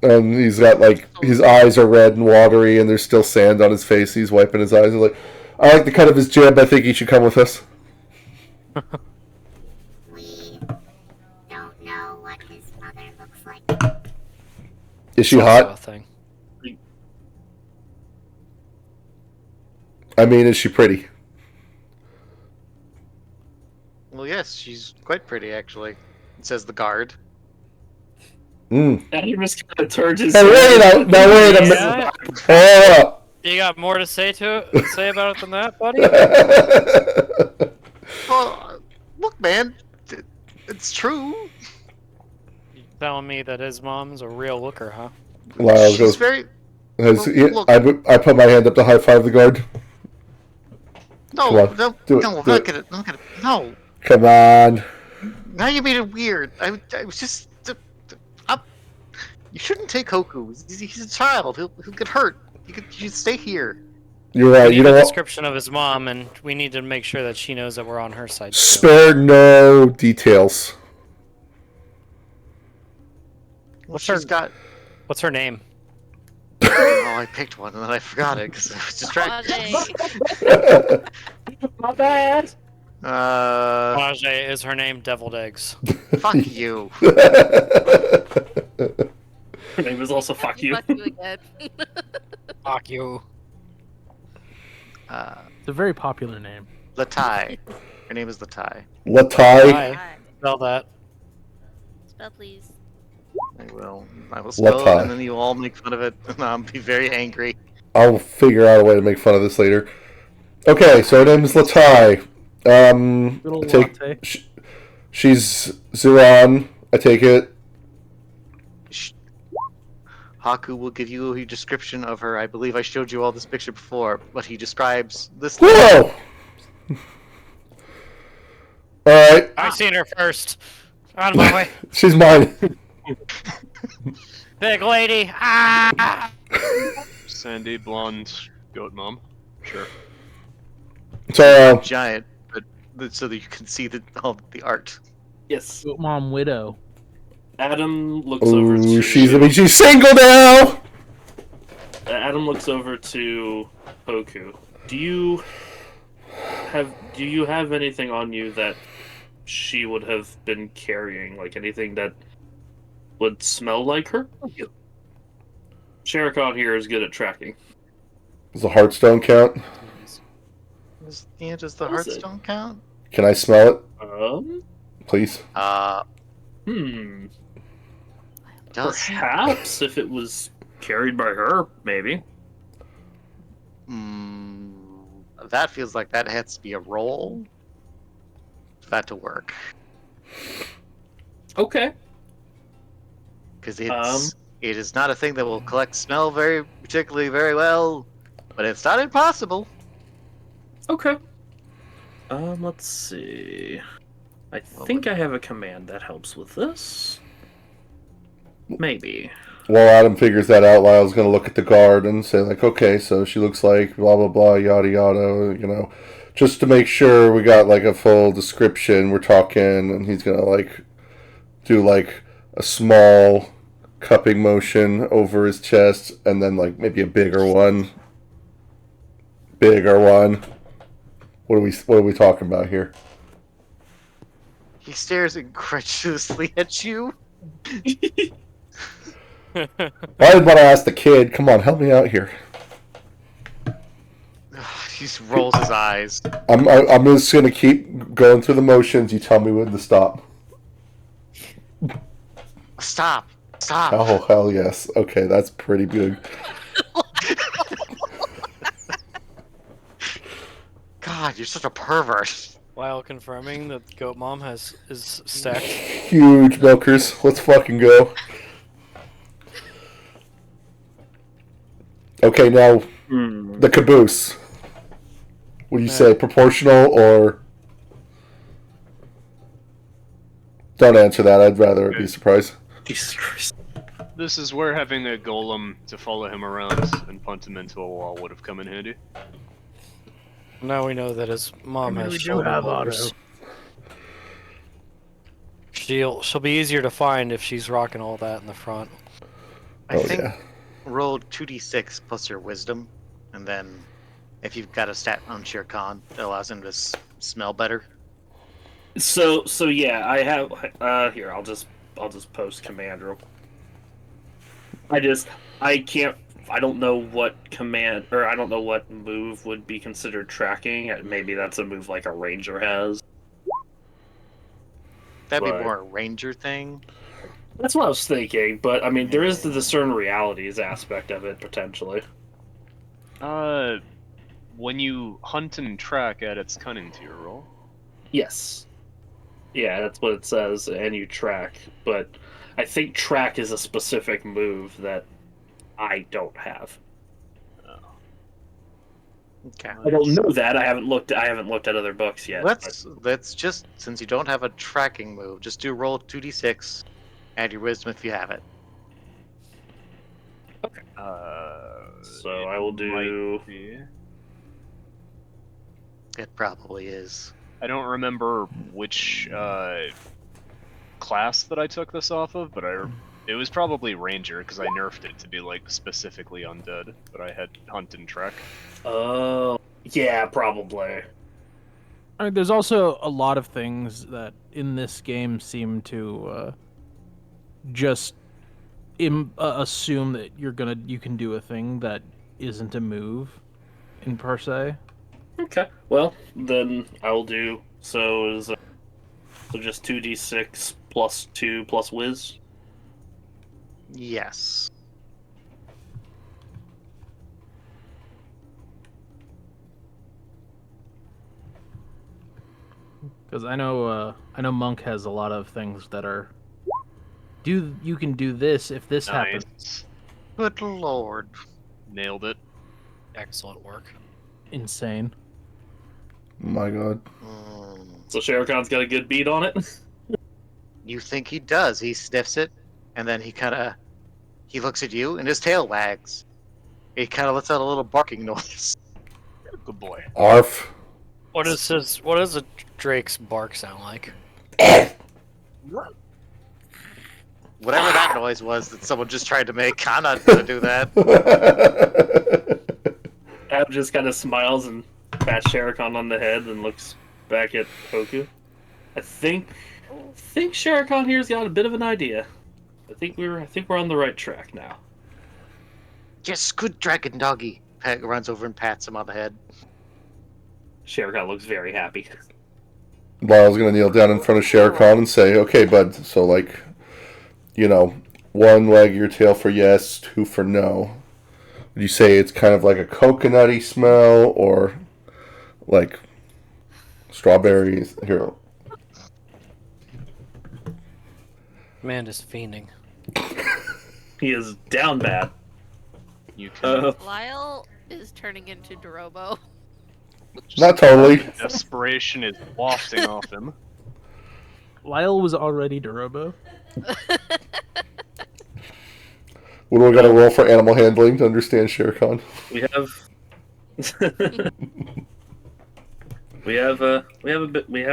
And he's got like his eyes are red and watery, and there's still sand on his face. He's wiping his eyes. He's like, I like the cut of his jib. I think he should come with us. We don't know what his mother looks like. Is she It's also a hot? thing. I mean, is she pretty? Well, yes, she's quite pretty, actually. Says the guard. Mm. Adam just kind of turns his Hey, wait a minute. Yeah. Hold up. You got more to say about it than that, buddy? Well, look, man. It's true. telling me that his mom's a real looker, huh? Lyle She's goes. very. Look. I put my hand up to high five the guard. No, Come on, no, do it, no, do I'm not it. gonna. I'm not gonna. No. Come on. Now you made it weird. I was just. You shouldn't take Hoku. He's a child. He'll get hurt. You should stay here. You're We right. need You know a what? description of his mom, and we need to make sure that she knows that we're on her side. Too. Spare no details. Well, What's she's her- got. What's her name? Oh, I picked one and then I forgot it because I was distracted. Ajay. My bad. Uh, Is her name Deviled Eggs? fuck you. Her name is also fuck you. Fuck you again. Fuck you. It's a very popular name. Latai. Her name is Latai. Latai. Hi. Spell that. Spell please. I will spell it Latai. and then you all make fun of it and I'll be very angry. I'll figure out a way to make fun of this later. Okay, so her name is Latai. Little I take, latte. she's Zuran. I take it. Haku will give you a description of her. I believe I showed you all this picture before, but he describes this. Whoa! Alright, I've seen her first. On my way. she's mine. Big lady. Ah! Sandy, blonde, goat mom. Sure. So, Giant, but so that you can see all the art. Yes. Goat Mom Widow. Adam looks over to. she's single now! Adam looks over to Hoku. Do you have anything on you that she would have been carrying? Like anything that would smell like her? Sherikon here is good at tracking. Does the Hearthstone count? Does the What is it? Hearthstone count? Can I smell it, Um. please? Hmm. Does Perhaps if it was carried by her, maybe. that feels like that has to be a roll for that to work. Okay. Because it is not a thing that will collect smell particularly very well, but it's not impossible. Okay. Let's see. I think I have a command that helps with this. Maybe. While Adam figures that out, Lyle's gonna look at the guard and say, like, okay, so she looks like blah blah blah, yada yada, you know. Just to make sure we got like a full description, we're talking, and he's gonna like do like a small cupping motion over his chest, and then like maybe a bigger one. What are we talking about here? He stares incredulously at you. Why did I ask the kid? Come on, help me out here. He just rolls his eyes. I'm just gonna keep going through the motions. You tell me when to stop. Stop. Stop. Oh hell yes. Okay, that's pretty good. God, you're such a pervert. While confirming that Goat Mom is stacked. Huge milkers. Let's fucking go. Okay, now the caboose. What do you say? Proportional or? Don't answer that. I'd rather be surprised. Jesus Christ. This is where having a golem to follow him around and punt him into a wall would have come in handy. Now we know that his mom has We do shoulder have blades. auto. She'll be easier to find if she's rocking all that in the front. I Oh think yeah. roll 2d6 plus your wisdom, and then if you've got a stat on Shere Khan, it allows him to smell better. So yeah, I have here, I'll just post command real. I don't know what command, or I don't know what move would be considered tracking. Maybe that's a move like a ranger has. That'd Right. be more a ranger thing. That's what I was thinking, but I mean, there is the discern realities aspect of it, potentially. When you hunt and track, add its cunning to your roll. Yes. Yeah, that's what it says, and you track. But I think track is a specific move that I don't have. Okay. I don't know that. I haven't looked at other books yet. Let's just, since you don't have a tracking move, just do roll 2d6, add your wisdom if you have it. So I will do. might be. It probably is. I don't remember which class that I took this off of, but it was probably Ranger because I nerfed it to be like specifically undead, but I had Hunt and Trek. Oh, yeah, probably. I mean, there's also a lot of things that in this game seem to just assume that you can do a thing that isn't a move in per se. Okay. Well, then I will do so. So just 2d6 plus 2 plus whiz. Yes. Because I know Monk has a lot of things that are you can do this if this happens. Nice. Good lord. Nailed it. Excellent work. Insane. My God. So Shere Khan's got a good beat on it. You think he does. He sniffs it, and then he looks at you, and his tail wags. He kind of lets out a little barking noise. Good boy. Arf. What does a drake's bark sound like? Whatever that noise was that someone just tried to make, I'm not gonna do that. Ab just kind of smiles and pats Shere Khan on the head and looks back at Hoku. I think Shere Khan here's got a bit of an idea. I think we're on the right track now. Yes, good dragon doggy. Pat runs over and pats him on the head. Shere Khan looks very happy. Lyle's gonna kneel down in front of Shere Khan and say, "Okay, bud. So like, you know, 1 wag your tail for yes, 2 for no. Would you say it's kind of like a coconutty smell or like strawberries?" Here. Man is fiending. He is down bad. You can Lyle is turning into Dorobo. Not totally. desperation is wafting off him. Lyle was already Dorobo. What do I got to roll for animal handling to understand Shere Khan? We have we have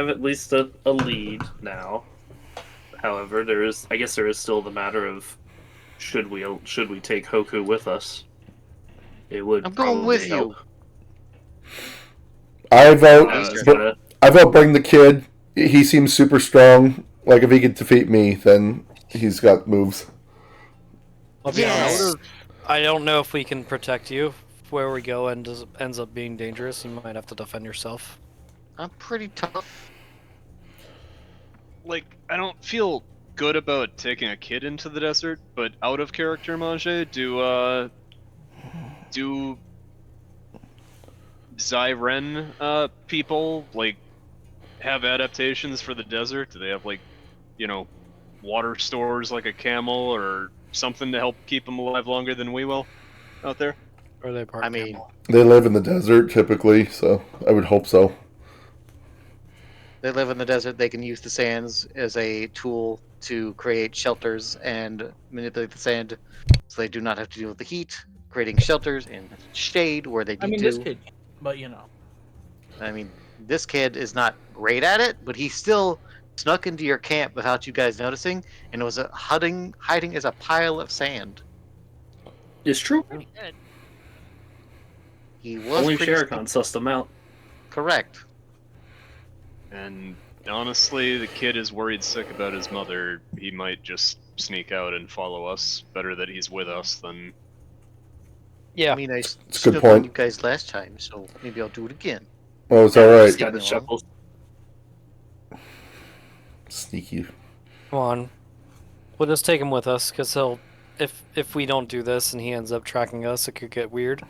at least a lead now. However, there is still the matter of should we take Hoku with us? It would. I'm going with probably you. help. I vote. Uh, I vote. Bring the kid. He seems super strong. Like if he could defeat me, then he's got moves. I'll be Yes. honest, I don't know if we can protect you. Where we go ends up being dangerous. You might have to defend yourself. I'm pretty tough. Like, I don't feel good about taking a kid into the desert, but out of character, Manje, do Zyren people like have adaptations for the desert? Do they have like, you know, water stores like a camel or something to help keep them alive longer than we will out there? Or are they part I mean, camel? They live in the desert typically, so I would hope so. they live in the desert. They can use the sands as a tool to create shelters and manipulate the sand, so they do not have to deal with the heat. Creating shelters and shade where they need I mean, to. this kid, but you know. I mean, this kid is not great at it, but he still snuck into your camp without you guys noticing, and was hiding as a pile of sand. It's true. Pretty good. He was Only pretty Shere Khan sussed them out. correct. And honestly, the kid is worried sick about his mother. He might just sneak out and follow us. Better that he's with us than. Yeah. I mean, I a good stood on point. you guys last time, so maybe I'll do it again. Oh, it's all right. Just kind of chuckles. Sneaky. Come on. We'll just take him with us, because if we don't do this and he ends up tracking us, it could get weird.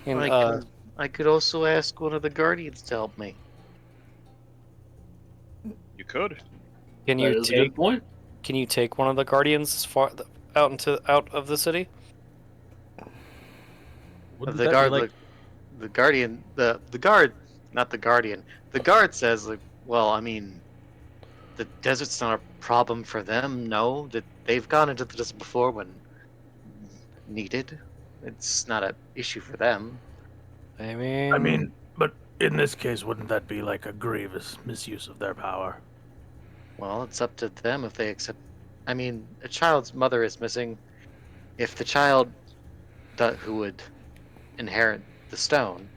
And, I could also ask one of the guardians to help me. You could. can That you is a good point. Can you take one of the guardians out of the city? Wouldn't The that be guard, like the guardian, the guard, not the guardian. The guard says, like, well, I mean, the desert's not a problem for them. No, that they've gone into the desert before when needed. It's not an issue for them. I mean, but in this case, wouldn't that be like a grievous misuse of their power? Well, it's up to them if they accept. I mean, a child's mother is missing. If the child who would inherit the stone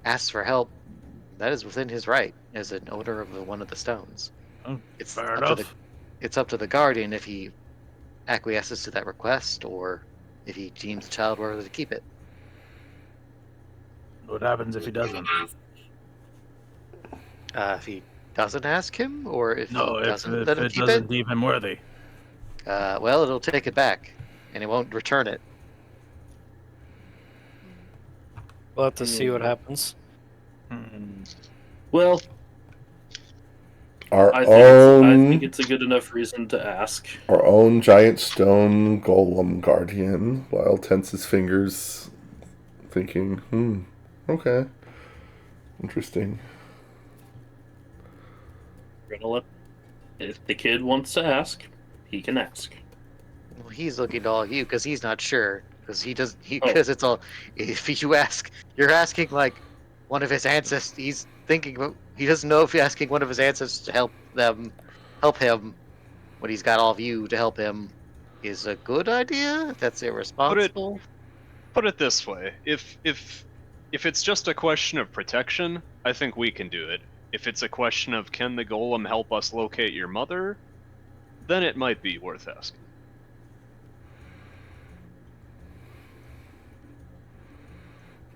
asks for help, that is within his right as an owner of one of the stones. Oh, It's fair up enough. to it's up to the guardian if he acquiesces to that request or if he deems the child worthy to keep it. What happens if he doesn't? If he doesn't ask him, or if No, he if doesn't let him it keep doesn't deem him worthy. well, it'll take it back, and it won't return it. We'll have to see what happens. Well, Our I own, think it's a good enough reason to ask. our own giant stone golem guardian. Lyle tenses his fingers, thinking, okay, interesting. We're gonna let, if the kid wants to ask, he can ask. Well, he's looking to all of you because he's not sure. Because Oh. because it's all. If you ask, you're asking like one of his ancestors. He's thinking about. He doesn't know if you're asking one of his ancestors to help him, when he's got all of you to help him, is a good idea. That's irresponsible. Put it this way: if it's just a question of protection, I think we can do it. If it's a question of can the golem help us locate your mother, then it might be worth asking.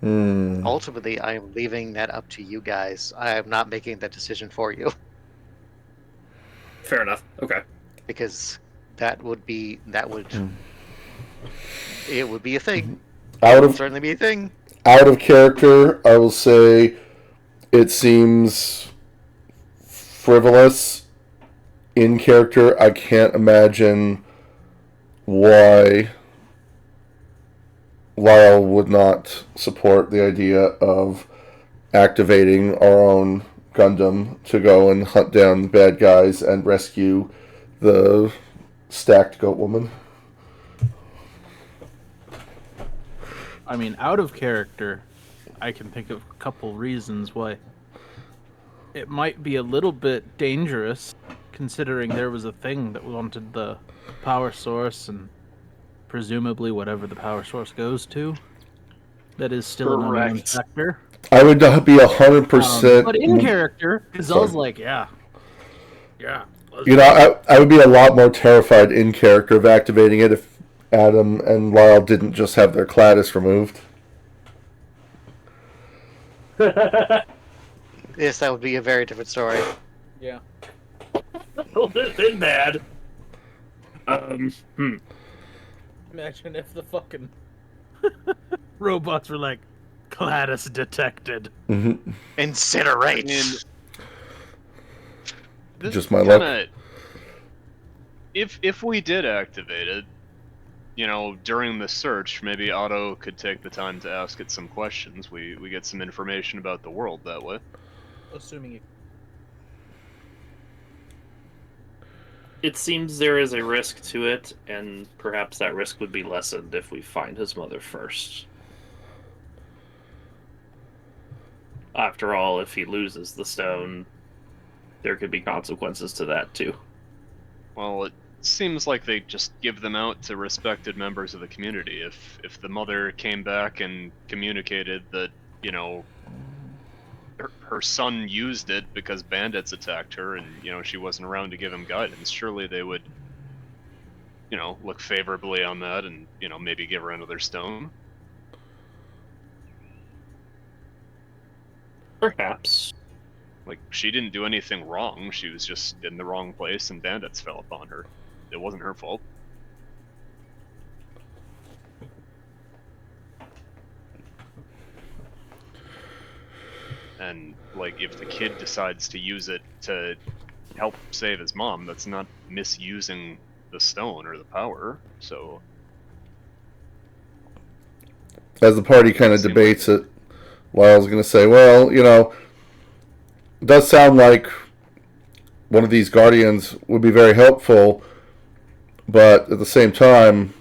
Ultimately, I am leaving that up to you guys. I am not making that decision for you Fair enough. Okay. because it would be a thing. Out It would of certainly be a thing. out of character, I will say it seems frivolous. In character, I can't imagine why Lyle would not support the idea of activating our own Gundam to go and hunt down the bad guys and rescue the stacked goat woman. I mean, out of character, I can think of a couple reasons why it might be a little bit dangerous, considering there was a thing that wanted the power source and presumably whatever the power source goes to. That is still an unknown Correct. factor. I would be 100%. But in character, because I was Sorry. like, yeah. You know, I would be a lot more terrified in character of activating it if Adam and Lyle didn't just have their Cladis removed. Yes, that would be a very different story. Yeah. Been bad. Imagine if the fucking robots were like, Cladis detected. Incinerate. This Just my luck. kinda- If we did activate it, during the search, maybe Otto could take the time to ask it some questions. We get some information about the world that way. Assuming you. It seems there is a risk to it, and perhaps that risk would be lessened if we find his mother first. After all, if he loses the stone, there could be consequences to that too. Well, it seems like they just give them out to respected members of the community. If the mother came back and communicated that, her son used it because bandits attacked her and, she wasn't around to give him guidance, surely they would, look favorably on that and, maybe give her another stone. Perhaps. Like, she didn't do anything wrong. She was just in the wrong place and bandits fell upon her. It wasn't her fault. And, like, if the kid decides to use it to help save his mom, that's not misusing the stone or the power. So As the party kind of Seems debates it, Lyle's going to say, well, it does sound like one of these guardians would be very helpful, but at the same time,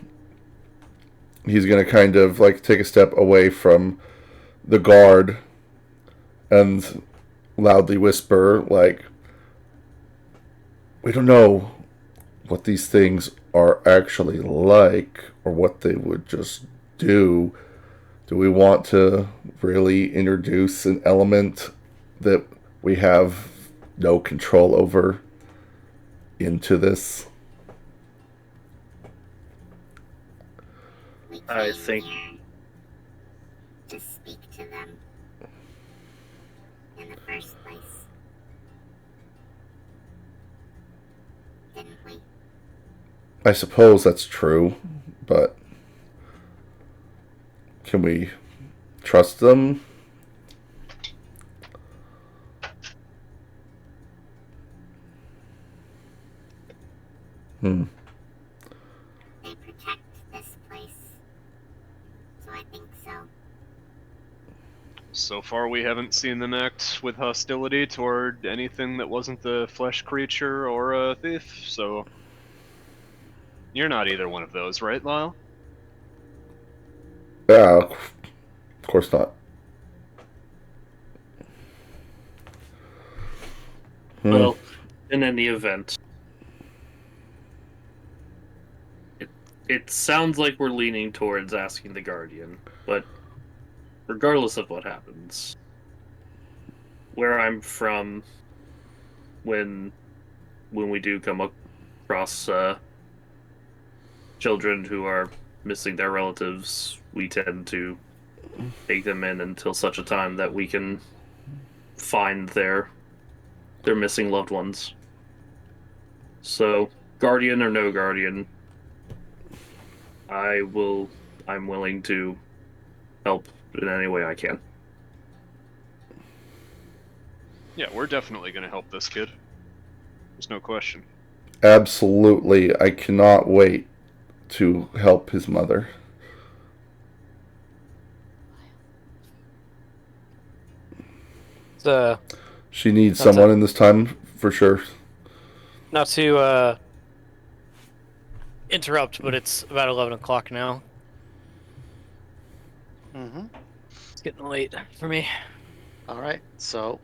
he's going to kind of like take a step away from the guard and loudly whisper, like, we don't know what these things are actually like or what they would just do. Do we want to really introduce an element that we have no control over into this? We I came think here to speak to them in the first place. Didn't we? I suppose that's true, but can we trust them? Hmm. They protect this place. So I think so. so far we haven't seen them act with hostility toward anything that wasn't a flesh creature or a thief. So you're not either one of those, right, Lyle? Yeah, of course not. Well, in any event, it sounds like we're leaning towards asking the Guardian, but regardless of what happens, where I'm from, when we do come across children who are missing their relatives, we tend to take them in until such a time that we can find their missing loved ones. So, Guardian or no Guardian, I'm willing to help in any way I can. Yeah, we're definitely going to help this kid. There's no question. Absolutely. I cannot wait to help his mother. It's, She needs That's someone in this time for sure. not to interrupt, but it's about 11 o'clock now. Mm-hmm. It's getting late for me. All right. So,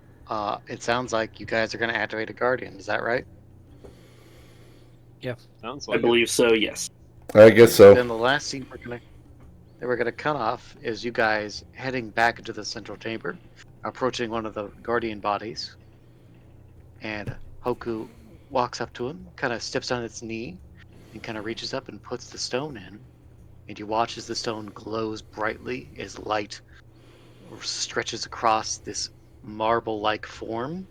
it sounds like you guys are going to activate a guardian. Is that right? Sounds I like it. believe so, yes. I guess so. Then the last scene we're gonna cut off is you guys heading back into the central chamber, approaching one of the guardian bodies, and Hoku walks up to him, kind of steps on its knee, and kind of reaches up and puts the stone in. And you watch as the stone glows brightly as light stretches across this marble-like form.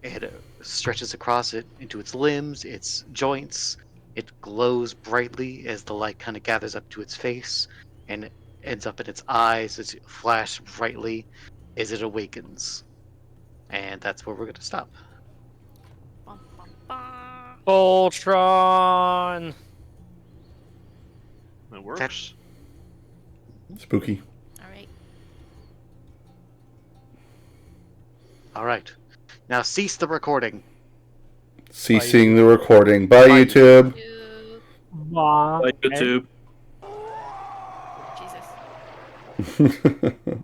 It stretches across it into its limbs, its joints. It glows brightly as the light kind of gathers up to its face and ends up in its eyes as it flash brightly as it awakens. And that's where we're going to stop. Bum, bum, bum. Voltron! That works. Spooky. All right. All right. Now cease the recording. Ceasing the recording. Bye, YouTube. Two. Like YouTube. Jesus.